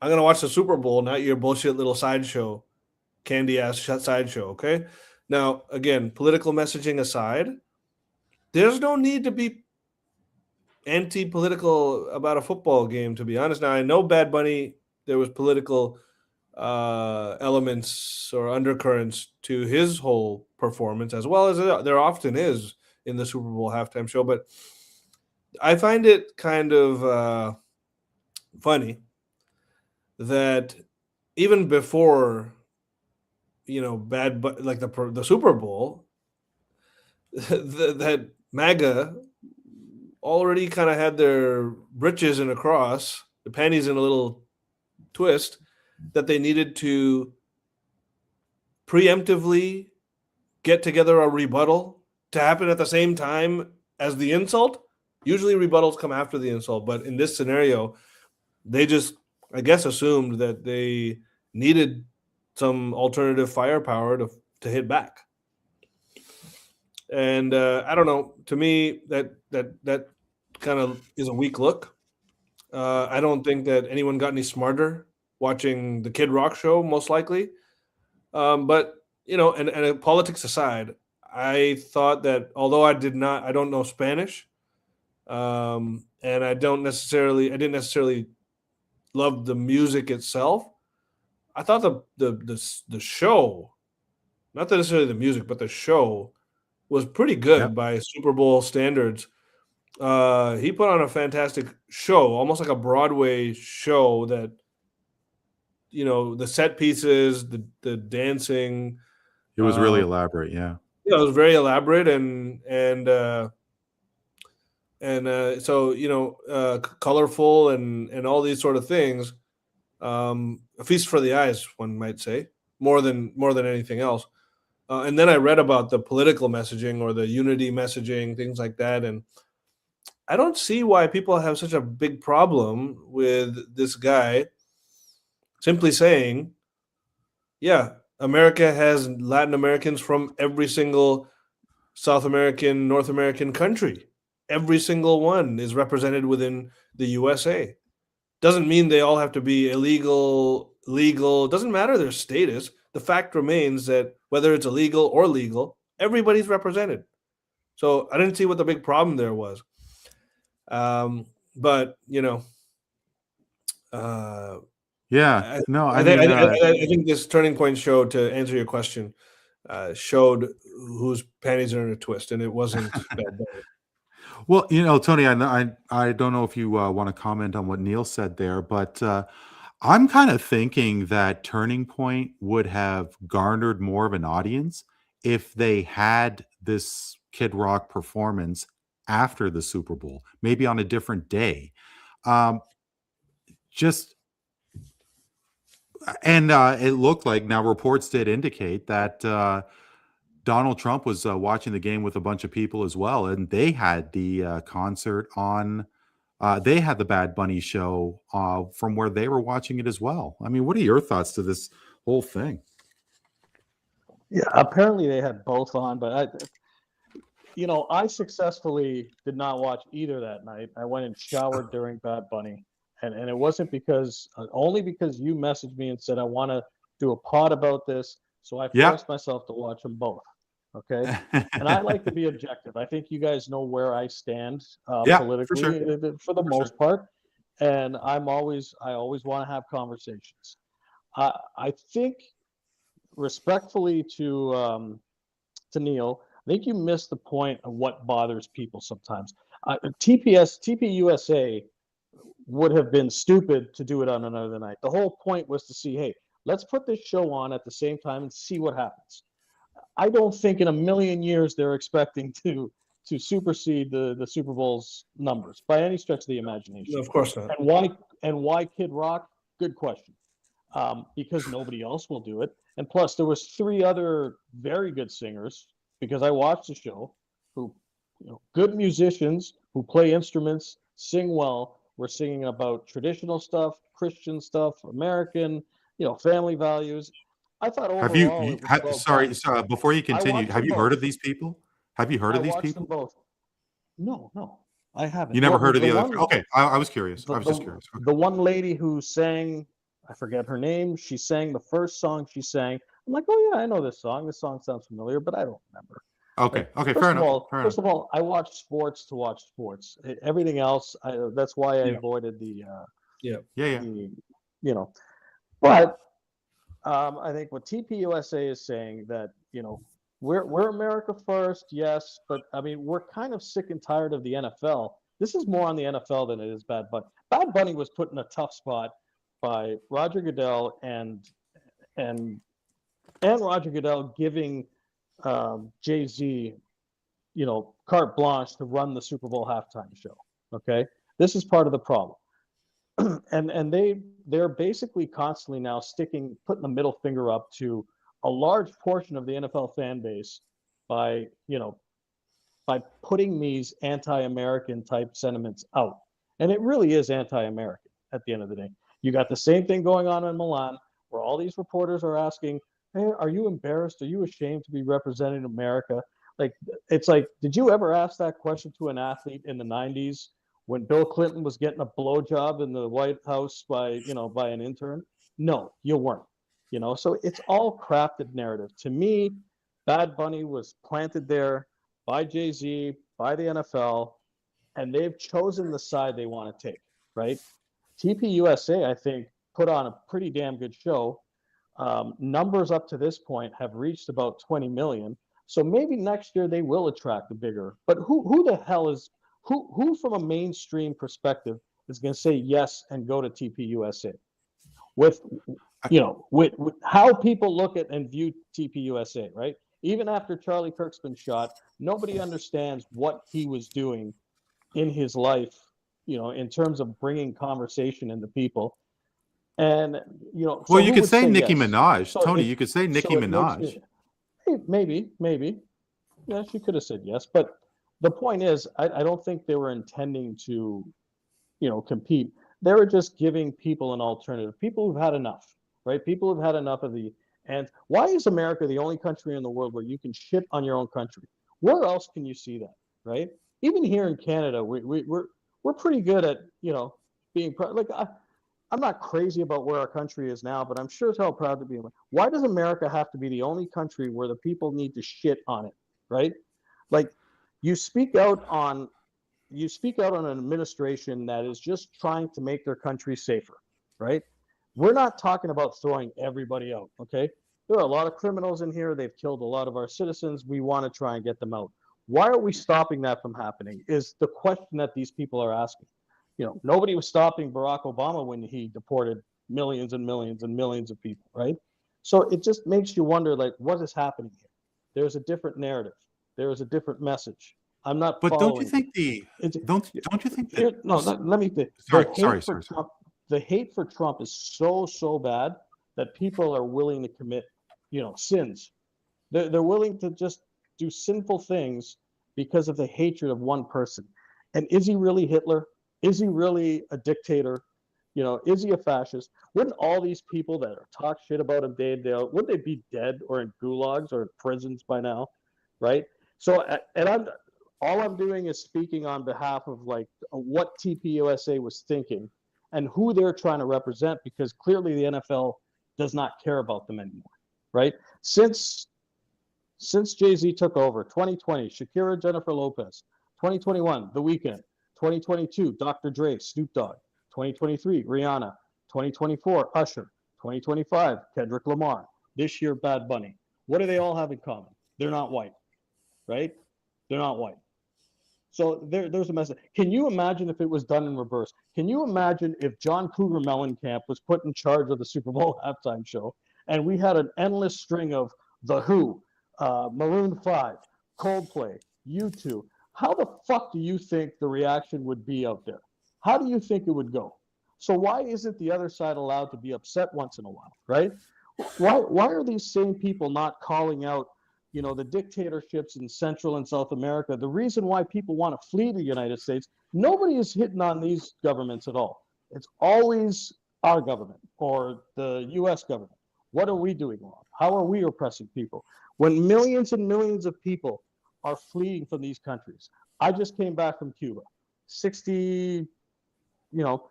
I'm gonna watch the Super Bowl, not your bullshit little sideshow, candy ass sideshow. Okay. Now, again, political messaging aside, there's no need to be anti-political about a football game. To be honest, now I know Bad Bunny. There was political elements or undercurrents to his whole performance, as well as there often is in the Super Bowl halftime show. But I find it kind of funny that even before, like the Super Bowl, that MAGA already kind of had their britches in a cross, the panties in a little twist, that they needed to preemptively get together a rebuttal to happen at the same time as the insult. Usually rebuttals come after the insult, but in this scenario, they just, I guess, assumed that they needed some alternative firepower to hit back. And I don't know. To me, that kind of is a weak look. I don't think that anyone got any smarter watching the Kid Rock show, most likely. But and politics aside, I thought that although I didn't know Spanish, and I didn't necessarily love the music itself. I thought the show, not necessarily the music, but the show was pretty good by Super Bowl standards. He put on a fantastic show, almost like a Broadway show that, the set pieces, the dancing. It was really elaborate. Yeah. It was very elaborate and so, colorful and all these sort of things. A feast for the eyes, one might say, more than anything else. And then I read about the political messaging or the unity messaging, things like that. And I don't see why people have such a big problem with this guy simply saying, yeah, America has Latin Americans from every single South American, North American country. Every single one is represented within the USA. Doesn't mean they all have to be illegal, legal. Doesn't matter their status. The fact remains that whether it's illegal or legal, everybody's represented. So I didn't see what the big problem there was. But I think this turning point show, to answer your question, showed whose panties are in a twist, and it wasn't Bad Bunny. Well, Tony, I don't know if you want to comment on what Neel said there, but I'm kind of thinking that Turning Point would have garnered more of an audience if they had this Kid Rock performance after the Super Bowl, maybe on a different day. It looked like, now reports did indicate that Donald Trump was watching the game with a bunch of people as well, and they had the concert on. They had the Bad Bunny show from where they were watching it as well. I mean, what are your thoughts to this whole thing? Yeah, apparently they had both on, but I successfully did not watch either that night. I went and showered during Bad Bunny, and it wasn't only because you messaged me and said I want to do a pod about this, so I forced myself to watch them both. Okay, and I like to be objective. I think you guys know where I stand politically for the most part, and I always want to have conversations. I think, respectfully to Neel, I think you missed the point of what bothers people sometimes. TPUSA would have been stupid to do it on another night. The whole point was to see, hey, let's put this show on at the same time and see what happens. I don't think in a million years they're expecting to supersede the Super Bowl's numbers by any stretch of the imagination. No, of course not. And why Kid Rock? Good question. Because nobody else will do it. And plus, there was 3 other very good singers, because I watched the show, who, good musicians who play instruments, sing well, were singing about traditional stuff, Christian stuff, American, family values. I thought overall. Sorry, before you continue, have you heard of these people? Have you heard of these people? Them both. No. I haven't. You never Well, heard of the other? one, Okay, I was curious. I was just the, curious. Okay. the one lady who sang, I forget her name. She sang the first song she sang. I'm like, oh yeah, I know this song. This song sounds familiar, but I don't remember. Okay. Like, Okay. Fair enough. Fair enough. first of all, I watch sports to watch sports. Everything else, that's why I Yeah. avoided the, Yeah. Yeah. the, you know. But I think what TPUSA is saying that we're America first, yes, but I mean we're kind of sick and tired of the NFL. This is more on the NFL than it is Bad Bunny. Bad Bunny was put in a tough spot by Roger Goodell and Roger Goodell giving Jay-Z, carte blanche to run the Super Bowl halftime show. Okay, this is part of the problem. and they're basically constantly now putting the middle finger up to a large portion of the NFL fan base by putting these anti-American type sentiments out. And it really is anti-American at the end of the day. You got the same thing going on in Milan where all these reporters are asking, hey, are you embarrassed? Are you ashamed to be representing America? Like, it's like, did you ever ask that question to an athlete in the 90s when Bill Clinton was getting a blowjob in the White House by an intern? No, you weren't. So it's all crafted narrative. To me, Bad Bunny was planted there by Jay-Z, by the NFL, and they've chosen the side they want to take, right? TPUSA, I think, put on a pretty damn good show. Numbers up to this point have reached about 20 million. So maybe next year they will attract a bigger. But who the hell is who from a mainstream perspective is going to say yes and go to TPUSA? With with how people look at and view TPUSA, right? Even after Charlie Kirk's been shot, nobody understands what he was doing in his life, in terms of bringing conversation into people. And Well, so you who could would say Nicki yes? Minaj, So Tony. You could say Nicki Minaj. Maybe, yeah, she could have said yes. But the point is, I don't think they were intending to, compete. They were just giving people an alternative. People who've had enough, right? People who've had enough of the. And why is America the only country in the world where you can shit on your own country? Where else can you see that, right? Even here in Canada, we're pretty good at being like. I'm not crazy about where our country is now, but I'm sure as hell proud to be. Why does America have to be the only country where the people need to shit on it, right? Like, you speak out on an administration that is just trying to make their country safer, right? We're not talking about throwing everybody out, okay? There are a lot of criminals in here. They've killed a lot of our citizens. We want to try and get them out. Why are we stopping that from happening is the question that these people are asking. Nobody was stopping Barack Obama when he deported millions and millions and millions of people, right? So it just makes you wonder, like, what is happening here? There's a different narrative. There is a different message. I'm not. But following don't you think don't you think that? No, let me. Sorry. The hate for Trump is so bad that people are willing to commit, sins. They're willing to just do sinful things because of the hatred of one person. And is he really Hitler? Is he really a dictator? Is he a fascist? Wouldn't all these people that are talk shit about him day and day out, wouldn't they be dead or in gulags or in prisons by now, right? So, and all I'm doing is speaking on behalf of like what TPUSA was thinking and who they're trying to represent, because clearly the NFL does not care about them anymore, right? Since Jay-Z took over, 2020, Shakira, Jennifer Lopez, 2021, The Weeknd, 2022, Dr. Dre, Snoop Dogg, 2023, Rihanna, 2024, Usher, 2025, Kendrick Lamar, this year, Bad Bunny. What do they all have in common? They're not white, right? They're not white. So there's a message. Can you imagine if it was done in reverse? Can you imagine if John Cougar Mellencamp was put in charge of the Super Bowl halftime show and we had an endless string of The Who, Maroon 5, Coldplay, U2? How the fuck do you think the reaction would be out there? How do you think it would go? So why isn't the other side allowed to be upset once in a while, right? Why are these same people not calling out, the dictatorships in Central and South America? The reason why people want to flee the United States, nobody is hitting on these governments at all. It's always our government or the U.S. government. What are we doing wrong? How are we oppressing people? When millions and millions of people are fleeing from these countries. I just came back from Cuba. 60,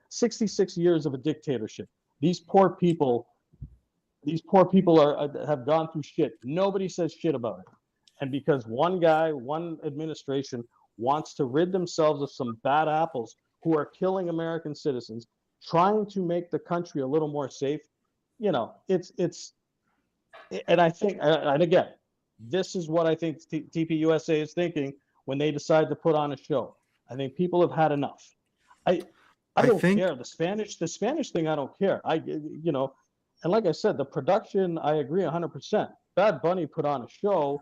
66 years of a dictatorship. These poor people have gone through shit. Nobody says shit about it. And because one guy, one administration wants to rid themselves of some bad apples who are killing American citizens, trying to make the country a little more safe, it's and I think, and again, this is what I think TPUSA is thinking when they decide to put on a show. I think people have had enough. I don't care. The Spanish thing, I don't care. And like I said, the production, I agree 100%. Bad Bunny put on a show,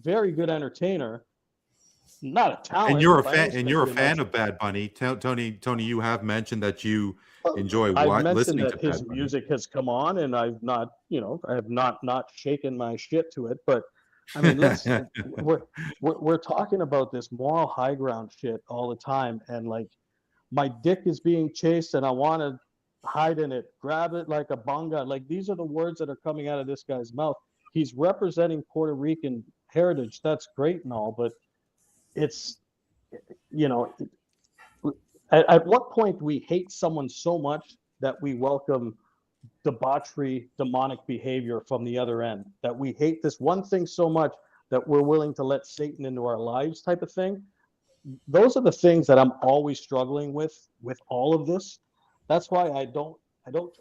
very good entertainer, not a talent. And you're a fan of Bad Bunny. Tony, you have mentioned that you enjoy listening to Bad Bunny. His music has come on, and I have not shaken my shit to it. But I mean, we're talking about this moral high ground shit all the time, and like my dick is being chased, and I want to hide in it, grab it like a bonga. Like these are the words that are coming out of this guy's mouth. He's representing Puerto Rican heritage. That's great and all, but it's, at what point do we hate someone so much that we welcome debauchery, demonic behavior from the other end? That we hate this one thing so much that we're willing to let Satan into our lives, type of thing. Those are the things that I'm always struggling with all of this. That's why I don't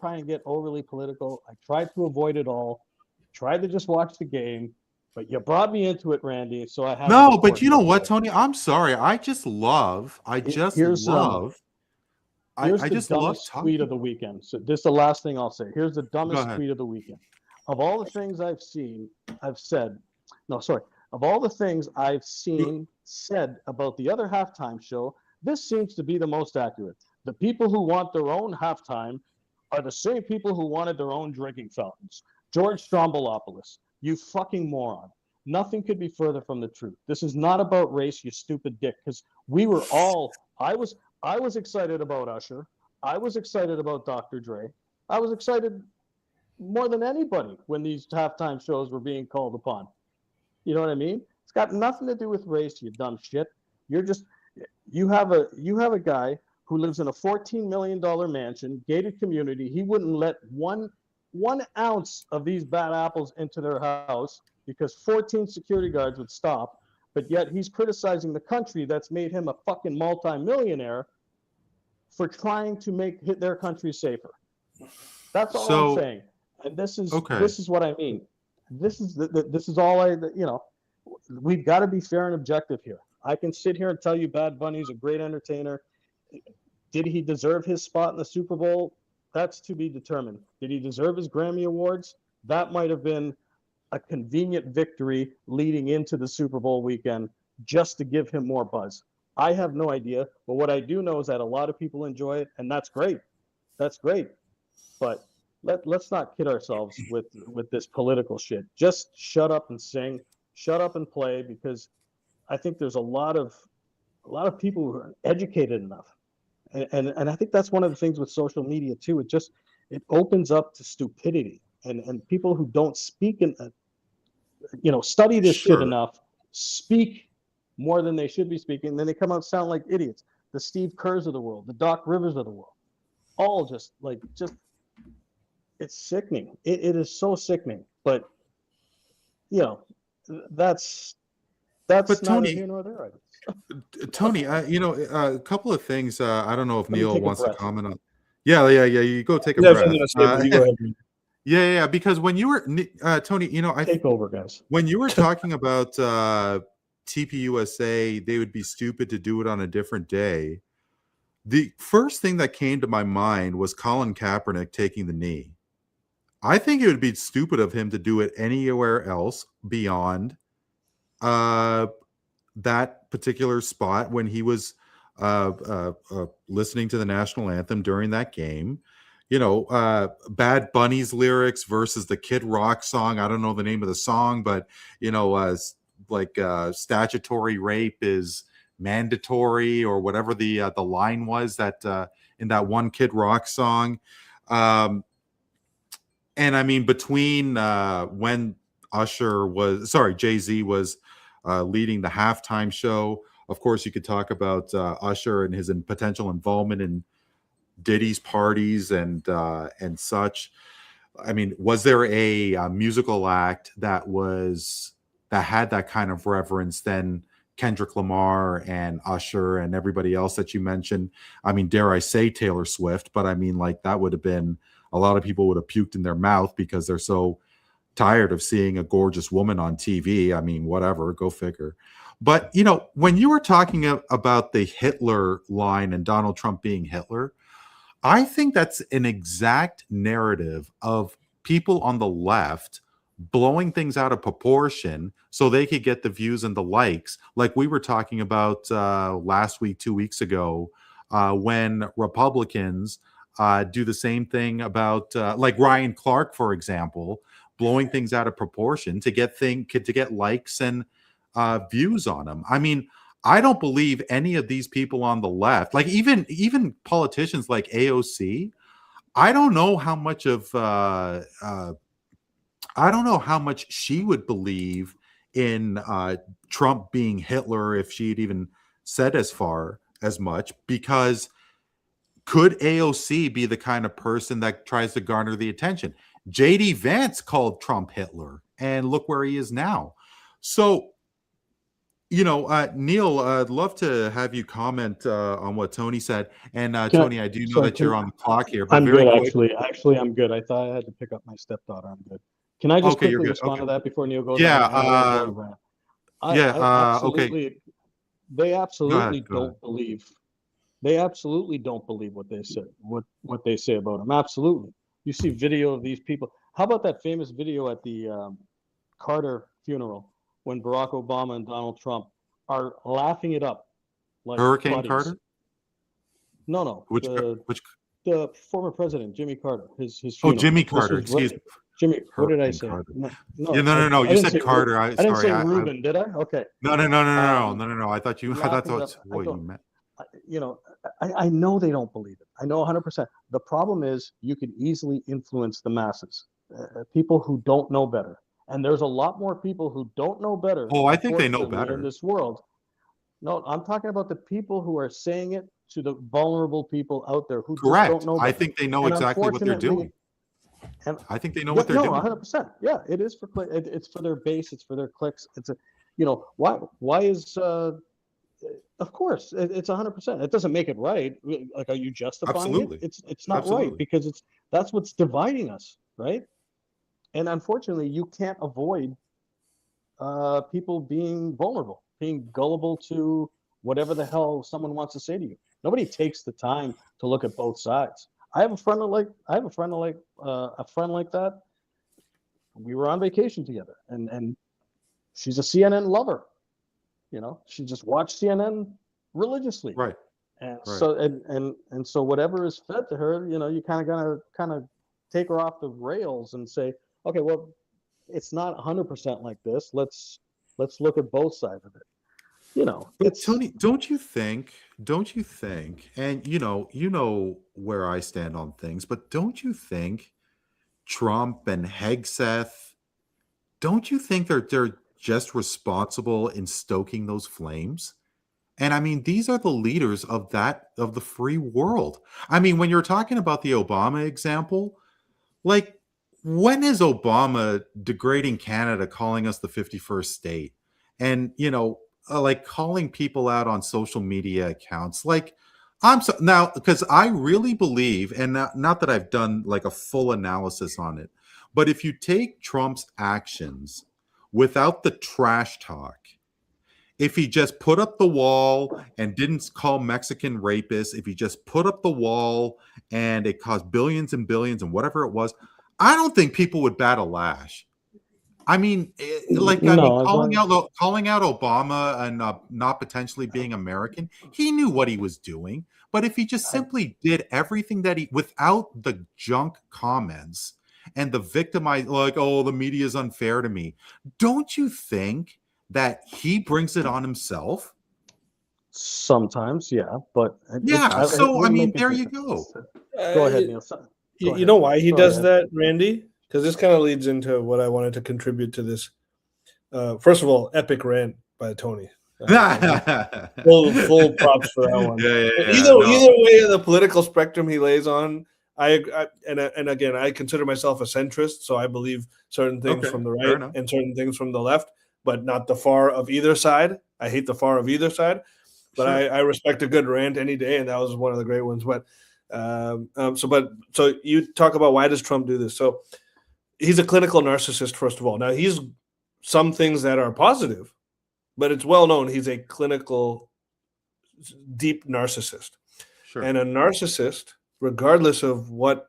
try and get overly political. I try to avoid it all. Try to just watch the game. But you brought me into it, Randy. So I have no. But you know what, Tony? I'm sorry. I just love. Here's the dumbest tweet of the weekend. So this is the last thing I'll say. Here's the dumbest tweet of the weekend. Of all the things Of all the things I've seen said about the other halftime show, this seems to be the most accurate. The people who want their own halftime are the same people who wanted their own drinking fountains. George Stroumboulopoulos, you fucking moron. Nothing could be further from the truth. This is not about race, you stupid dick, because we were all, I was excited about Usher. I was excited about Dr. Dre. I was excited more than anybody when these halftime shows were being called upon. You know what I mean? It's got nothing to do with race, you dumb shit. You have a guy who lives in a $14 million mansion, gated community. He wouldn't let one ounce of these bad apples into their house because 14 security guards would stop. But yet he's criticizing the country that's made him a fucking multi-millionaire for trying to make their country safer. That's all I'm saying. And this is what I mean. This is all we've got to be fair and objective here. I can sit here and tell you Bad Bunny's a great entertainer. Did he deserve his spot in the Super Bowl? That's to be determined. Did he deserve his Grammy Awards? That might have been a convenient victory leading into the Super Bowl weekend just to give him more buzz. I have no idea, but what I do know is that a lot of people enjoy it, and that's great. That's great. But let's not kid ourselves with this political shit. Just shut up and sing, shut up and play, because I think there's a lot of people who are educated enough. And I think that's one of the things with social media too. It opens up to stupidity and people who don't speak and study this shit enough, speak more than they should be speaking. And then they come out and sound like idiots. The Steve Kerrs of the world, the Doc Rivers of the world, all just it's sickening. It is so sickening. But that's but Tony, here nor there. Tony, a couple of things. I don't know if Neel wants to comment on. Yeah. You go take a breath. You go ahead. Yeah. Because when you were Tony, take over, guys. When you were talking about TPUSA, they would be stupid to do it on a different day. The first thing that came to my mind was Colin Kaepernick taking the knee. I think it would be stupid of him to do it anywhere else beyond that particular spot when he was listening to the national anthem during that game. Bad Bunny's lyrics versus the Kid Rock song. I don't know the name of the song, but statutory rape is mandatory, or whatever the line was that in that one Kid Rock song. And I mean, between when Jay-Z was leading the halftime show, Of course, you could talk about Usher and his potential involvement in Diddy's parties and such. I mean, was there a musical act that had that kind of reverence than Kendrick Lamar and Usher and everybody else that you mentioned? I mean, dare I say Taylor Swift, but I mean, like, that would have been, a lot of people would have puked in their mouth because they're so tired of seeing a gorgeous woman on TV. I mean, whatever, go figure. But, you know, when you were talking about the Hitler line and Donald Trump being Hitler, I think that's an exact narrative of people on the left blowing things out of proportion so they could get the views and the likes, like we were talking about last week, 2 weeks ago, when Republicans do the same thing about like Ryan Clark, for example, blowing things out of proportion to get likes and views on them. I mean, I don't believe any of these people on the left, like even politicians like AOC. I don't know how much of I don't know how much she would believe in Trump being Hitler if she'd even said as far as much, because could AOC be the kind of person that tries to garner the attention? JD Vance called Trump Hitler, and look where he is now. So, you know, Neel, I'd love to have you comment on what Tony said. And Tony, I do know that you're on the clock here. But I'm very good, quick, actually. Actually, I'm good. I thought I had to pick up my stepdaughter. I'm good. Can I just Okay, you're quickly good. respond to Okay. that before Neil goes Yeah, on? And I won't go on a rant. I okay. absolutely, they Go absolutely ahead. don't believe. They absolutely don't believe what they say. What they say about him. Absolutely. You see video of these people. How about that famous video at the Carter funeral when Barack Obama and Donald Trump are laughing it up like Hurricane buddies? Carter? No, Which the former president, Jimmy Carter, his Oh, funeral. Jimmy This Carter, was excuse me. Jimmy, what did I Hurricane say? Carter. No, Yeah, no. I You didn't said say Carter. I didn't say Reuben, did I? Okay. No. No. I thought Laughing it that's up. what you meant. You know, I know they don't believe it. I know 100%. The problem is you could easily influence the masses, people who don't know better. And there's a lot more people who don't know better. Oh, I think they know unfortunately, better. in this world. No, I'm talking about the people who are saying it to the vulnerable people out there who just Correct. don't know better. I think they know And exactly what they're doing. And I think they know what they're no, doing. 100%. Yeah, it is for click. It's for their base. It's for their clicks. It's a, you know, why is of course it's 100%. It doesn't make it right. Like, are you justifying Absolutely. it? It's not Absolutely. right because that's what's dividing us, right? And unfortunately, you can't avoid people being vulnerable, being gullible to whatever the hell someone wants to say to you. Nobody takes the time to look at both sides. I have a friend like that. We were on vacation together, and she's a CNN lover. You know, she just watched CNN religiously. Right. And Right. so and so whatever is fed to her, you know, you kind of take her off the rails and say, okay, well, it's not 100% like this. Let's look at both sides of it. You know, But Tony, don't you think, and you know where I stand on things, but don't you think Trump and Hegseth, don't you think they're just responsible in stoking those flames? And I mean, these are the leaders of the free world. I mean, when you're talking about the Obama example, like, when is Obama degrading Canada, calling us the 51st state? And, you know, like calling people out on social media accounts. Like, now, because I really believe, and not that I've done like a full analysis on it, but if you take Trump's actions without the trash talk, if he just put up the wall and didn't call Mexican rapists, if he just put up the wall and it cost billions and billions and whatever it was, I don't think people would bat a lash. I mean, calling out Obama and not potentially being American, he knew what he was doing. But if he just simply did everything that without the junk comments and the victimized, like, oh, the media is unfair to me, don't you think that he brings it on himself? Sometimes, yeah, but yeah. So I mean, there you go. Go ahead, Neil. You know why he does that, Randy? Because this kind of leads into what I wanted to contribute to this. First of all, epic rant by Tony. Full props for that one. Either way of the political spectrum he lays on, and again, I consider myself a centrist, so I believe certain things from the right and certain things from the left, but not the far of either side. I hate the far of either side, but I respect a good rant any day, and that was one of the great ones. But so you talk about why does Trump do this? So he's a clinical narcissist, first of all. Now he's some things that are positive, but it's well known he's a clinical, deep narcissist. Sure. And a narcissist, regardless of whatever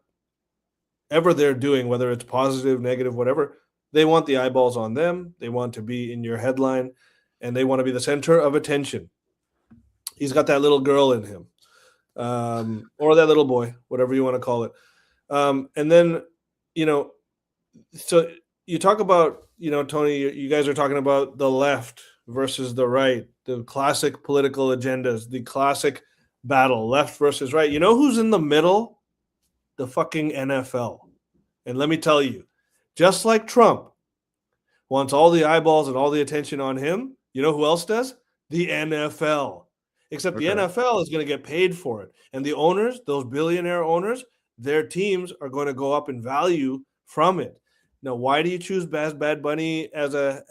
they're doing, whether it's positive, negative, whatever, they want the eyeballs on them. They want to be in your headline, and they want to be the center of attention. He's got that little girl in him, or that little boy, whatever you want to call it. And then, so you talk about, Tony, you guys are talking about the left versus the right, the classic political agendas, the classic battle, left versus right. You know who's in the middle? The fucking NFL. And let me tell you, just like Trump wants all the eyeballs and all the attention on him, you know who else does? The NFL. Except the NFL is going to get paid for it. And the owners, those billionaire owners, their teams are going to go up in value from it. Now, why do you choose Bad Bunny as a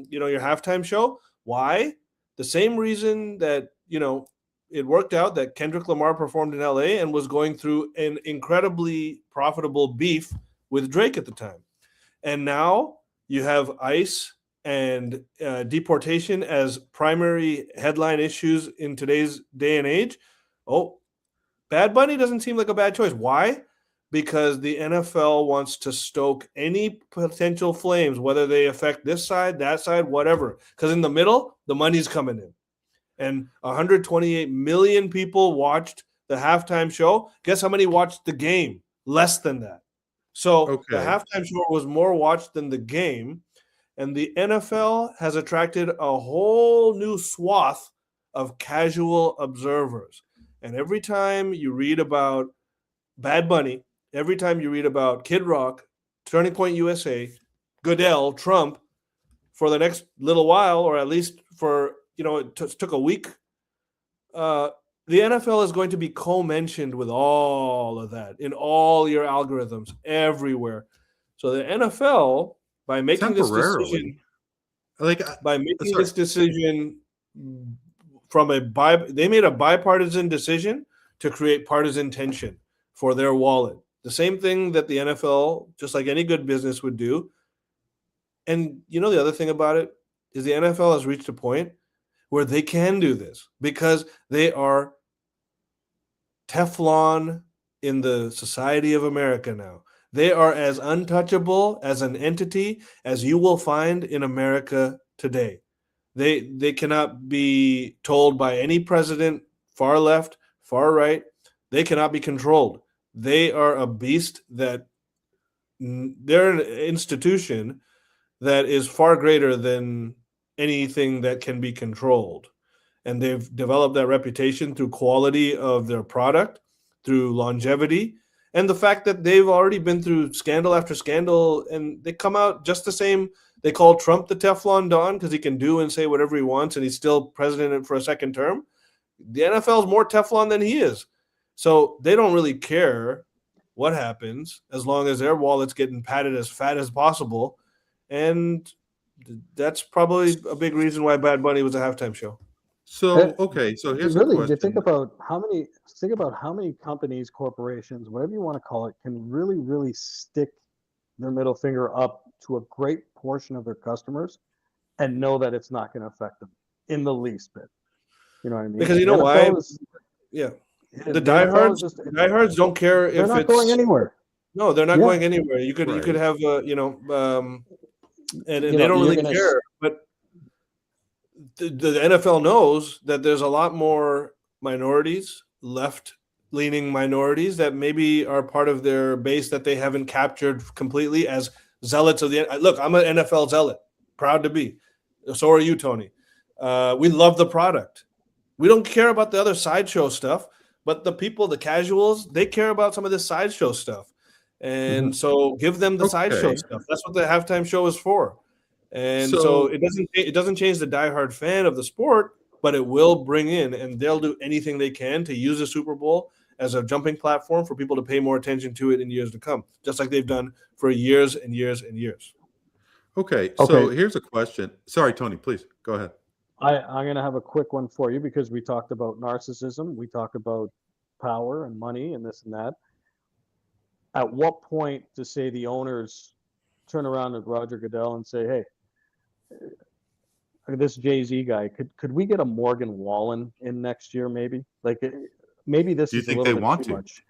your halftime show? Why? The same reason that, it worked out that Kendrick Lamar performed in LA and was going through an incredibly profitable beef with Drake at the time. And now you have ICE and deportation as primary headline issues in today's day and age. Oh, Bad Bunny doesn't seem like a bad choice. Why? Because the NFL wants to stoke any potential flames, whether they affect this side, that side, whatever. Because in the middle, the money's coming in. And 128 million people watched the halftime show. Guess how many watched the game? Less than that. So the halftime show was more watched than the game. And the NFL has attracted a whole new swath of casual observers. And every time you read about Bad Bunny, every time you read about Kid Rock, Turning Point USA, Goodell, Trump, for the next little while, or at least for, it took a week, the NFL is going to be co-mentioned with all of that in all your algorithms everywhere. So the NFL, by making this decision, they made a bipartisan decision to create partisan tension for their wallet. The same thing that the NFL, just like any good business would do. And the other thing about it is the NFL has reached a point where they can do this because they are Teflon in the society of America now. They are as untouchable as an entity as you will find in America today. They cannot be told by any president, far left, far right. They cannot be controlled. They are a beast that they're an institution that is far greater than anything that can be controlled. And they've developed that reputation through quality of their product, through longevity, and the fact that they've already been through scandal after scandal, and they come out just the same. They call Trump the Teflon Don because he can do and say whatever he wants, and he's still president for a second term. The NFL is more Teflon than he is. So they don't really care what happens as long as their wallet's getting padded as fat as possible. And that's probably a big reason why Bad Bunny was a halftime show. So here's the question. Think about how many companies, corporations, whatever you want to call it, can really, really stick their middle finger up to a great portion of their customers and know that it's not going to affect them in the least bit. You know what I mean? Because you know why? The diehards don't care if they're not going anywhere. No, they're not going anywhere. You could have and they don't really care. But the NFL knows that there's a lot more minorities, left-leaning minorities that maybe are part of their base that they haven't captured completely as zealots of the. Look, I'm an NFL zealot, proud to be. So are you, Tony. We love the product. We don't care about the other sideshow stuff, but the people, the casuals, they care about some of this sideshow stuff. And so give them the sideshow stuff. That's what the halftime show is for. And So- so it doesn't change the diehard fan of the sport, but it will bring in, and they'll do anything they can to use the Super Bowl as a jumping platform for people to pay more attention to it in years to come, just like they've done for years and years and years. Okay, so Okay. here's a question. Sorry, Tony, please go ahead. I'm going to have a quick one for you because we talked about narcissism. We talked about power and money and this and that. At what point to say the owners turn around at Roger Goodell and say, hey, this Jay-Z guy, could we get a Morgan Wallen in next year maybe? Like maybe this Do you is a think little they bit want too to? much.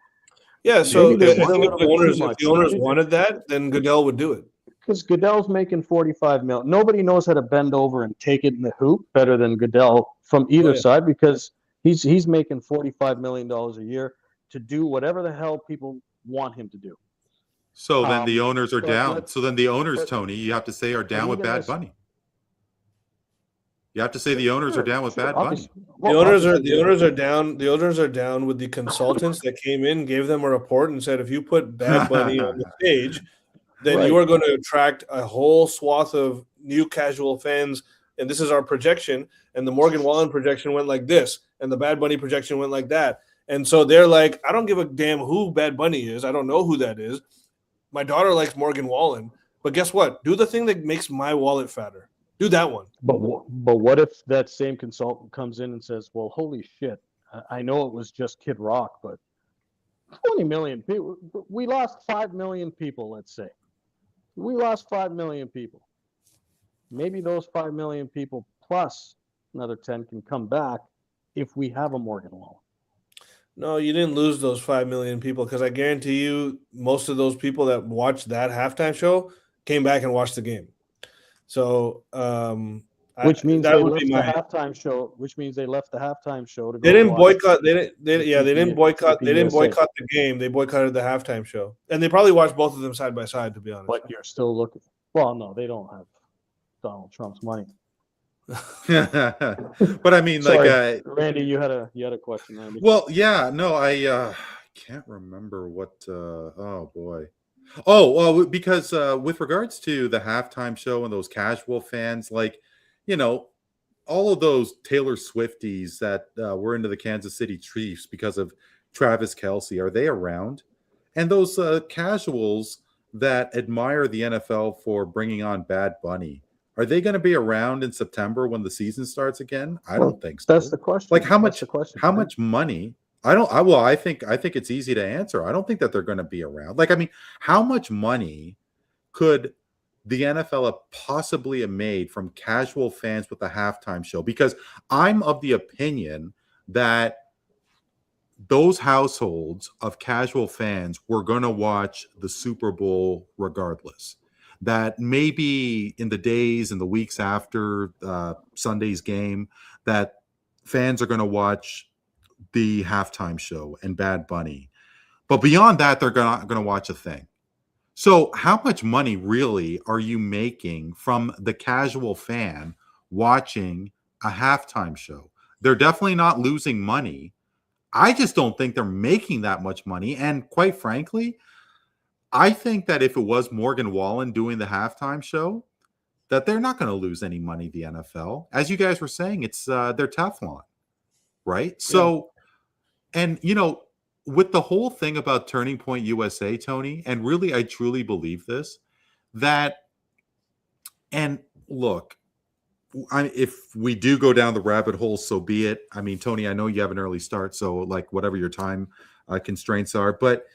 Yeah, so Maybe this if is a little bit too much. the owners wanted that, then Goodell would do it. Because Goodell's making 45 million. Nobody knows how to bend over and take it in the hoop better than Goodell from either yeah. side, because he's making $45 million a year to do whatever the hell people want him to do. So then the owners are but down. let's- So then the owners, but- Tony, you have to say are down with even Bad this- Bunny. You have to say the owners are down with Bad Bunny. obviously. The Well, owners are obviously, down. The owners are down with the consultants that came in, gave them a report, and said, if you put Bad Bunny on the stage, then you Right. are going to attract a whole swath of new casual fans. And this is our projection. And the Morgan Wallen projection went like this, and the Bad Bunny projection went like that. And so they're like, I don't give a damn who Bad Bunny is. I don't know who that is. My daughter likes Morgan Wallen, but guess what? Do the thing that makes my wallet fatter. Do that one. But what if that same consultant comes in and says, well, holy shit, I know it was just Kid Rock, but 20 million people, we lost 5 million people, let's say. We lost 5 million people. Maybe those 5 million people plus another 10 can come back if we have a Morgan Wallen. No, you didn't lose those 5 million people, because I guarantee you most of those people that watched that halftime show came back and watched the game. So, Which means that they would left be the my. halftime show. Which means they left the halftime show to go. They didn't watch boycott. They didn't boycott. They didn't USA. boycott the game. They boycotted the halftime show, and they probably watched both of them side by side. To be honest, But you're still looking. Well, no, they don't have Donald Trump's money. But I mean, Sorry, like, Randy, you had a question, Randy. well, yeah, no, I can't remember what. Oh boy. Oh, well, because with regards to the halftime show and those casual fans, like, you know, all of those Taylor Swifties that were into the Kansas City Chiefs because of Travis Kelce, are they around? And those casuals that admire the NFL for bringing on Bad Bunny, are they going to be around in September when the season starts again? I don't think so. That's the question. Like, how That's much? the question, How right? much money? I think it's easy to answer. I don't think that they're going to be around. Like, I mean, how much money could the NFL have possibly have made from casual fans with the halftime show? Because I'm of the opinion that those households of casual fans were going to watch the Super Bowl regardless. That maybe in the days and the weeks after Sunday's game, that fans are going to watch the halftime show and Bad Bunny. But beyond that, they're not going to watch a thing. So how much money really are you making from the casual fan watching a halftime show? They're definitely not losing money. I just don't think they're making that much money. And quite frankly, I think that if it was Morgan Wallen doing the halftime show, that they're not going to lose any money, the NFL. As you guys were saying, it's their Teflon, right? So, and, you know, with the whole thing about Turning Point USA, Tony, and really, I truly believe this, that, and look, if we do go down the rabbit hole, so be it. I mean, Tony, I know you have an early start, so like whatever your time constraints are, but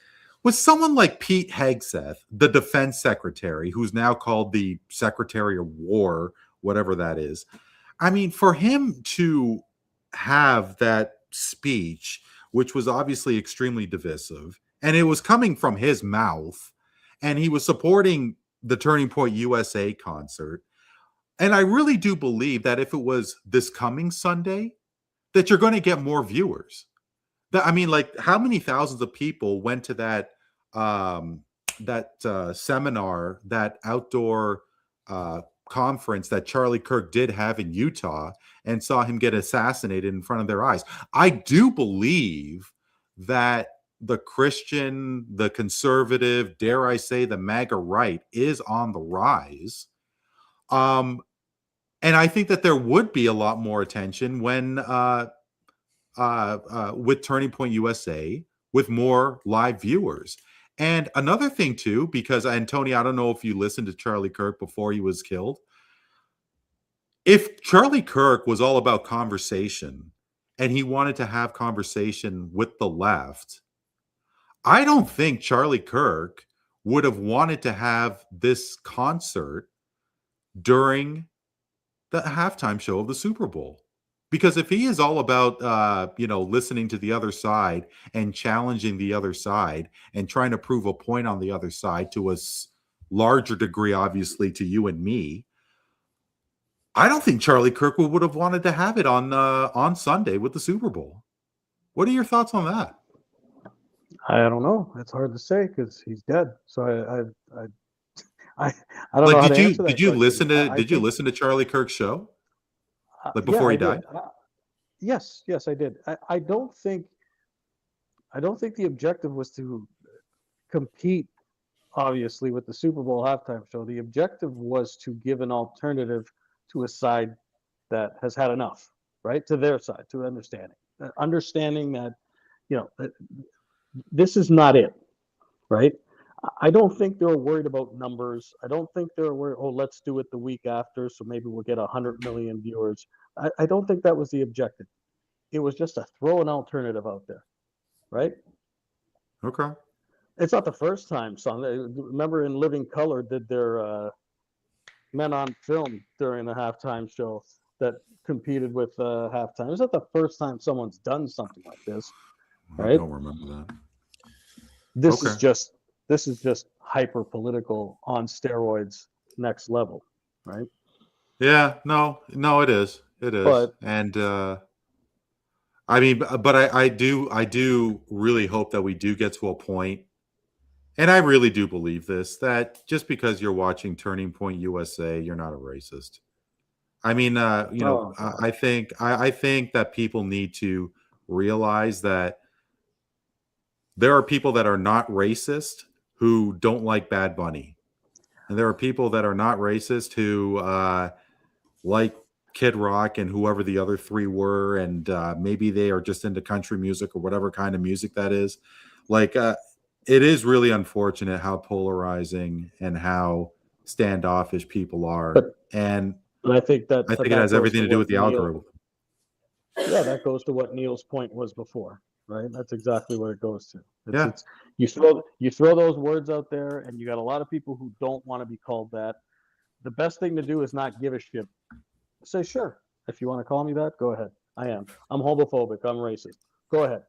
with someone like Pete Hegseth, the defense secretary, who's now called the Secretary of War, whatever that is, I mean, for him to have that speech, which was obviously extremely divisive, and it was coming from his mouth, and he was supporting the Turning Point USA concert. And I really do believe that if it was this coming Sunday, that you're going to get more viewers. That, I mean, like, how many thousands of people went to that seminar, that outdoor conference that Charlie Kirk did have in Utah, and saw him get assassinated in front of their eyes? I do believe that the Christian, the conservative, dare I say the MAGA right, is on the rise. And I think that there would be a lot more attention when with Turning Point USA, with more live viewers. And another thing too, because Antoniou, I don't know if you listened to Charlie Kirk before he was killed. If Charlie Kirk was all about conversation and he wanted to have conversation with the left, I don't think Charlie Kirk would have wanted to have this concert during the halftime show of the Super Bowl. Because if he is all about, listening to the other side and challenging the other side and trying to prove a point on the other side to a larger degree, obviously, to you and me, I don't think Charlie Kirkwood would have wanted to have it on Sunday with the Super Bowl. What are your thoughts on that? I don't know. It's hard to say because he's dead. So I don't know how to answer that Did you question. listen to Charlie Kirk's show? Like Yeah, before he I did. died? Yes, I did. I don't think the objective was to compete, obviously, with the Super Bowl halftime show. The objective was to give an alternative to a side that has had enough, right? To their side, to understanding that, this is not it, right? I don't think they were worried about numbers. I don't think they were worried, let's do it the week after, so maybe we'll get 100 million viewers. I don't think that was the objective. It was just to throw an alternative out there, right? Okay. It's not the first time, son. Remember in Living Color did their Men on Film during the halftime show that competed with halftime. It's not the first time someone's done something like this, right? I don't remember that. This is just hyper political on steroids, next level, right? Yeah, no, it is. It is. But, and I do really hope that we do get to a point, and I really do believe this, that just because you're watching Turning Point USA, you're not a racist. I mean, I think that people need to realize that there are people that are not racist who don't like Bad Bunny. And there are people that are not racist who like Kid Rock and whoever the other three were. And maybe they are just into country music or whatever kind of music that is. Like, it is really unfortunate how polarizing and how standoffish people are. But and I think it has everything to do with the algorithm. Yeah, that goes to what Neel's point was before. Right, that's exactly what it goes to. You throw those words out there, and you got a lot of people who don't want to be called that. The best thing to do is not give a shit. Say, sure, if you want to call me that, go ahead. I'm homophobic. I'm racist. Go ahead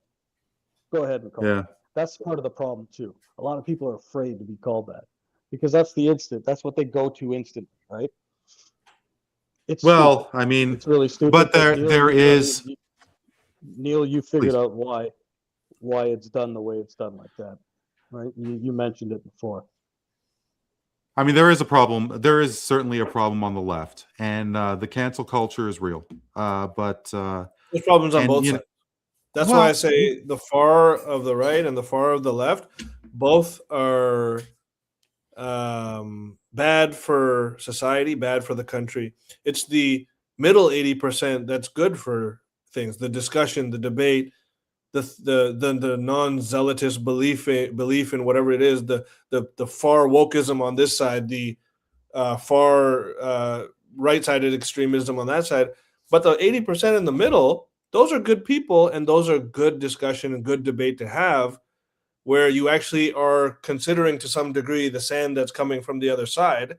and call me. That's part of the problem too. A lot of people are afraid to be called that because that's what they go to instantly, right? It's stupid. I mean, it's really stupid. But there is. Neel, you figured out why it's done the way it's done like that, right? You mentioned it before. I mean, there is a problem. There is certainly a problem on the left, and the cancel culture is real. But there's problems on both sides. That's why I say the far of the right and the far of the left, both are bad for society, bad for the country. It's the middle 80% that's good for things, the discussion, the debate, the non-zealotous belief in whatever it is, the far wokeism on this side, the far right-sided extremism on that side. But the 80% in the middle, those are good people, and those are good discussion and good debate to have, where you actually are considering to some degree the sand that's coming from the other side.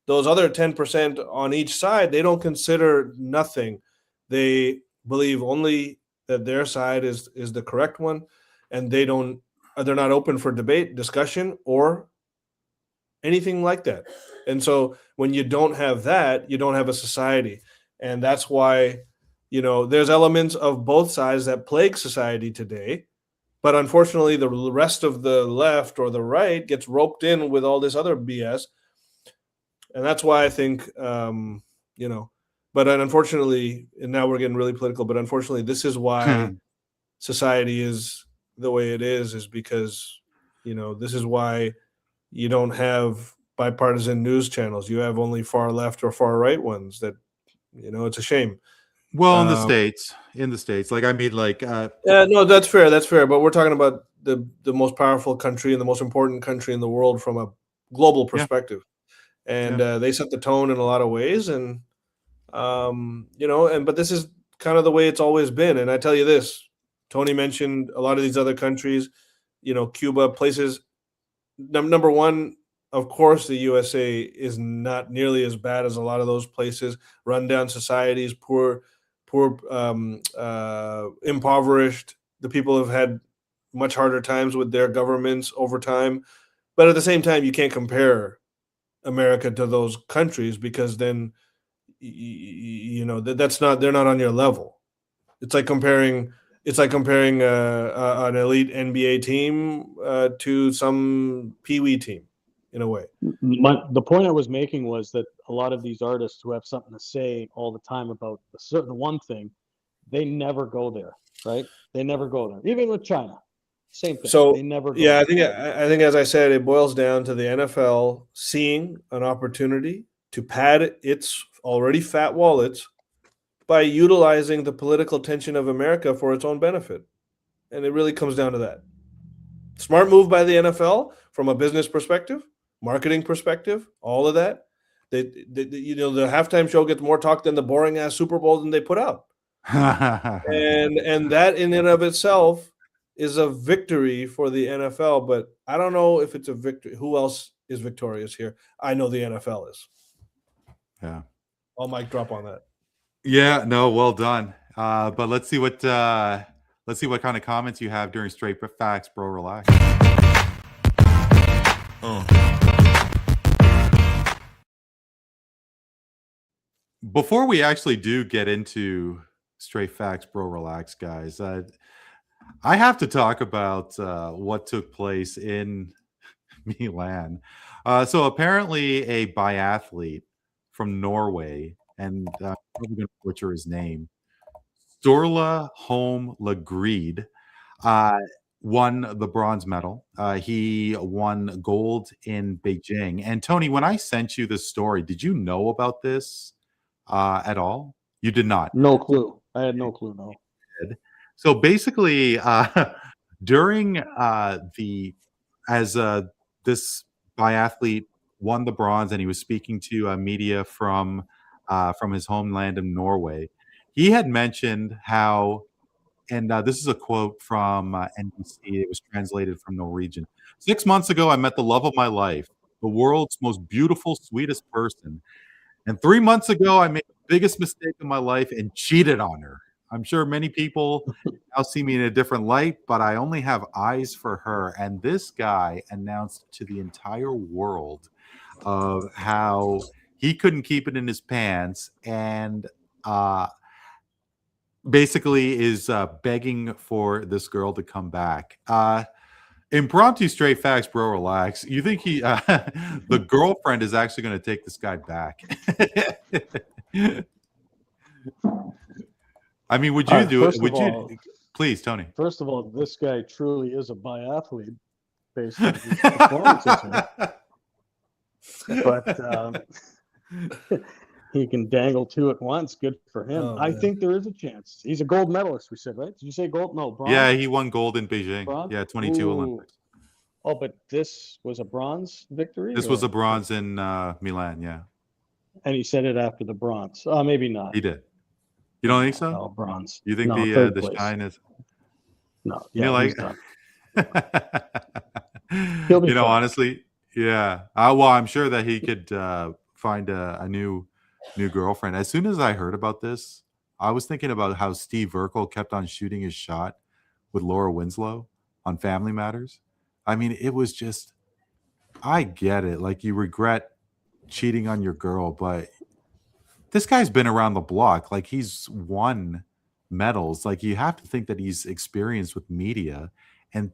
Those other 10% on each side, they don't consider nothing. They believe only that their side is the correct one, and they're not open for debate, discussion, or anything like that. And so when you don't have that, you don't have a society. And that's why, there's elements of both sides that plague society today. But unfortunately, the rest of the left or the right gets roped in with all this other BS. And that's why I think, but unfortunately, and now we're getting really political, but unfortunately, this is why society is the way it is because, this is why you don't have bipartisan news channels. You have only far left or far right ones. That it's a shame. Well, in the states, like I mean, like Yeah, no, that's fair. That's fair. But we're talking about the most powerful country and the most important country in the world from a global yeah, perspective, and yeah. they set the tone in a lot of ways. And but this is kind of the way it's always been. And I tell you this, Tony mentioned a lot of these other countries, Cuba, places. Number one, of course, the USA is not nearly as bad as a lot of those places. Rundown societies, poor, impoverished. The people have had much harder times with their governments over time. But at the same time, you can't compare America to those countries because then that's not they're not on your level. It's like comparing an elite NBA team to some peewee team in a way. The point I was making was that a lot of these artists who have something to say all the time about a certain one thing, they never go there, right? They never go there. Even with China, same thing. So they never go yeah, there. I think as I said, it boils down to the NFL seeing an opportunity to pad its already fat wallets by utilizing the political tension of America for its own benefit. And it really comes down to that. Smart move by the NFL from a business perspective, marketing perspective, all of that. The halftime show gets more talk than the boring ass Super Bowl than they put out. And that in and of itself is a victory for the NFL, but I don't know if it's a victory. Who else is victorious here? I know the NFL is. Yeah. I'll mic drop on that. Yeah, no, well done. But let's see what kind of comments you have during Straight Facts, bro. Relax. Before we actually do get into Straight Facts, bro, relax, guys. I have to talk about what took place in Milan. So apparently, a biathlete from Norway, and I'm probably going to butcher his name, Sturla Holm Lagreed, won the bronze medal. He won gold in Beijing. And Tony, when I sent you this story, did you know about this at all? You did not. No clue. I had no clue. No. So basically, during this biathlete won the bronze, and he was speaking to media from his homeland of Norway, he had mentioned how, and this is a quote from NBC. It was translated from Norwegian. 6 months ago, I met the love of my life, the world's most beautiful, sweetest person. And 3 months ago, I made the biggest mistake of my life and cheated on her. I'm sure many people now see me in a different light, but I only have eyes for her. And this guy announced to the entire world of how he couldn't keep it in his pants and basically is begging for this girl to come back. Impromptu Straight Facts, bro, relax. You think the girlfriend is actually going to take this guy back? I mean, would you do it? Would you? Please, Tony. First of all, this guy truly is a biathlete based on his performances here. But he can dangle two at once. Good for him. Oh, I think there is a chance. He's a gold medalist, we said, right? Did you say gold? No, bronze. Yeah, he won gold in Beijing. Bronze? Yeah, 22 Olympics. Oh, but this was a bronze victory? This was a bronze in Milan, yeah. And he said it after the bronze. Maybe not. He did. You don't think so? No, bronze. You think no, the shine is? No, yeah, he's done. He'll be fine. Honestly, yeah. Well, I'm sure that he could find a new girlfriend. As soon as I heard about this, I was thinking about how Steve Urkel kept on shooting his shot with Laura Winslow on Family Matters. I mean, it was just, I get it. Like, you regret cheating on your girl, but this guy's been around the block. Like, he's won medals. Like, you have to think that he's experienced with media, and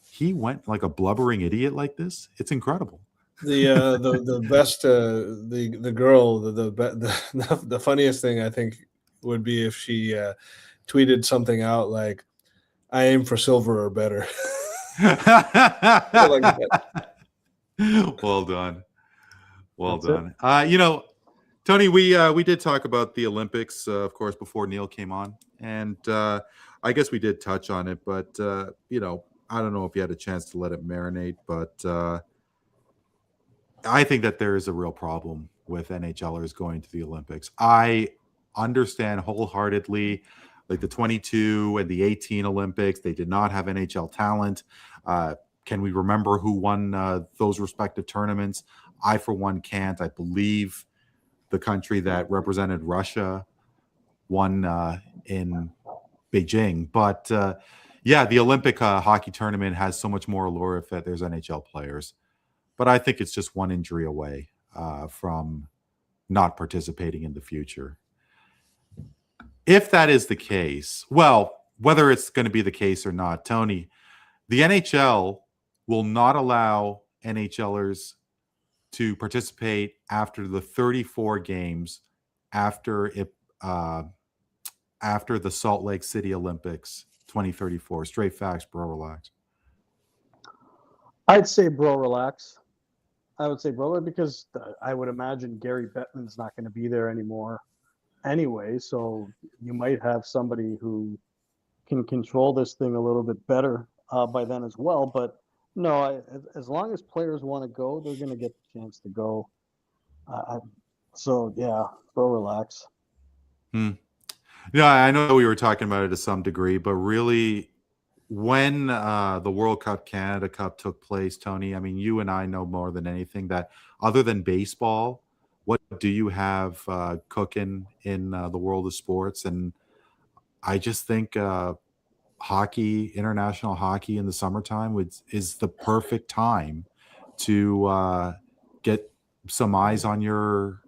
he went like a blubbering idiot like this. It's incredible. The best the girl the funniest thing I think would be if she tweeted something out like, "I aim for silver or better." Well done. Well That's done. Tony, we did talk about the Olympics, of course, before Neel came on, and I guess we did touch on it, but I don't know if you had a chance to let it marinate, but I think that there is a real problem with NHLers going to the Olympics. I understand wholeheartedly, like the 22 and the 18 Olympics, they did not have NHL talent. Can we remember who won those respective tournaments? I, for one, can't. I believe the country that represented Russia won in Beijing. But the Olympic hockey tournament has so much more allure if there's NHL players. But I think it's just one injury away from not participating in the future. If that is the case, well, whether it's going to be the case or not, Tony, the NHL will not allow NHLers to participate after the 34 games after the Salt Lake City Olympics 2034. Straight facts, bro. Relax. I'd say, bro, relax. I would say, bro, because I would imagine Gary Bettman's not going to be there anymore anyway. So you might have somebody who can control this thing a little bit better by then as well. But no, as long as players want to go, they're going to get the chance to go. So, yeah, bro, relax. Yeah, I know we were talking about it to some degree, but really, when the World Cup, Canada Cup took place, Tony, I mean, you and I know more than anything that other than baseball, what do you have cooking in the world of sports? And I just think hockey, international hockey in the summertime is the perfect time to get some eyes on your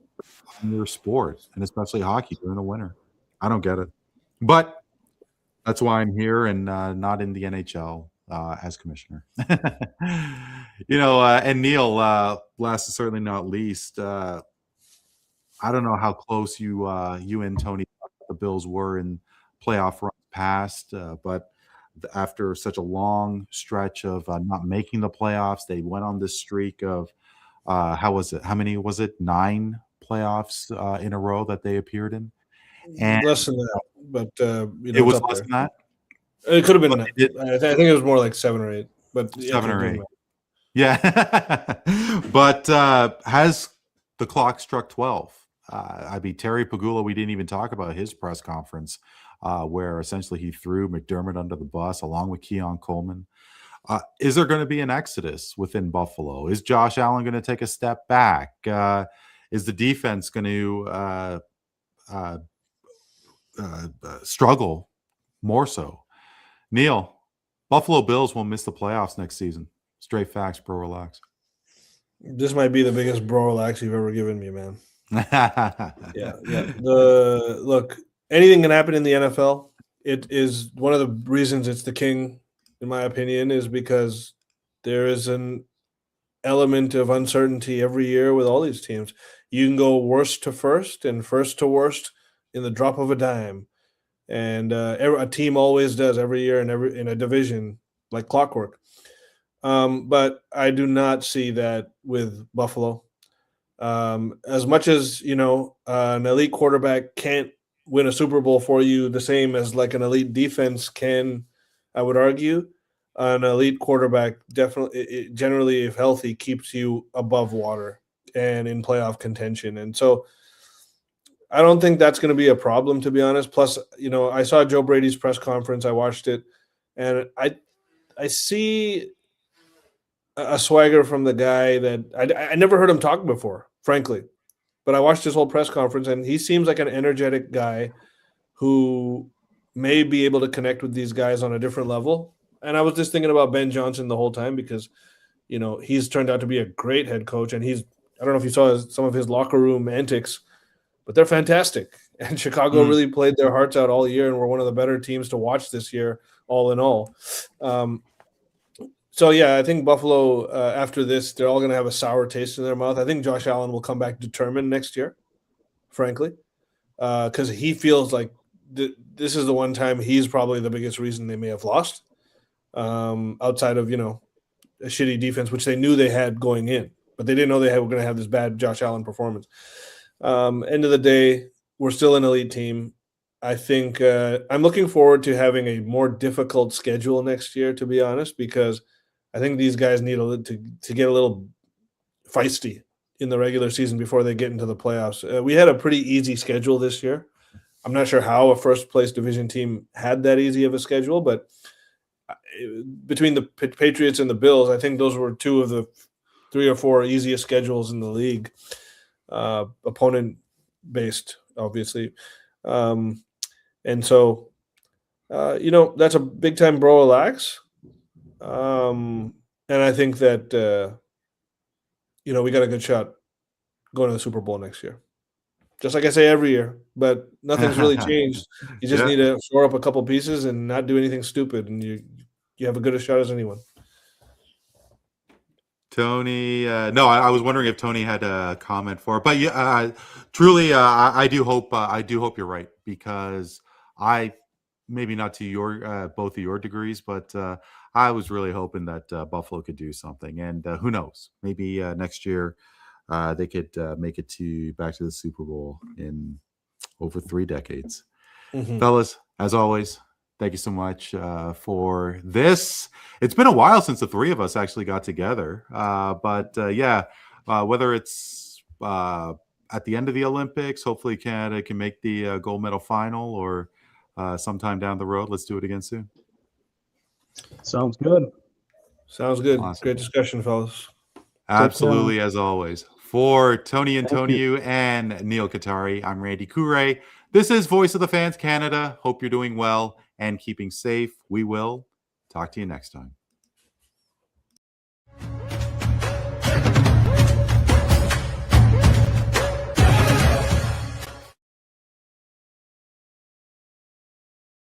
sport, and especially hockey during the winter. I don't get it, but that's why I'm here and not in the NHL as commissioner. And Neel, last and certainly not least, I don't know how close you and Tony the Bills were in playoff runs past, but after such a long stretch of not making the playoffs, they went on this streak of how was it? How many was it? 9 playoffs in a row that they appeared in. And less than that, but it was less than that. It could have been. I think it was more like 7 or 8, but 7 or 8. Yeah, but has the clock struck 12? I mean, Terry Pagula, we didn't even talk about his press conference, where essentially he threw McDermott under the bus along with Keon Coleman. Is there going to be an exodus within Buffalo? Is Josh Allen going to take a step back? Is the defense going to struggle more so? Neel, Buffalo Bills won't miss the playoffs next season. Straight facts, bro. Relax. This might be the biggest bro relax you've ever given me, man. Yeah. Look, anything can happen in the NFL. It is one of the reasons it's the king, in my opinion, is because there is an element of uncertainty every year with all these teams. You can go worst to first and first to worst in the drop of a dime. And a team always does every year in a division like clockwork. But I do not see that with Buffalo. As much as an elite quarterback can't win a Super Bowl for you the same as like an elite defense can, I would argue. An elite quarterback definitely, generally, if healthy, keeps you above water and in playoff contention. And so I don't think that's going to be a problem, to be honest. Plus, I saw Joe Brady's press conference. I watched it, and I see a swagger from the guy that I never heard him talk before, frankly. But I watched his whole press conference, and he seems like an energetic guy who may be able to connect with these guys on a different level. And I was just thinking about Ben Johnson the whole time because, he's turned out to be a great head coach, and I don't know if you saw some of his locker room antics, but they're fantastic. And Chicago really played their hearts out all year and were one of the better teams to watch this year, all in all. So, yeah, I think Buffalo, after this, they're all going to have a sour taste in their mouth. I think Josh Allen will come back determined next year, frankly, because he feels like this is the one time he's probably the biggest reason they may have lost, outside of, a shitty defense, which they knew they had going in. but they didn't know they were going to have this bad Josh Allen performance. End of the day, we're still an elite team. I think I'm looking forward to having a more difficult schedule next year, to be honest, because I think these guys need to get a little feisty in the regular season before they get into the playoffs. We had a pretty easy schedule this year. I'm not sure how a first-place division team had that easy of a schedule, but between the Patriots and the Bills, I think those were two of the 3 or 4 easiest schedules in the league, opponent-based, obviously. And so, that's a big-time bro relax. And I think that, we got a good shot going to the Super Bowl next year. Just like I say every year, but nothing's really changed. You just need to shore up a couple pieces and not do anything stupid, and you have a good a shot as anyone. Tony, no, I was wondering if Tony had a comment for it, but yeah, truly, I do hope you're right, because maybe not to your both of your degrees, but I was really hoping that Buffalo could do something, and who knows, maybe next year they could make it back to the Super Bowl in over 3 decades. Mm-hmm. Fellas, as always, thank you so much for this. It's been a while since the 3 of us actually got together. Whether it's at the end of the Olympics, hopefully Canada can make the gold medal final, or sometime down the road. Let's do it again soon. Sounds good. Sounds good. Awesome. Great discussion, fellas. Absolutely, as always. For Tony Antoniou and Neel Katarey, I'm Randy Courret. This is Voice of the Fans Canada. Hope you're doing well and keeping safe. We will talk to you next time.